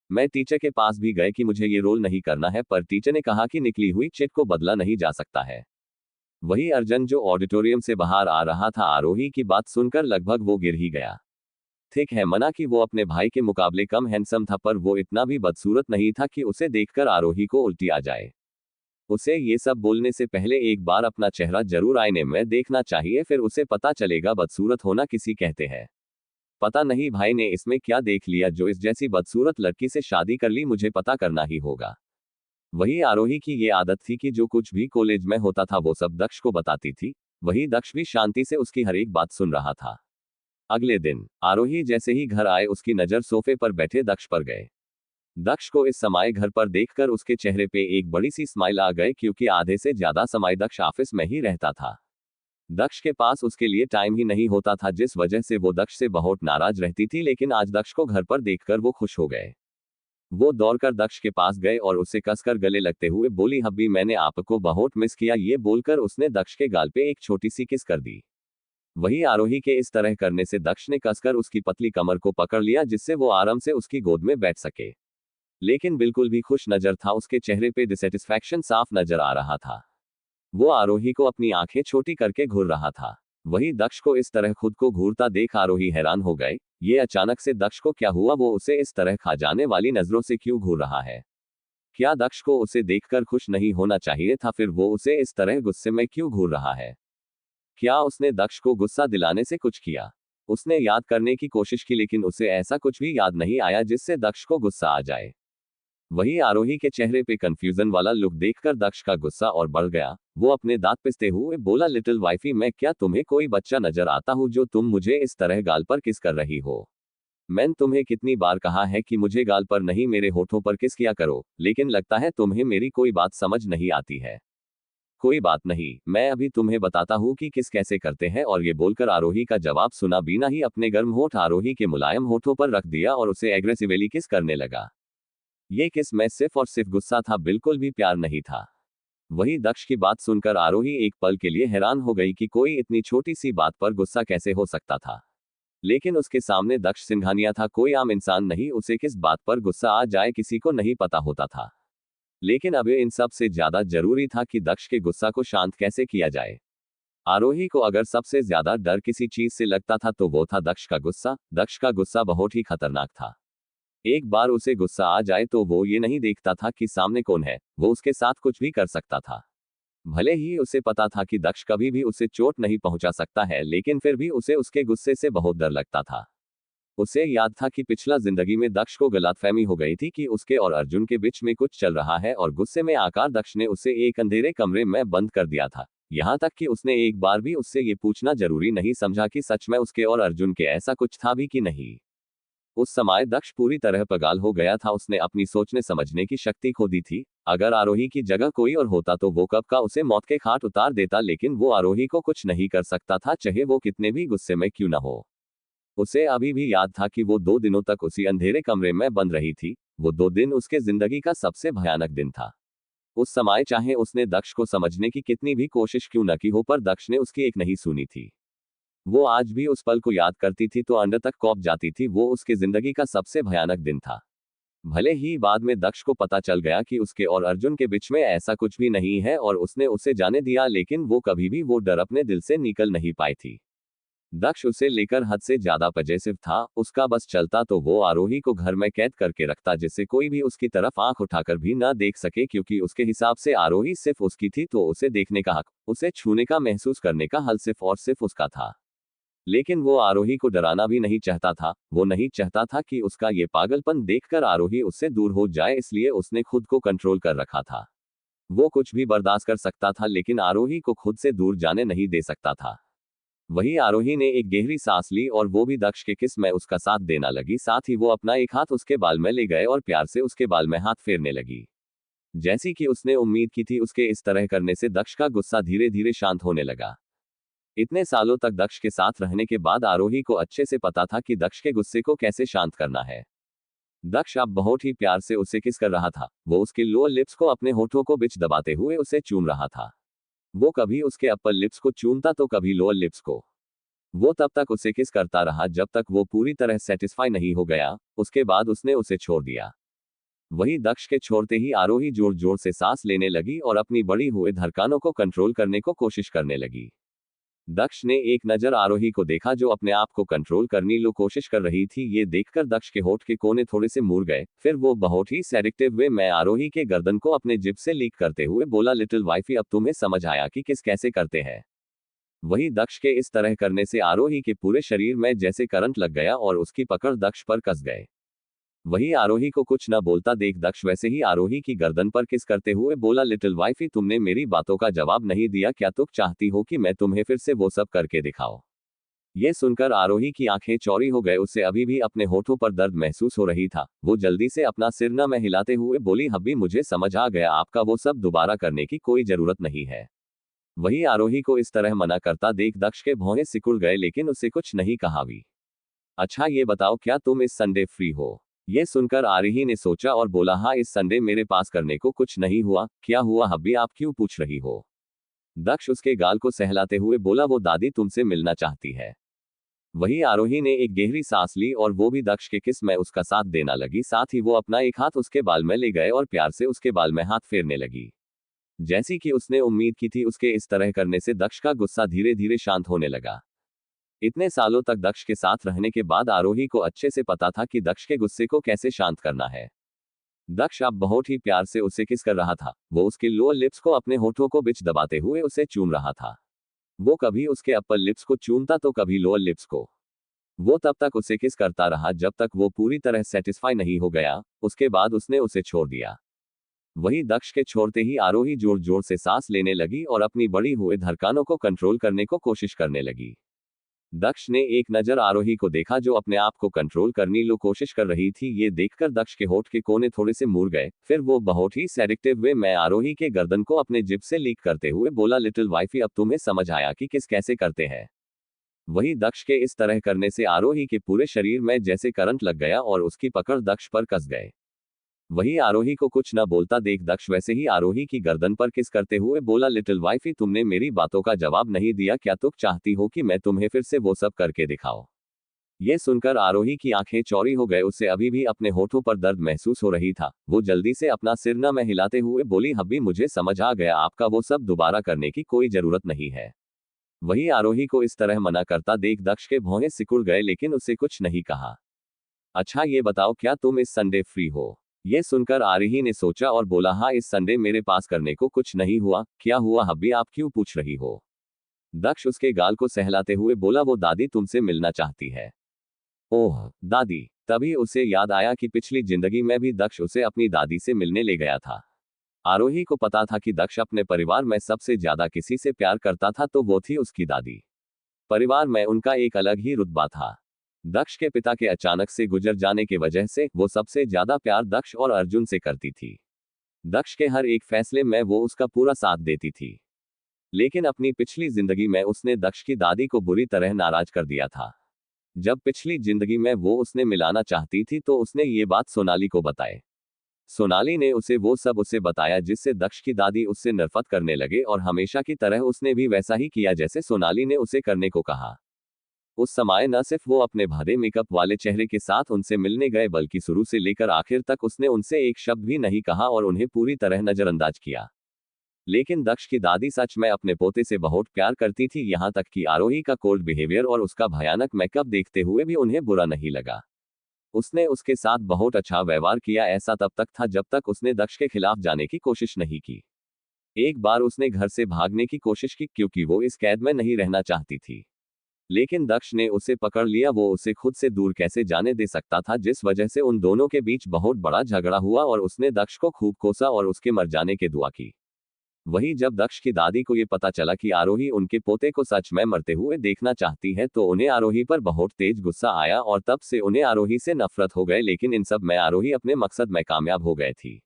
मैं टीचर के पास भी गए कि मुझे ये रोल नहीं करना है, पर टीचर ने कहा कि निकली हुई चिट को बदला नहीं जा सकता है। वही अर्जुन जो ऑडिटोरियम से बाहर आ रहा था, आरोही की बात सुनकर लगभग वो गिर ही गया। ठीक है, मना कि वो अपने भाई के मुकाबले कम हैंडसम था, पर वो इतना भी बदसूरत नहीं था कि उसे देखकर आरोही को उल्टी आ जाए। उसे ये सब बोलने से पहले एक बार अपना चेहरा जरूर आईने में देखना चाहिए, फिर उसे पता चलेगा बदसूरत होना किसी कहते हैं। पता नहीं भाई ने इसमें क्या देख लिया जो इस जैसी बदसूरत लड़की से शादी कर ली, मुझे पता करना ही होगा। वही आरोही की ये आदत थी कि जो कुछ भी कॉलेज में होता था वो सब दक्ष को बताती थी। वही दक्ष भी शांति से उसकी हर एक बात सुन रहा था। अगले दिन आरोही जैसे ही घर आए उसकी नजर सोफे पर बैठे दक्ष पर गए। दक्ष को इस समय घर पर देखकर उसके चेहरे पे एक बड़ी सी स्माइल आ गई, क्योंकि आधे से ज्यादा समय दक्ष ऑफिस में ही रहता था। दक्ष के पास उसके लिए टाइम ही नहीं होता था, जिस वजह से वो दक्ष से बहुत नाराज रहती थी, लेकिन आज दक्ष को घर पर देखकर वो खुश हो गए। वो दौड़कर दक्ष के पास गए और उसे कसकर गले लगते हुए बोली, हब्बी मैंने आपको बहुत मिस किया। ये बोलकर उसने दक्ष के गाल पे एक छोटी सी किस कर दी। वही आरोही के इस तरह करने से दक्ष ने कसकर उसकी पतली कमर को पकड़ लिया जिससे वो आराम से उसकी गोद में बैठ सके। लेकिन बिल्कुल भी खुश नजर था, उसके चेहरे पे डिसैटिस्फैक्शन साफ नजर आ रहा था। वो आरोही को अपनी आंखें छोटी करके घूर रहा था। वही दक्ष को इस तरह खुद को घूरता देख आरोही हैरान हो गए। ये अचानक से दक्ष को क्या हुआ? वो उसे इस तरह खा जाने वाली नजरों से क्यों घूर रहा है? क्या दक्ष को उसे देखकर खुश नहीं होना चाहिए था? फिर वो उसे इस तरह गुस्से में क्यों घूर रहा है? क्या उसने दक्ष को गुस्सा दिलाने से कुछ किया? उसने याद करने की कोशिश की लेकिन उसे ऐसा कुछ भी याद नहीं आया जिससे दक्ष को गुस्सा आ जाए। वही आरोही के चेहरे पे कंफ्यूजन वाला लुक देखकर दक्ष का गुस्सा और बढ़ गया। वो अपने दांत पिसते हुए बोला, लिटिल वाइफी, मैं क्या तुम्हें कोई बच्चा नजर आता हूँ जो तुम मुझे इस तरह गाल पर किस कर रही हो? मैंने तुम्हें कितनी बार कहा है कि मुझे गाल पर नहीं मेरे होठों पर किस किया करो, लेकिन लगता है तुम्हें मेरी कोई बात समझ नहीं आती है। कोई बात नहीं, मैं अभी तुम्हें बताता हूँ कि किस कैसे करते हैं। और ये बोलकर आरोही का जवाब सुना बिना ही अपने गर्म होठ आरोही के मुलायम होठों पर रख दिया और उसे एग्रेसिवली किस करने लगा। ये किस में सिर्फ और सिर्फ गुस्सा था, बिल्कुल भी प्यार नहीं था। वही दक्ष की बात सुनकर आरोही एक पल के लिए हैरान हो गई कि कोई इतनी छोटी सी बात पर गुस्सा कैसे हो सकता था। लेकिन उसके सामने दक्ष सिंघानिया था, कोई आम इंसान नहीं, उसे किस बात पर गुस्सा आ जाए किसी को नहीं पता होता था। लेकिन अब इन सब से ज्यादा जरूरी था कि दक्ष के गुस्सा को शांत कैसे किया जाए। आरोही को अगर सबसे ज्यादा डर किसी चीज से लगता था तो वो था दक्ष का गुस्सा। दक्ष का गुस्सा बहुत ही खतरनाक था। एक बार उसे गुस्सा आ जाए तो वो ये नहीं देखता था कि सामने कौन है, वो उसके साथ कुछ भी कर सकता था। भले ही उसे पता था कि दक्ष कभी भी उसे चोट नहीं पहुंचा सकता है, लेकिन फिर भी उसे उसके गुस्से से बहुत डर लगता था। उसे याद था कि पिछला जिंदगी में दक्ष को गलतफहमी हो गई थी कि उसके और अर्जुन के बीच में कुछ चल रहा है और गुस्से में आकर दक्ष ने उसे एक अंधेरे कमरे में बंद कर दिया था। यहाँ तक कि उसने एक बार भी उससे ये पूछना जरूरी नहीं समझा कि सच में उसके और अर्जुन के ऐसा कुछ था भी कि नहीं। उस समय दक्ष पूरी तरह पागल हो गया था, उसने अपनी सोचने समझने की शक्ति खो दी थी। अगर आरोही की जगह कोई और होता तो वो कब का उसे मौत के घाट उतार देता, लेकिन वो आरोही को कुछ नहीं कर सकता था, चाहे वो कितने भी गुस्से में क्यों न हो। उसे अभी भी याद था कि वो 2 दिनों तक उसी अंधेरे कमरे में बंद रही थी। वो 2 दिन उसके जिंदगी का सबसे भयानक दिन था। उस समय चाहे उसने दक्ष को समझने की कितनी भी कोशिश क्यों न की हो, पर दक्ष ने उसकी एक नहीं सुनी थी। वो आज भी उस पल को याद करती थी तो अंदर तक कौंप जाती थी। वो उसके जिंदगी का सबसे भयानक दिन था। भले ही बाद में दक्ष को पता चल गया कि उसके और अर्जुन के बीच में ऐसा कुछ भी नहीं है और उसने उसे जाने दिया, लेकिन वो कभी भी वो डर अपने दिल से निकल नहीं पाई थी। दक्ष उसे लेकर हद से ज्यादा पजेसिव था। उसका बस चलता तो वो आरोही को घर में कैद करके रखता जिससे कोई भी उसकी तरफ आंख उठाकर भी ना देख सके, क्योंकि उसके हिसाब से आरोही सिर्फ उसकी थी तो उसे देखने का हक, उसे छूने का, महसूस करने का हल सिर्फ और सिर्फ उसका था। लेकिन वो आरोही को डराना भी नहीं चाहता था। वो नहीं चाहता था कि उसका ये पागलपन देखकर आरोही उससे दूर हो जाए, इसलिए उसने खुद को कंट्रोल कर रखा था। वो कुछ भी बर्दाश्त कर सकता था लेकिन आरोही को खुद से दूर जाने नहीं दे सकता था। वही आरोही ने एक गहरी सांस ली और वो भी दक्ष के किस में उसका साथ देना लगी। साथ ही वो अपना एक हाथ उसके बाल में ले गए और प्यार से उसके बाल में हाथ फेरने लगी। जैसी कि उसने उम्मीद की थी, उसके इस तरह करने से दक्ष का गुस्सा धीरे धीरे शांत होने लगा। इतने सालों तक दक्ष के साथ रहने के बाद आरोही को अच्छे से पता था कि दक्ष के गुस्से को कैसे शांत करना है। दक्ष अब बहुत ही प्यार से उसे किस कर रहा था। वो उसके लोअर लिप्स को अपने होठों को बीच दबाते हुए उसे चूम रहा था। वो कभी उसके अपर लिप्स को चूमता तो कभी लोअर लिप्स को। वो तब तक उसे किस करता रहा जब तक वो पूरी तरह सेटिस्फाई नहीं हो गया। उसके बाद उसने उसे छोड़ दिया। वही दक्ष के छोड़ते ही आरोही जोर जोर से सांस लेने लगी और अपनी बढ़ी हुए धड़कनों को कंट्रोल करने को कोशिश करने लगी। दक्ष ने एक नजर आरोही को देखा जो अपने आप को कंट्रोल करने की कोशिश कर रही थी। ये देखकर दक्ष के होठ के कोने थोड़े से मुड़ गए। फिर वो बहुत ही सेडिक्टिव वे में आरोही के गर्दन को अपने जिभ से लीक करते हुए बोला, लिटिल वाइफी, अब तुम्हें समझ आया कि किस कैसे करते हैं। वही दक्ष के इस तरह करने से आरोही के पूरे शरीर में जैसे करंट लग गया और उसकी पकड़ दक्ष पर कस गए। वही आरोही को कुछ न बोलता देख दक्ष वैसे ही आरोही की गर्दन पर किस करते हुए बोला, लिटिल वाइफी, तुमने मेरी बातों का जवाब नहीं दिया। क्या तुम चाहती हो कि मैं तुम्हें फिर से वो सब करके दिखाऊं? ये सुनकर आरोही की आंखें चौड़ी हो गए। उसे अभी भी अपने होठों पर दर्द महसूस हो रही था। वो जल्दी से अपना सिर न में हिलाते हुए बोली, हब्बी, मुझे समझ आ गया, आपका वो सब दोबारा करने की कोई जरूरत नहीं है। वही आरोही को इस तरह मना करता देख दक्ष के भौहें सिकुड़ गए, लेकिन उसे कुछ नहीं कहा भी। अच्छा ये बताओ, क्या तुम इस संडे फ्री हो? ये सुनकर आरोही ने सोचा और बोला, हाँ इस संडे मेरे पास करने को कुछ नहीं हुआ। क्या हुआ हब्बी, आप क्यों पूछ रही हो? दक्ष उसके गाल को सहलाते हुए बोला, वो दादी तुमसे मिलना चाहती है। वही आरोही ने एक गहरी सांस ली और वो भी दक्ष के किस में उसका साथ देना लगी। साथ ही वो अपना एक हाथ उसके बाल में ले गए और प्यार से उसके बाल में हाथ फेरने लगी। जैसी कि उसने उम्मीद की थी, उसके इस तरह करने से दक्ष का गुस्सा धीरे धीरे शांत होने लगा। इतने सालों तक दक्ष के साथ रहने के बाद आरोही को अच्छे से पता था कि दक्ष के गुस्से को कैसे शांत करना है। दक्ष अब बहुत ही प्यार से उसे किस कर रहा था। वो उसके लोअर लिप्स को अपने होठों को बीच दबाते हुए उसे चूम रहा था। वो कभी उसके अपर लिप्स को चूमता तो कभी लोअर लिप्स को। वो तब तक उसे किस करता रहा जब तक वो पूरी तरह सेटिस्फाई नहीं हो गया। उसके बाद उसने उसे छोड़ दिया। वही दक्ष के छोड़ते ही आरोही जोर जोर से सांस लेने लगी और अपनी बढ़ी हुए धड़कनों को कंट्रोल करने को कोशिश करने लगी। दक्ष ने एक नजर आरोही को देखा जो अपने आप को कंट्रोल करने की कोशिश कर रही थी। ये देखकर दक्ष के होठ के कोने थोड़े से मुड़ गए। फिर वो बहुत ही सेडिक्टिव वे में आरोही के गर्दन को अपने जिभ से लीक करते हुए बोला, लिटिल वाइफी अब तुम्हें समझ आया कि किस कैसे करते हैं। वही दक्ष के इस तरह करने से आरोही के पूरे शरीर में जैसे करंट लग गया और उसकी पकड़ दक्ष पर कस गए। वही आरोही को कुछ न बोलता देख दक्ष वैसे ही आरोही की गर्दन पर किस करते हुए बोला, लिटिल वाइफी तुमने मेरी बातों का जवाब नहीं दिया। क्या तुम चाहती हो कि मैं तुम्हें फिर से वो सब करके दिखाऊं? ये सुनकर आरोही की आंखें चौड़ी हो गए। उसे अभी भी अपने होठों पर दर्द महसूस हो रही था। वो जल्दी से अपना सिर न में हिलाते हुए बोली, हब्बी मुझे समझ आ गया, आपका वो सब दोबारा करने की कोई जरूरत नहीं है। वही आरोही को इस तरह मना करता देख दक्ष के भौहें सिकुड़ गए लेकिन उसे कुछ नहीं कहा। अच्छा ये बताओ, क्या तुम इस संडे फ्री हो? ये सुनकर आरोही ने सोचा और बोला, हाँ इस संडे मेरे पास करने को कुछ नहीं हुआ। क्या हुआ हब्बी, आप क्यों पूछ रही हो? दक्ष उसके गाल को सहलाते हुए बोला, वो दादी तुमसे मिलना चाहती है। ओह दादी। तभी उसे याद आया कि पिछली जिंदगी में भी दक्ष उसे अपनी दादी से मिलने ले गया था। आरोही को पता था कि दक्ष अपने परिवार में सबसे ज्यादा किसी से प्यार करता था तो वो थी उसकी दादी। परिवार में उनका एक अलग ही रुतबा था। दक्ष के पिता के अचानक से गुजर जाने की वजह से वो सबसे ज्यादा प्यार दक्ष और अर्जुन से करती थी। दक्ष के हर एक फैसले में वो उसका पूरा साथ देती थी। लेकिन अपनी पिछली जिंदगी में उसने दक्ष की दादी को बुरी तरह नाराज कर दिया था। जब पिछली जिंदगी में वो उसने मिलाना चाहती थी तो उसने ये बात सोनाली को बताए। सोनाली ने उसे वो सब उसे बताया जिससे दक्ष की दादी उससे नफरत करने लगे और हमेशा की तरह उसने भी वैसा ही किया जैसे सोनाली ने उसे करने को कहा। उस समय न सिर्फ वो अपने भरे मेकअप वाले चेहरे के साथ उनसे मिलने गए बल्कि शुरू से लेकर आखिर तक उसने उनसे एक शब्द भी नहीं कहा और उन्हें पूरी तरह नजरअंदाज किया। लेकिन दक्ष की दादी सच में अपने पोते से बहुत प्यार करती थी, यहाँ तक कि आरोही का कोल्ड बिहेवियर और उसका भयानक मेकअप देखते हुए भी उन्हें बुरा नहीं लगा। उसने उसके साथ बहुत अच्छा व्यवहार किया। ऐसा तब तक था जब तक उसने दक्ष के खिलाफ जाने की कोशिश नहीं की। एक बार उसने घर से भागने की कोशिश की क्योंकि वो इस कैद में नहीं रहना चाहती थी। लेकिन दक्ष ने उसे पकड़ लिया। वो उसे खुद से दूर कैसे जाने दे सकता था, जिस वजह से उन दोनों के बीच बहुत बड़ा झगड़ा हुआ और उसने दक्ष को खूब कोसा और उसके मर जाने की दुआ की। वही जब दक्ष की दादी को ये पता चला कि आरोही उनके पोते को सच में मरते हुए देखना चाहती है तो उन्हें आरोही पर बहुत तेज गुस्सा आया और तब से उन्हें आरोही से नफरत हो गए। लेकिन इन सब में आरोही अपने मकसद में कामयाब हो गए थी।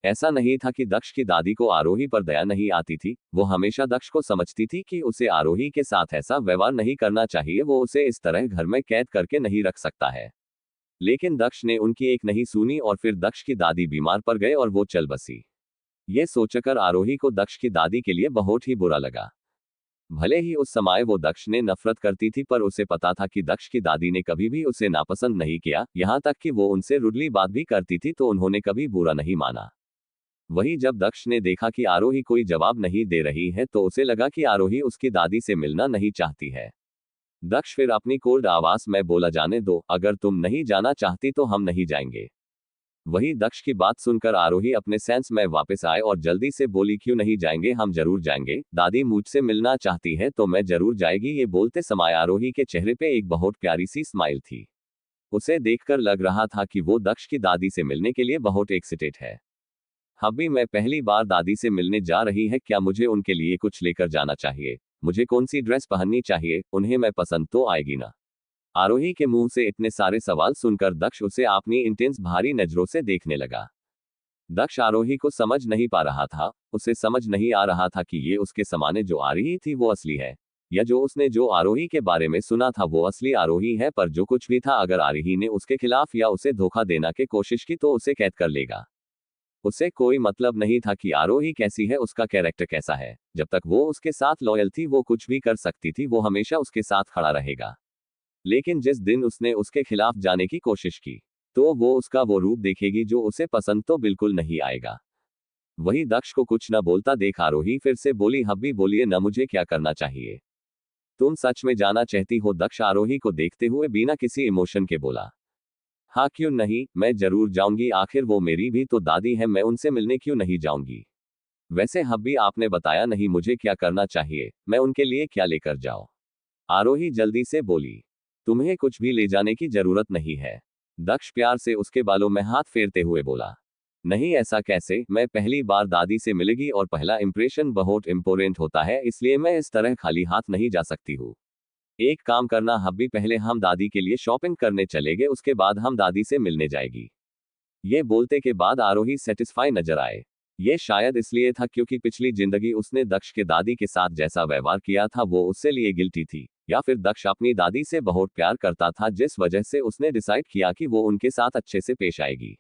ऐसा नहीं था कि दक्ष की दादी को आरोही पर दया नहीं आती थी। वो हमेशा दक्ष को समझती थी कि उसे आरोही के साथ ऐसा व्यवहार नहीं करना चाहिए। वो उसे इस तरह घर में कैद करके नहीं रख सकता है। लेकिन दक्ष ने उनकी एक नहीं सुनी और फिर दक्ष की दादी बीमार पड़ गए और वो चल बसी। ये सोचकर आरोही को दक्ष की दादी के लिए बहुत ही बुरा लगा। भले ही उस समय वो दक्ष ने नफरत करती थी पर उसे पता था कि दक्ष की दादी ने कभी भी उसे नापसंद नहीं किया। यहाँ तक कि वो उनसे रुडली बात भी करती थी तो उन्होंने कभी बुरा नहीं माना। वही जब दक्ष ने देखा कि आरोही कोई जवाब नहीं दे रही है तो उसे लगा कि आरोही उसकी दादी से मिलना नहीं चाहती है। दक्ष फिर अपनी कोल्ड आवाज में बोला, जाने दो, अगर तुम नहीं जाना चाहती तो हम नहीं जाएंगे। वही दक्ष की बात सुनकर आरोही अपने सेंस में वापस आए और जल्दी से बोली, क्यों नहीं जाएंगे, हम जरूर जाएंगे। दादी मुझसे मिलना चाहती है तो मैं जरूर जाएगी। ये बोलते समय आरोही के चेहरे पे एक बहुत प्यारी सी स्माइल थी। उसे देखकर लग रहा था कि वो दक्ष की दादी से मिलने के लिए बहुत एक्साइटेड है। हब्बी मैं पहली बार दादी से मिलने जा रही है, क्या मुझे उनके लिए कुछ लेकर जाना चाहिए? मुझे कौन सी ड्रेस पहननी चाहिए? उन्हें मैं पसंद तो आएगी ना? आरोही के मुंह से इतने सारे सवाल सुनकर दक्ष उसे अपनी इंटेंस भारी नजरों से देखने लगा। दक्ष आरोही को समझ नहीं पा रहा था। उसे समझ नहीं आ रहा था कि ये उसके सामने जो आ रही थी वो असली है या जो आरोही के बारे में सुना था वो असली आरोही है, पर जो कुछ भी था, अगर आरोही ने उसके खिलाफ या उसे धोखा देना की कोशिश की तो उसे कैद कर लेगा। उसे कोई मतलब नहीं था कि आरोही कैसी है, उसका कैरेक्टर कैसा है। जब तक वो उसके साथ लॉयल थी, वो कुछ भी कर सकती थी, वो हमेशा उसके साथ खड़ा रहेगा। लेकिन जिस दिन उसने उसके खिलाफ जाने की कोशिश की, तो वो उसका वो रूप देखेगी जो उसे पसंद तो बिल्कुल नहीं आएगा। वही दक्ष को कुछ न बोलता देख आरोही फिर से बोली, हब्बी बोलिए न, मुझे क्या करना चाहिए? तुम सच में जाना चाहती हो? दक्ष आरोही को देखते हुए बिना किसी इमोशन के बोला। हाँ क्यों नहीं, मैं जरूर जाऊंगी, आखिर वो मेरी भी तो दादी है, मैं उनसे मिलने क्यों नहीं जाऊंगी? वैसे हब्बी आपने बताया नहीं मुझे क्या करना चाहिए, मैं उनके लिए क्या लेकर जाऊं? आरोही जल्दी से बोली। तुम्हें कुछ भी ले जाने की जरूरत नहीं है। दक्ष प्यार से उसके बालों में हाथ फेरते हुए बोला। नहीं ऐसा कैसे, मैं पहली बार दादी से मिलेगी और पहला इंप्रेशन बहुत इंपॉर्टेंट होता है, इसलिए मैं इस तरह खाली हाथ नहीं जा सकती हूँ। एक काम करना हब्बी, पहले हम दादी के लिए शॉपिंग करने चलेंगे, उसके बाद हम दादी से मिलने जाएगी। ये बोलते के बाद आरोही सेटिस्फाई नजर आए। ये शायद इसलिए था क्योंकि पिछली जिंदगी उसने दक्ष के दादी के साथ जैसा व्यवहार किया था वो उससे लिए गिल्टी थी, या फिर दक्ष अपनी दादी से बहुत प्यार करता था जिस वजह से उसने डिसाइड किया कि वो उनके साथ अच्छे से पेश आएगी।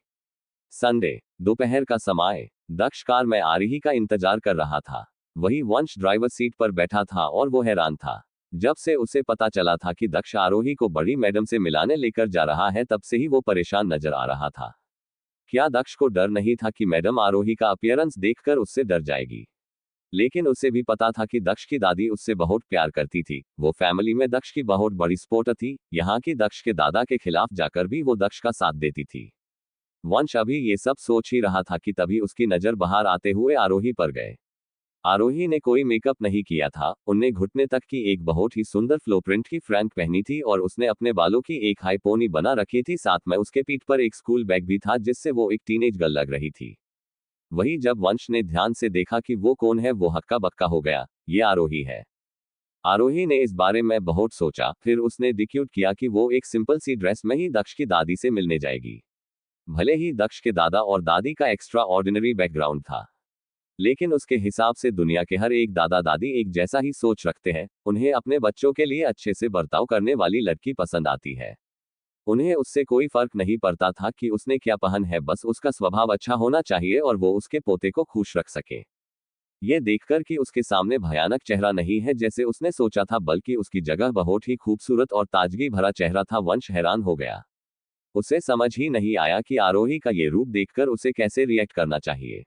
संडे दोपहर का समय, दक्ष कार में आरोही का इंतजार कर रहा था। वही वंश ड्राइवर सीट पर बैठा था और वो हैरान था। जब से उसे पता चला था कि दक्ष आरोही को बड़ी मैडम से मिलाने लेकर जा रहा है, तब से ही वो परेशान नजर आ रहा था। क्या दक्ष को डर नहीं था कि मैडम आरोही का अपीयरेंस देखकर उससे डर जाएगी? लेकिन उसे भी पता था कि दक्ष की दादी उससे बहुत प्यार करती थी, वो फैमिली में दक्ष की बहुत बड़ी सपोर्टर थी, यहाँ की दक्ष के दादा के खिलाफ जाकर भी वो दक्ष का साथ देती थी। वंश अभी ये सब सोच ही रहा था कि तभी उसकी नजर बाहर आते हुए आरोही पर गए। आरोही ने कोई मेकअप नहीं किया था, उनने घुटने तक की एक बहुत ही सुंदर फ्लो प्रिंट की फ्रैंक पहनी थी और उसने अपने बालों की एक हाई पोनी बना रखी थी, साथ में उसके पीठ पर एक स्कूल बैग भी था जिससे वो एक टीनेज गर्ल लग रही थी। वही जब वंश ने ध्यान से देखा कि वो कौन है, वो हक्का बक्का हो गया, ये आरोही है। आरोही ने इस बारे में बहुत सोचा, फिर उसने डिक्यूट किया कि वो एक सिंपल सी ड्रेस में ही दक्ष की दादी से मिलने जाएगी। भले ही दक्ष के दादा और दादी का एक्स्ट्रा ऑर्डिनरी बैकग्राउंड था, लेकिन उसके हिसाब से दुनिया के हर एक दादा दादी एक जैसा ही सोच रखते हैं, उन्हें अपने बच्चों के लिए अच्छे से बर्ताव करने वाली लड़की पसंद आती है। उन्हें उससे कोई फर्क नहीं पड़ता था कि उसने क्या पहन है, बस उसका स्वभाव अच्छा होना चाहिए और वो उसके पोते को खुश रख सके। ये देखकर कि उसके सामने भयानक चेहरा नहीं है जैसे उसने सोचा था, बल्कि उसकी जगह बहुत ही खूबसूरत और ताजगी भरा चेहरा था, वंश हैरान हो गया। उसे समझ ही नहीं आया कि आरोही का ये रूप देखकर उसे कैसे रिएक्ट करना चाहिए।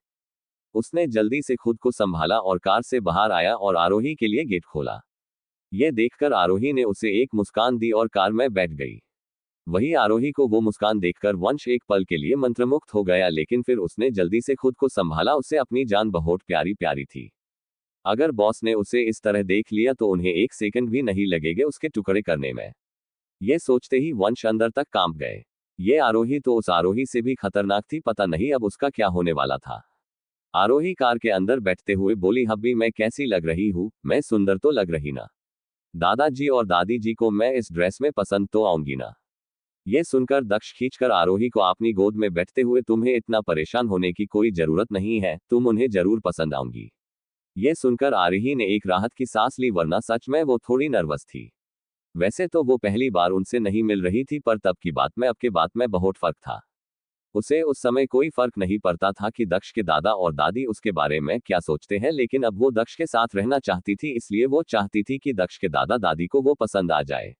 उसने जल्दी से खुद को संभाला और कार से बाहर आया और आरोही के लिए गेट खोला। यह देखकर आरोही ने उसे एक मुस्कान दी और कार में बैठ गई। वही आरोही को वो मुस्कान देखकर वंश एक पल के लिए मंत्रमुग्ध हो गया, लेकिन फिर उसने जल्दी से खुद को संभाला, उसे अपनी जान बहुत प्यारी प्यारी थी। अगर बॉस ने उसे इस तरह देख लिया तो उन्हें एक सेकंड भी नहीं लगेगा उसके टुकड़े करने में। ये सोचते ही वंश अंदर तक कांप गए। ये आरोही तो उस आरोही से भी खतरनाक थी, पता नहीं अब उसका क्या होने वाला था। आरोही कार के अंदर बैठते हुए बोली, हब्बी मैं कैसी लग रही हूँ, मैं सुंदर तो लग रही ना? दादाजी और दादी जी को मैं इस ड्रेस में पसंद तो आऊंगी ना? ये सुनकर दक्ष खींचकर आरोही को अपनी गोद में बैठते हुए, तुम्हें इतना परेशान होने की कोई जरूरत नहीं है, तुम उन्हें जरूर पसंद आऊंगी। ये सुनकर आरोही ने एक राहत की सांस ली, वरना सच में वो थोड़ी नर्वस थी। वैसे तो वो पहली बार उनसे नहीं मिल रही थी, पर तब की बात में अब के बात में बहुत फर्क था। उसे उस समय कोई फर्क नहीं पड़ता था कि दक्ष के दादा और दादी उसके बारे में क्या सोचते हैं, लेकिन अब वो दक्ष के साथ रहना चाहती थी, इसलिए वो चाहती थी कि दक्ष के दादा दादी को वो पसंद आ जाए।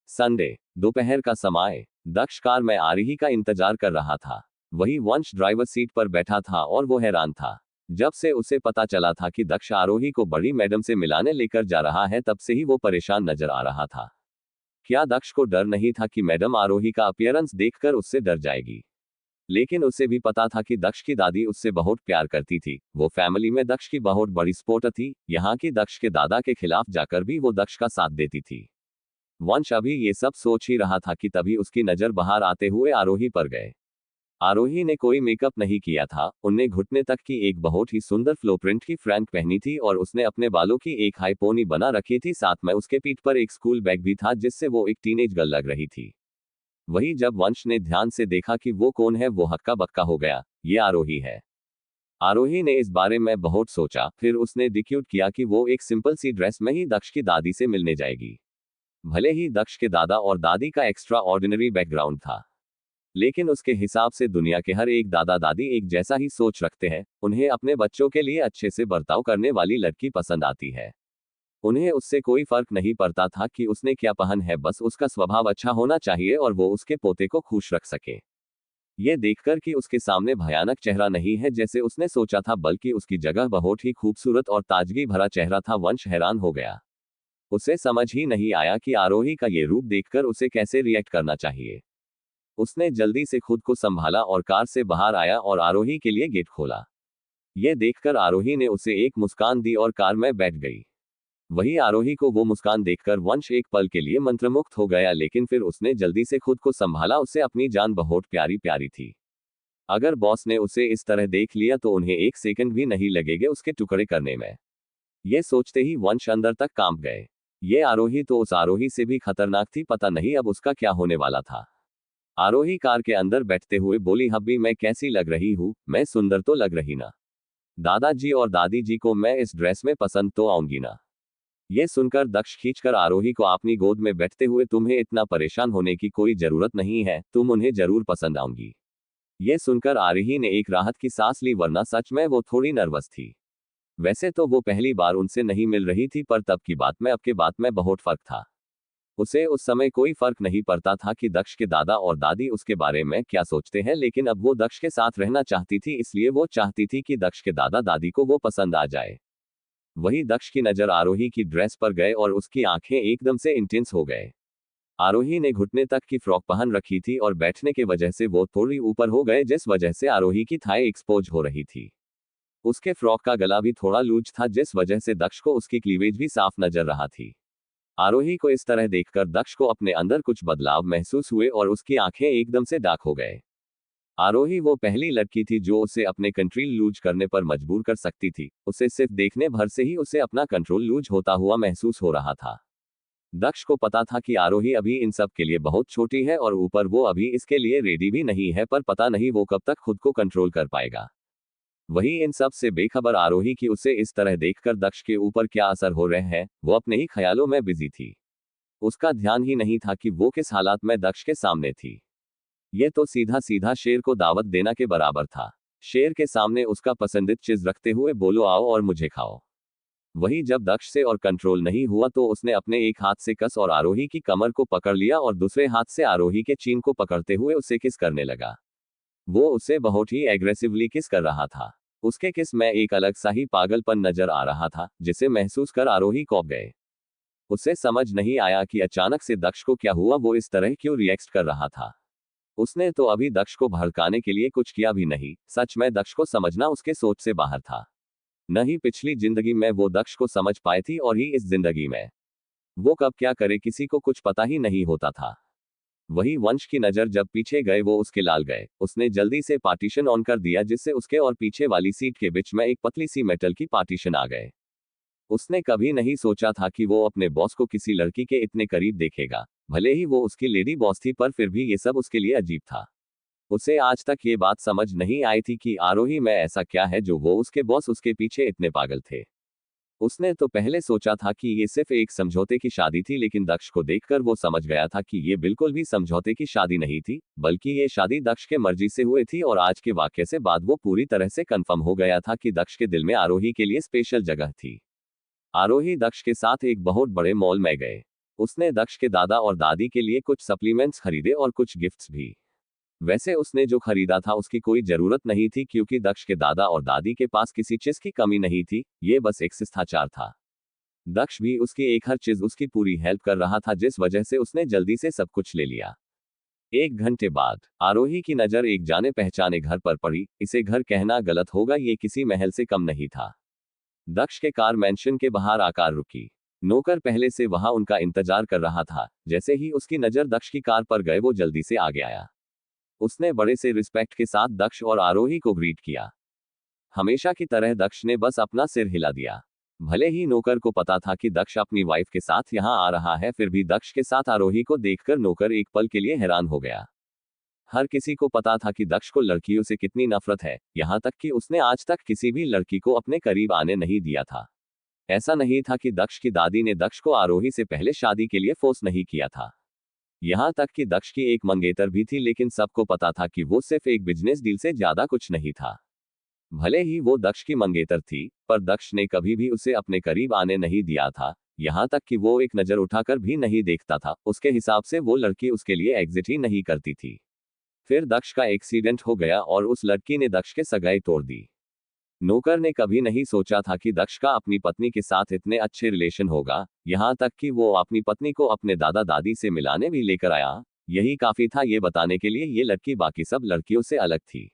संडे दोपहर का समय, दक्ष कार में आरोही का इंतजार कर रहा था। वही वंश ड्राइवर सीट पर बैठा था और वो हैरान था। जब से उसे पता चला था कि दक्ष आरोही को बड़ी मैडम से मिलाने लेकर जा रहा है, तब से ही वो परेशान नजर आ रहा था। क्या दक्ष को डर नहीं था कि मैडम आरोही का अपीयरेंस देखकर उससे डर जाएगी? लेकिन उसे भी पता था कि दक्ष की दादी उससे बहुत प्यार करती थी, वो फैमिली में दक्ष की बहुत बड़ी सपोर्टर थी, यहाँ की दक्ष के दादा के खिलाफ जाकर भी वो दक्ष का साथ देती थी। वंश अभी ये सब सोच ही रहा था कि तभी उसकी नजर बाहर आते हुए आरोही पर गए। आरोही ने कोई मेकअप नहीं किया था, उनने घुटने तक की एक बहुत ही सुंदर फ्लो प्रिंट की फ्रैंक पहनी थी और उसने अपने बालों की एक हाई पोनी बना रखी थी, साथ में उसके पीठ पर एक स्कूल बैग भी था जिससे वो एक टीनेज गर्ल लग रही थी। वही जब वंश ने ध्यान से देखा कि वो कौन है, वो हक्का बक्का हो गया, ये आरोही है। आरोही ने इस बारे में बहुत सोचा, फिर उसने डिक्यूट किया कि वो एक सिंपल सी ड्रेस में ही दक्ष की दादी से मिलने जाएगी। भले ही दक्ष के दादा और दादी का एक्स्ट्रा ऑर्डिनरी बैकग्राउंड था, लेकिन उसके हिसाब से दुनिया के हर एक दादा दादी एक जैसा ही सोच रखते हैं। उन्हें अपने बच्चों के लिए अच्छे से बर्ताव करने वाली लड़की पसंद आती है। उन्हें उससे कोई फर्क नहीं पड़ता था कि उसने क्या पहन है, बस उसका स्वभाव अच्छा होना चाहिए और वो उसके पोते को खुश रख सके। ये देखकर कि उसके सामने भयानक चेहरा नहीं है जैसे उसने सोचा था, बल्कि उसकी जगह बहुत ही खूबसूरत और ताजगी भरा चेहरा था, वंश हैरान हो गया। उसे समझ ही नहीं आया कि आरोही का ये रूप देखकर उसे कैसे रिएक्ट करना चाहिए। उसने जल्दी से खुद को संभाला और कार से बाहर आया और आरोही के लिए गेट खोला। यह देखकर आरोही ने उसे एक मुस्कान दी और कार में बैठ गई। वही आरोही को वो मुस्कान देखकर वंश एक पल के लिए मंत्रमुग्ध हो गया, लेकिन फिर उसने जल्दी से खुद को संभाला। उसे अपनी जान बहुत प्यारी प्यारी थी। अगर बॉस ने उसे इस तरह देख लिया तो उन्हें एक सेकंड भी नहीं लगेगा उसके टुकड़े करने में। ये सोचते ही वंश अंदर तक कांप गए। ये आरोही तो उस आरोही से भी खतरनाक थी, पता नहीं अब उसका क्या होने वाला था। आरोही कार के अंदर बैठते हुए बोली, हब्बी मैं कैसी लग रही हूँ, मैं सुंदर तो लग रही ना? दादाजी और दादी जी को मैं इस ड्रेस में पसंद तो आऊंगी ना? ये सुनकर दक्ष खींचकर आरोही को अपनी गोद में बैठते हुए, तुम्हें इतना परेशान होने की कोई जरूरत नहीं है, तुम उन्हें जरूर पसंद आऊंगी। ये सुनकर आरोही ने एक राहत की सांस ली, वरना सच में वो थोड़ी नर्वस थी। वैसे तो वो पहली बार उनसे नहीं मिल रही थी, पर तब की बात में अब के बात में बहुत फर्क था। उसे उस समय कोई फर्क नहीं पड़ता था कि दक्ष के दादा और दादी उसके बारे में क्या सोचते हैं, लेकिन अब वो दक्ष के साथ रहना चाहती थी, इसलिए वो चाहती थी कि दक्ष के दादा दादी को वो पसंद आ जाए। वही दक्ष की नजर आरोही की ड्रेस पर गए और उसकी आंखें एकदम से इंटेंस हो गए। आरोही ने घुटने तक की फ्रॉक पहन रखी थी और बैठने के वजह से वो थोड़ी ऊपर हो गए, जिस वजह से आरोही की थाई एक्सपोज हो रही थी। उसके फ्रॉक का गला भी थोड़ा लूज था, जिस वजह से दक्ष को उसकी क्लीवेज भी साफ नजर रहा थी। आरोही को इस तरह देखकर दक्ष को अपने अंदर कुछ बदलाव महसूस हुए और उसकी आंखें एकदम से डार्क हो गए। आरोही वो पहली लड़की थी जो उसे अपने कंट्रोल लूज करने पर मजबूर कर सकती थी। उसे सिर्फ देखने भर से ही उसे अपना कंट्रोल लूज होता हुआ महसूस हो रहा था। दक्ष को पता था कि आरोही अभी इन सब के लिए बहुत छोटी है और ऊपर वो अभी इसके लिए रेडी भी नहीं है, पर पता नहीं वो कब तक खुद को कंट्रोल कर पाएगा। वही इन सब से बेखबर आरोही की उसे इस तरह देखकर दक्ष के ऊपर क्या असर हो रहे हैं, वो अपने ही ख्यालों में बिजी थी। उसका ध्यान ही नहीं था कि वो किस हालात में दक्ष के सामने थी। ये तो सीधा सीधा शेर को दावत देना के बराबर था। शेर के सामने उसका पसंदीदा चीज रखते हुए बोलो आओ और मुझे खाओ। वही जब दक्ष से और कंट्रोल नहीं हुआ तो उसने अपने एक हाथ से कस और आरोही की कमर को पकड़ लिया और दूसरे हाथ से आरोही के चीन को पकड़ते हुए उसे किस करने लगा। वो उसे बहुत ही एग्रेसिवली किस कर रहा था। उसके किस में एक अलग सा ही पागलपन नजर आ रहा था, जिसे महसूस कर आरोही कौंप गए। उसे समझ नहीं आया कि अचानक से दक्ष को क्या हुआ, वो इस तरह क्यों रिएक्ट कर रहा था। उसने तो अभी दक्ष को भड़काने के लिए कुछ किया भी नहीं। सच में दक्ष को समझना उसके सोच से बाहर था। न ही पिछली जिंदगी में वो दक्ष को समझ पाई थी और ही इस जिंदगी में वो कब क्या करे किसी को कुछ पता ही नहीं होता था। वही वंश की नजर जब पीछे गए वो उसके लाल गए। उसने जल्दी से पार्टीशन ऑन कर दिया, जिससे उसके और पीछे वाली सीट के बीच में एक पतली सी मेटल की पार्टीशन आ गए। उसने कभी नहीं सोचा था कि वो अपने बॉस को किसी लड़की के इतने करीब देखेगा। भले ही वो उसकी लेडी बॉस थी, पर फिर भी ये सब उसके लिए अजीब था। उसे आज तक ये बात समझ नहीं आई थी कि आरोही में ऐसा क्या है जो वो उसके बॉस उसके पीछे इतने पागल थे। उसने तो पहले सोचा था कि ये सिर्फ एक समझौते की शादी थी, लेकिन दक्ष को देखकर वो समझ गया था कि ये बिल्कुल भी समझौते की शादी नहीं थी, बल्कि ये शादी दक्ष के मर्जी से हुई थी। और आज के वाक्य से बाद वो पूरी तरह से कंफर्म हो गया था कि दक्ष के दिल में आरोही के लिए स्पेशल जगह थी। आरोही दक्ष के साथ एक बहुत बड़े मॉल में गए। उसने दक्ष के दादा और दादी के लिए कुछ सप्लीमेंट्स खरीदे और कुछ गिफ्ट्स भी। वैसे उसने जो खरीदा था उसकी कोई जरूरत नहीं थी, क्योंकि दक्ष के दादा और दादी के पास किसी चीज की कमी नहीं थी। ये बस एक शिष्टाचार था। दक्ष भी उसकी एक हर चीज उसकी पूरी हेल्प कर रहा था, जिस वजह से उसने जल्दी से सब कुछ ले लिया। 1 घंटे बाद आरोही की नजर एक जाने पहचाने घर पर पड़ी। इसे घर कहना गलत होगा, ये किसी महल से कम नहीं था। दक्ष के कार मैंशन के बाहर आकर रुकी। नौकर पहले से वहां उनका इंतजार कर रहा था। जैसे ही उसकी नजर दक्ष की कार पर गए वो जल्दी से आगे आया। उसने बड़े से रिस्पेक्ट के साथ दक्ष और आरोही को ग्रीट किया। हमेशा की तरह दक्ष ने बस अपना सिर हिला दिया। भले ही नौकर को पता था कि दक्ष अपनी वाइफ के साथ यहां आ रहा है, फिर भी दक्ष के साथ आरोही को देखकर नौकर एक पल के लिए हैरान हो गया। हर किसी को पता था कि दक्ष को लड़कियों से कितनी नफरत है, यहाँ तक कि उसने आज तक किसी भी लड़की को अपने करीब आने नहीं दिया था। ऐसा नहीं था कि दक्ष की दादी ने दक्ष को आरोही से पहले शादी के लिए फोर्स नहीं किया था। यहाँ तक कि दक्ष की एक मंगेतर भी थी, लेकिन सबको पता था कि वो सिर्फ एक बिजनेस डील से ज्यादा कुछ नहीं था। भले ही वो दक्ष की मंगेतर थी, पर दक्ष ने कभी भी उसे अपने करीब आने नहीं दिया था। यहाँ तक कि वो एक नजर उठाकर भी नहीं देखता था। उसके हिसाब से वो लड़की उसके लिए एग्जिट ही नहीं करती थी। फिर दक्ष का एक्सीडेंट हो गया और उस लड़की ने दक्ष के सगाई तोड़ दी। नौकर ने कभी नहीं सोचा था कि दक्ष का अपनी पत्नी के साथ इतने अच्छे रिलेशन होगा, यहाँ तक कि वो अपनी पत्नी को अपने दादा दादी से मिलाने भी लेकर आया। यही काफी था ये बताने के लिए ये लड़की बाकी सब लड़कियों से अलग थी।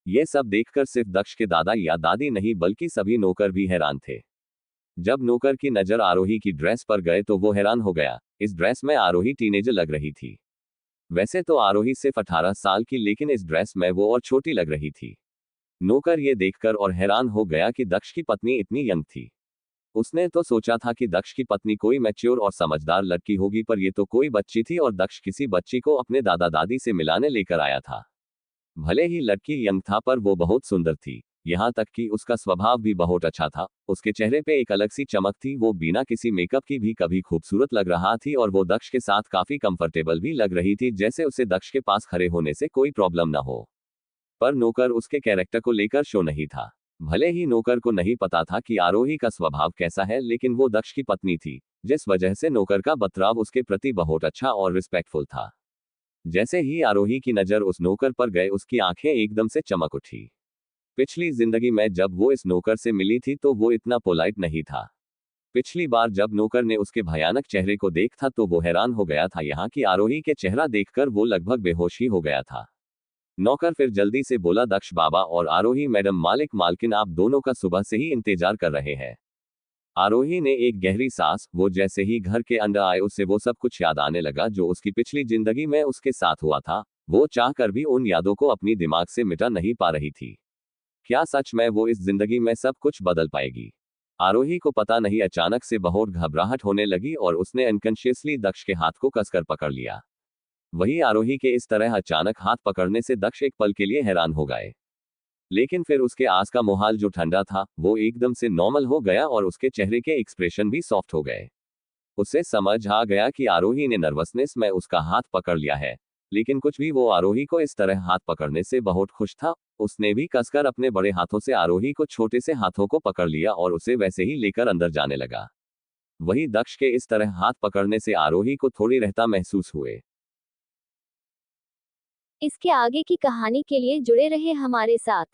ये सब देखकर सिर्फ दक्ष के दादा या दादी नहीं बल्कि सभी नौकर भी हैरान थे। जब नौकर की नजर आरोही की ड्रेस पर गए तो वो हैरान हो गया। इस ड्रेस में आरोही टीनेजर लग रही थी। वैसे तो आरोही सिर्फ 18 साल की, लेकिन इस ड्रेस में वो और छोटी लग रही थी। नौकर ये देखकर और हैरान हो गया कि दक्ष की पत्नी इतनी यंग थी। उसने तो सोचा था कि दक्ष की पत्नी कोई मैच्योर और समझदार लड़की होगी, पर ये तो कोई बच्ची थी और दक्ष किसी बच्ची को अपने दादा दादी से मिलाने लेकर आया था। भले ही लड़की यंग था, पर वो बहुत सुंदर थी। यहाँ तक कि उसका स्वभाव भी बहुत अच्छा था। उसके चेहरे पे एक अलग सी चमक थी। वो बिना किसी मेकअप की भी कभी खूबसूरत लग रहा थी और वो दक्ष के साथ काफी कंफर्टेबल भी लग रही थी, जैसे उसे दक्ष के पास खड़े होने से कोई प्रॉब्लम ना हो। पर नौकर उसके कैरेक्टर को लेकर शो नहीं था। भले ही नौकर को नहीं पता था कि आरोही का स्वभाव कैसा है, लेकिन वो दक्ष की पत्नी थी, जिस वजह से नौकर का बर्ताव उसके प्रति बहुत अच्छा और रिस्पेक्टफुल था। जैसे ही आरोही की नजर उस नौकर पर गए, उसकी आंखें एकदम से चमक उठी। पिछली जिंदगी में जब वो इस नौकर से मिली थी तो वो इतना पोलाइट नहीं था। पिछली बार जब नौकर ने उसके भयानक चेहरे को देखा तो वो हैरान हो गया था। यहाँ की आरोही के चेहरा देखकर वो लगभग बेहोश ही हो गया था। नौकर फिर जल्दी से बोला, दक्ष बाबा और आरोही मैडम, मालिक मालकिन आप दोनों का सुबह से ही इंतजार कर रहे हैं। आरोही ने एक गहरी सांस। वो जैसे ही घर के अंदर आए उसे वो सब कुछ याद आने लगा जो उसकी पिछली जिंदगी में उसके साथ हुआ था। वो चाहकर भी उन यादों को अपनी दिमाग से मिटा नहीं पा रही थी। क्या सच में वो इस जिंदगी में सब कुछ बदल पाएगी? आरोही को पता नहीं, अचानक से बहुत घबराहट होने लगी और उसने अनकॉन्शियसली दक्ष के हाथ को कसकर पकड़ लिया। वही आरोही के इस तरह अचानक हाथ पकड़ने से दक्ष एक पल के लिए हैरान हो गए, लेकिन फिर उसके आस का माहौल जो ठंडा था वो एकदम से नॉर्मल हो गया और उसके चेहरे के एक्सप्रेशन भी सॉफ्ट हो गए। उसे समझ आ गया कि आरोही ने नर्वसनेस में उसका हाथ पकड़ लिया है, लेकिन कुछ भी वो आरोही को इस तरह हाथ पकड़ने से बहुत खुश था। उसने भी कसकर अपने बड़े हाथों से आरोही को छोटे से हाथों को पकड़ लिया और उसे वैसे ही लेकर अंदर जाने लगा। वही दक्ष के इस तरह हाथ पकड़ने से आरोही को थोड़ी रहता महसूस हुए। इसके आगे की कहानी के लिए जुड़े रहे हमारे साथ।